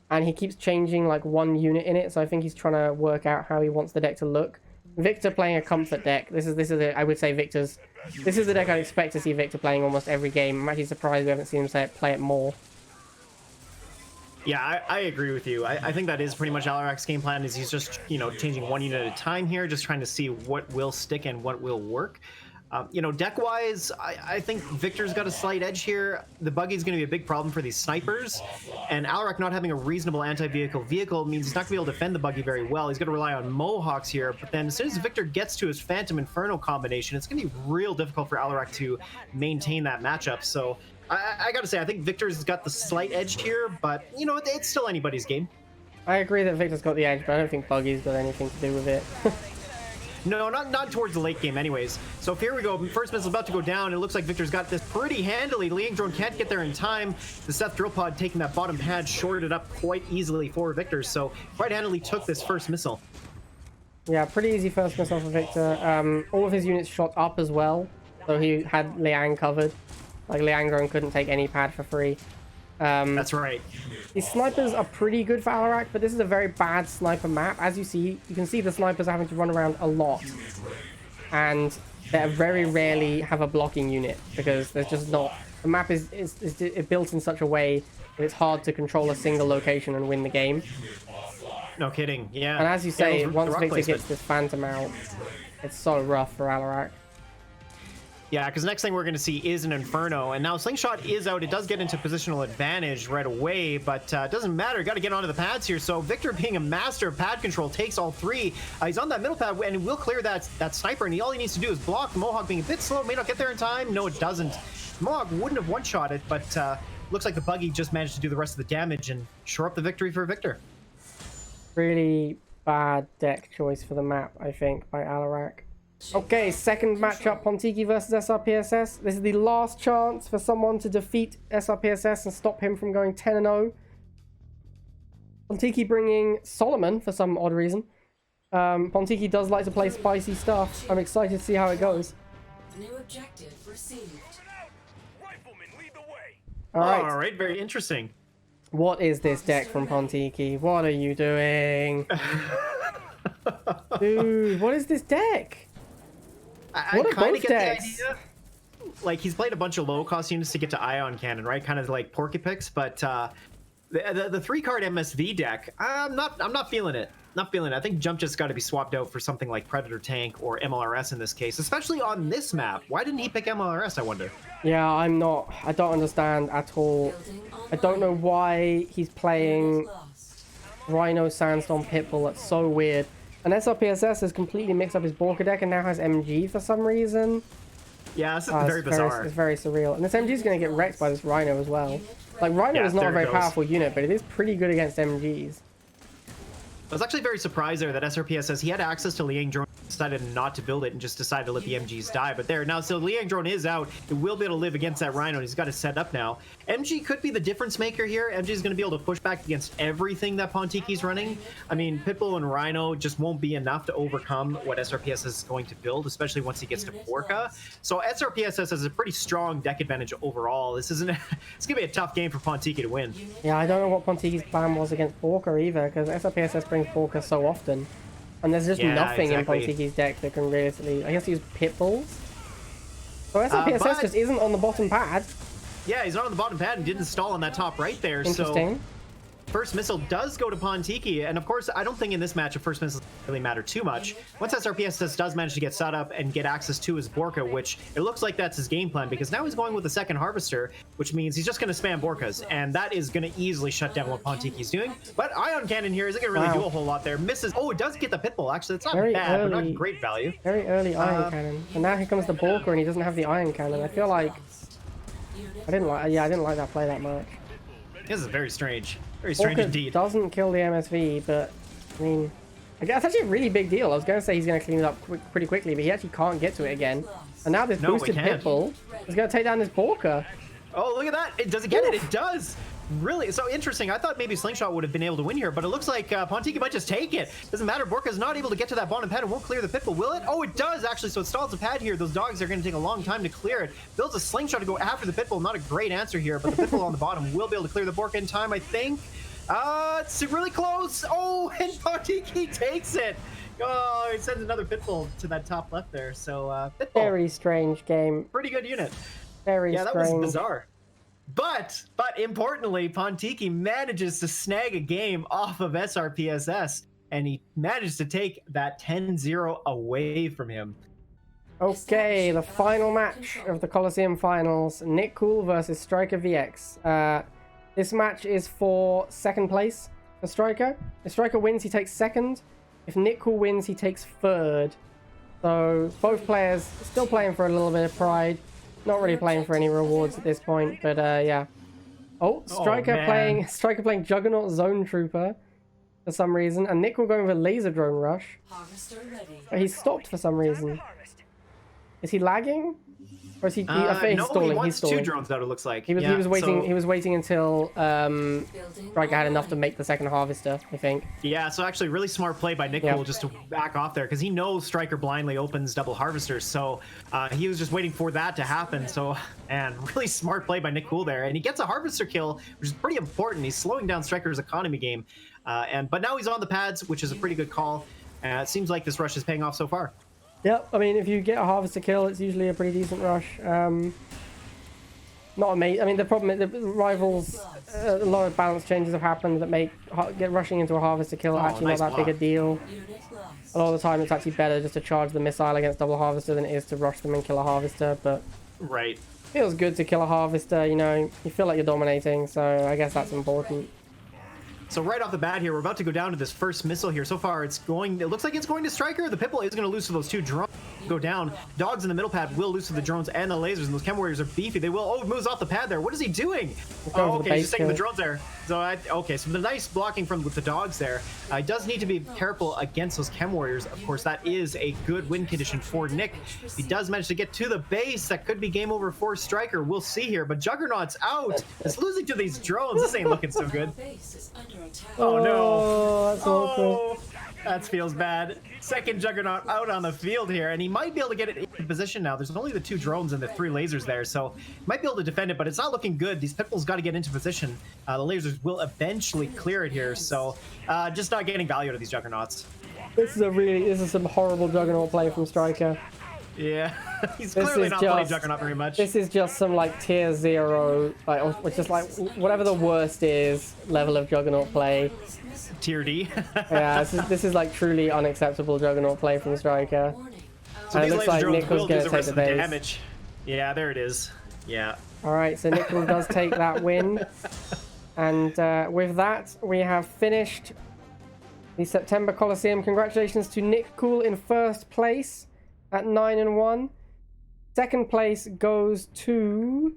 And he keeps changing like one unit in it, so I think he's trying to work out how he wants the deck to look. Victor playing a comfort deck. This is I would say Victor's... This is the deck I'd expect to see Victor playing almost every game. I'm actually surprised we haven't seen him play it more. Yeah, I agree with you. I think that is pretty much Alarac's game plan, is he's just, you know, changing one unit at a time here, just trying to see what will stick and what will work. You know, deck-wise, I think Victor's got a slight edge here. The buggy's going to be a big problem for these snipers, and Alaric not having a reasonable anti-vehicle means he's not going to be able to defend the buggy very well. He's going to rely on Mohawks here, but then as soon as Victor gets to his Phantom Inferno combination, it's going to be real difficult for Alaric to maintain that matchup. So I got to say, I think Victor's got the slight edge here, but, you know, it's still anybody's game. I agree that Victor's got the edge, but I don't think Buggy's got anything to do with it. No, not towards the late game anyways. So here we go. First missile's about to go down. It looks like Victor's got this pretty handily. Liang Drone can't get there in time. The Seth drill pod taking that bottom pad shorted it up quite easily for Victor. So quite handily took this first missile. Yeah, pretty easy first missile for Victor. All of his units shot up as well. So he had Liang covered. Like, Liang Drone couldn't take any pad for free. That's right. These snipers are pretty good for Alaric, but this is a very bad sniper map. As you see, you can see the snipers are having to run around a lot. And they very rarely have a blocking unit, because there's just not... The map is built in such a way that it's hard to control a single location and win the game. No kidding, yeah. And as you say, yeah, once Victor gets this Phantom out, it's so rough for Alaric. Yeah, because next thing we're going to see is an Inferno, and now Slingshot is out. It does get into positional advantage right away, but it doesn't matter. Got to get onto the pads here. So Victor, being a master of pad control, takes all three. He's on that middle pad, and will clear that sniper, and all he needs to do is block. The Mohawk being a bit slow, may not get there in time. No, it doesn't. The Mohawk wouldn't have one-shot it, but looks like the Buggy just managed to do the rest of the damage and shore up the victory for Victor. Really bad deck choice for the map, I think, by Alarak. Okay, second matchup, Pontiki versus SRPSS. This is the last chance for someone to defeat SRPSS and stop him from going 10-0. Pontiki bringing Solomon for some odd reason. Pontiki does like to play spicy stuff. I'm excited to see how it goes. New objective received. Alright, very interesting. What is this deck from Pontiki? What are you doing? Dude, what is this deck? I What are kind of both get decks? the idea. Like, he's played a bunch of low-cost units to get to Ion Cannon, right? Kind of like Porcupix, but the 3-card MSV deck, I'm not feeling it. Not feeling it. I think Jump just got to be swapped out for something like Predator Tank or MLRS in this case, especially on this map. Why didn't he pick MLRS, I wonder? Yeah, I don't understand at all. I don't know why he's playing Rhino Sandstorm Pitbull. That's so weird. And SRPSS has completely mixed up his Borka deck and now has MG for some reason. Yeah, this is very bizarre. It's very surreal. And this MG is going to get wrecked by this Rhino as well. Like, Rhino is not a very powerful unit, but it is pretty good against MGs. I was actually very surprised there that SRPSS, he had access to Liang Drone, decided not to build it and just decided to let the MGs die. But there, now, so Liang Drone is out. It will be able to live against that Rhino, and he's got it set up now. MG could be the difference maker here. MG is going to be able to push back against everything that Pontiki's running. I mean, Pitbull and Rhino just won't be enough to overcome what SRPSS is going to build, especially once he gets to Porka. So SRPSS has a pretty strong deck advantage overall. This isn't... It's going to be a tough game for Pontiki to win. Yeah, I don't know what Pontiki's plan was against Borka either, because SRPSS brings Borka so often. And there's just nothing in Pontiki's deck that can realistically... I guess use Pitbulls. So SRPSS just isn't on the bottom pad. Yeah, he's not on the bottom pad and didn't stall on that top right there. Interesting. So first missile does go to Pontiki, and of course, I don't think in this match a first missile really matter too much. Once SRPSS does manage to get set up and get access to his Borka, which it looks like that's his game plan, because now he's going with the second Harvester, which means he's just going to spam Borkas, and that is going to easily shut down what Pontiki's doing. But Ion Cannon here isn't going to really do a whole lot there. Misses. Oh, it does get the Pitbull, actually. It's not Very bad, but early. not great value. Very early Iron Cannon. And now here comes the Borka, and he doesn't have the Iron Cannon. I feel like... I didn't like that play that much. This is very strange. Very strange Borka indeed. doesn't kill the MSV, but I mean, I guess that's actually a really big deal. I was going to say he's going to clean it up pretty quickly, but he actually can't get to it again. And now this boosted Pitbull is going to take down this Borka. Oh, look at that. Does it get it? It does. Really? So interesting. I thought maybe Slingshot would have been able to win here, but it looks like Pontiki might just take it. Doesn't matter. Borka's not able to get to that bottom pad and won't clear the Pitbull, will it? Oh, it does, actually. So it stalls the pad here. Those dogs are going to take a long time to clear it. Builds a Slingshot to go after the Pitbull. Not a great answer here, but the Pitbull on the bottom will be able to clear the Borka in time, I think. It's really close. Oh, and Pontiki takes it. Oh, he sends another Pitbull to that top left there. So, Pitbull. Very strange game. Pretty good unit. Very strange. Yeah, that was bizarre. But importantly, Pontiki manages to snag a game off of SRPSS, and he managed to take that 10-0 away from him. Okay, the final match of the Coliseum finals, Nickcool versus StrikerVX. This match is for second place for Striker. If Striker wins, he takes second. If Nickcool wins, he takes third. So both players still playing for a little bit of pride. Not really playing for any rewards at this point, but yeah. Oh, Striker playing Juggernaut Zone Trooper for some reason, and Nickcool going with a Laser Drone Rush. But he's stopped for some reason. Is he lagging? Or is he? I think he's stalling. He wants he's stalling. 2 drones out. It looks like He was waiting. He was waiting until Striker had enough to make the second Harvester, I think. Yeah, so actually really smart play by Nickcool just to back off there, because he knows Striker blindly opens double Harvesters, so he was just waiting for that to happen. So, and really smart play by Nickcool there, and he gets a Harvester kill, which is pretty important. He's slowing down Striker's economy game, but now he's on the pads, which is a pretty good call. It seems like this rush is paying off so far. Yep, I mean, if you get a Harvester kill, it's usually a pretty decent rush. Not amazing. I mean, the problem is the rivals, a lot of balance changes have happened that make rushing into a Harvester kill actually not that big a deal. A lot of the time, it's actually better just to charge the missile against double Harvester than it is to rush them and kill a Harvester, but... Right. Feels good to kill a Harvester, you know, you feel like you're dominating, so I guess that's important. So right off the bat here, we're about to go down to this first missile here. So far, it looks like it's going to Striker. The Pitbull is going to lose to those 2 drones. Go down. Dogs in the middle pad will lose to the drones and the lasers, and those Chem Warriors are beefy. They will. Oh, it moves off the pad there. What is he doing? Oh, okay, he's just taking the drones there. So okay, so the nice blocking with the dogs there. He does need to be careful against those Chem Warriors. Of course, that is a good win condition for Nick. He does manage to get to the base. That could be game over for Striker. We'll see here. But Juggernaut's out. It's losing to these drones. This ain't looking so good. Oh no! That's awkward. That feels bad. Second Juggernaut out on the field here, and he might be able to get it in position now. There's only the 2 drones and the 3 lasers there, so he might be able to defend it, but it's not looking good. These Pitbulls got to get into position. The lasers will eventually clear it here, so just not getting value out of these Juggernauts. This is some horrible Juggernaut play from Striker. Yeah, he's clearly not playing Juggernaut very much. This is just some like tier 0, like, which is like whatever the worst is level of Juggernaut play. Tier D. Yeah, this is like truly unacceptable Juggernaut play from Striker. So and it looks like Nickcool's going to take the base. Damage. Yeah, there it is. Yeah. Alright, so Nickcool does take that win. And with that, we have finished the September Coliseum. Congratulations to Nickcool in first place at 9-1. Second place goes to,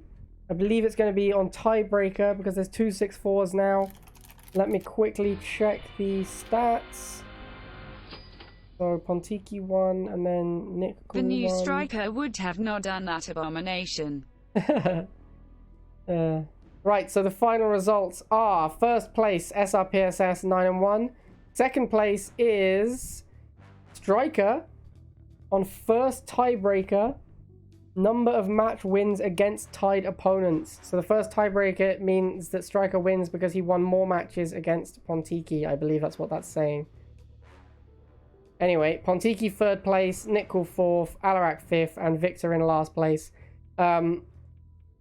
I believe it's going to be on tiebreaker because there's 2 6-4s now. Let me quickly check the stats. So Pontiki won, and then Nickcool The new won. Striker would have not done that abomination. Right, so the final results are first place SRPSS 9-1. Second place is Striker on first tiebreaker. Number of match wins against tied opponents. So the first tiebreaker means that Striker wins because he won more matches against Pontiki. I believe that's what that's saying. Anyway, Pontiki third place, Nickcool fourth, Alaric fifth, and Victor in last place.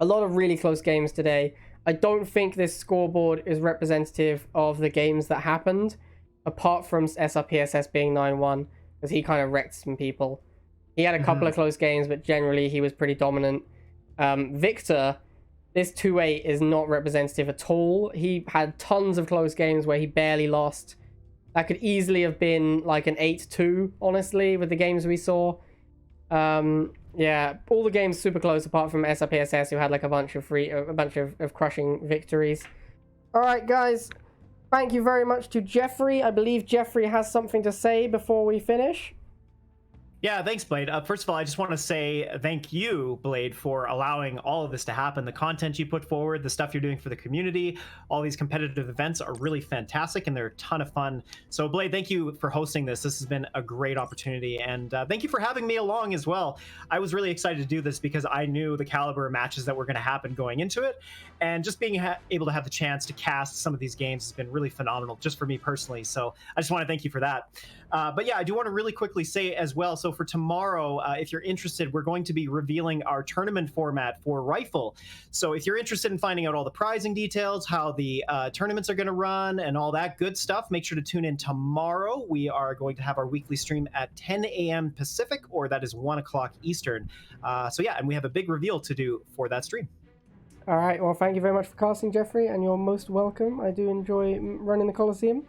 A lot of really close games today. I don't think this scoreboard is representative of the games that happened, apart from SRPSS being 9-1, because he kind of wrecked some people. He had a couple of close games, but generally he was pretty dominant. Victor, this 2-8 is not representative at all. He had tons of close games where he barely lost. That could easily have been like an 8-2, honestly, with the games we saw. Yeah, all the games super close apart from SRPSS, who had like a bunch of crushing victories. All right, guys, thank you very much to Jeffrey. I believe Jeffrey has something to say before we finish. Yeah, thanks, Blade. First of all, I just want to say thank you, Blade, for allowing all of this to happen. The content you put forward, the stuff you're doing for the community, all these competitive events are really fantastic, and they're a ton of fun. So, Blade, thank you for hosting this. This has been a great opportunity, and thank you for having me along as well. I was really excited to do this because I knew the caliber of matches that were going to happen going into it, and just being able to have the chance to cast some of these games has been really phenomenal, just for me personally. So I just want to thank you for that. But yeah, I do want to really quickly say as well, so for tomorrow, if you're interested, we're going to be revealing our tournament format for Rifle. So if you're interested in finding out all the prizing details, how the tournaments are going to run, and all that good stuff, make sure to tune in tomorrow. We are going to have our weekly stream at 10 a.m. Pacific, or that is 1 o'clock Eastern. So yeah, and we have a big reveal to do for that stream. All right, well, thank you very much for casting, Jeffrey, and you're most welcome. I do enjoy running the Coliseum.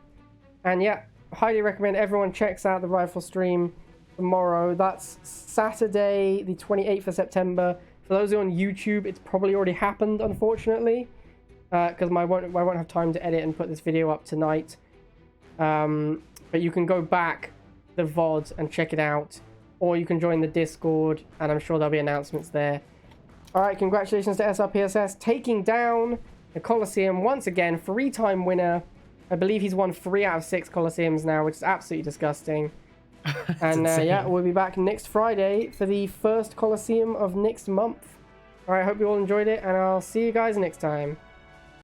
And yeah, highly recommend everyone checks out the Rifle stream tomorrow. That's Saturday, the 28th of September. For those who are on YouTube, it's probably already happened, unfortunately, because I won't have time to edit and put this video up tonight. But you can go back the VOD and check it out, or you can join the Discord, and I'm sure there'll be announcements there. All right, congratulations to SRPSS taking down the Coliseum once again, 3-time winner. I believe he's won 3 out of 6 Coliseums now, which is absolutely disgusting. And yeah, we'll be back next Friday for the first Coliseum of next month. All right, hope you all enjoyed it, and I'll see you guys next time.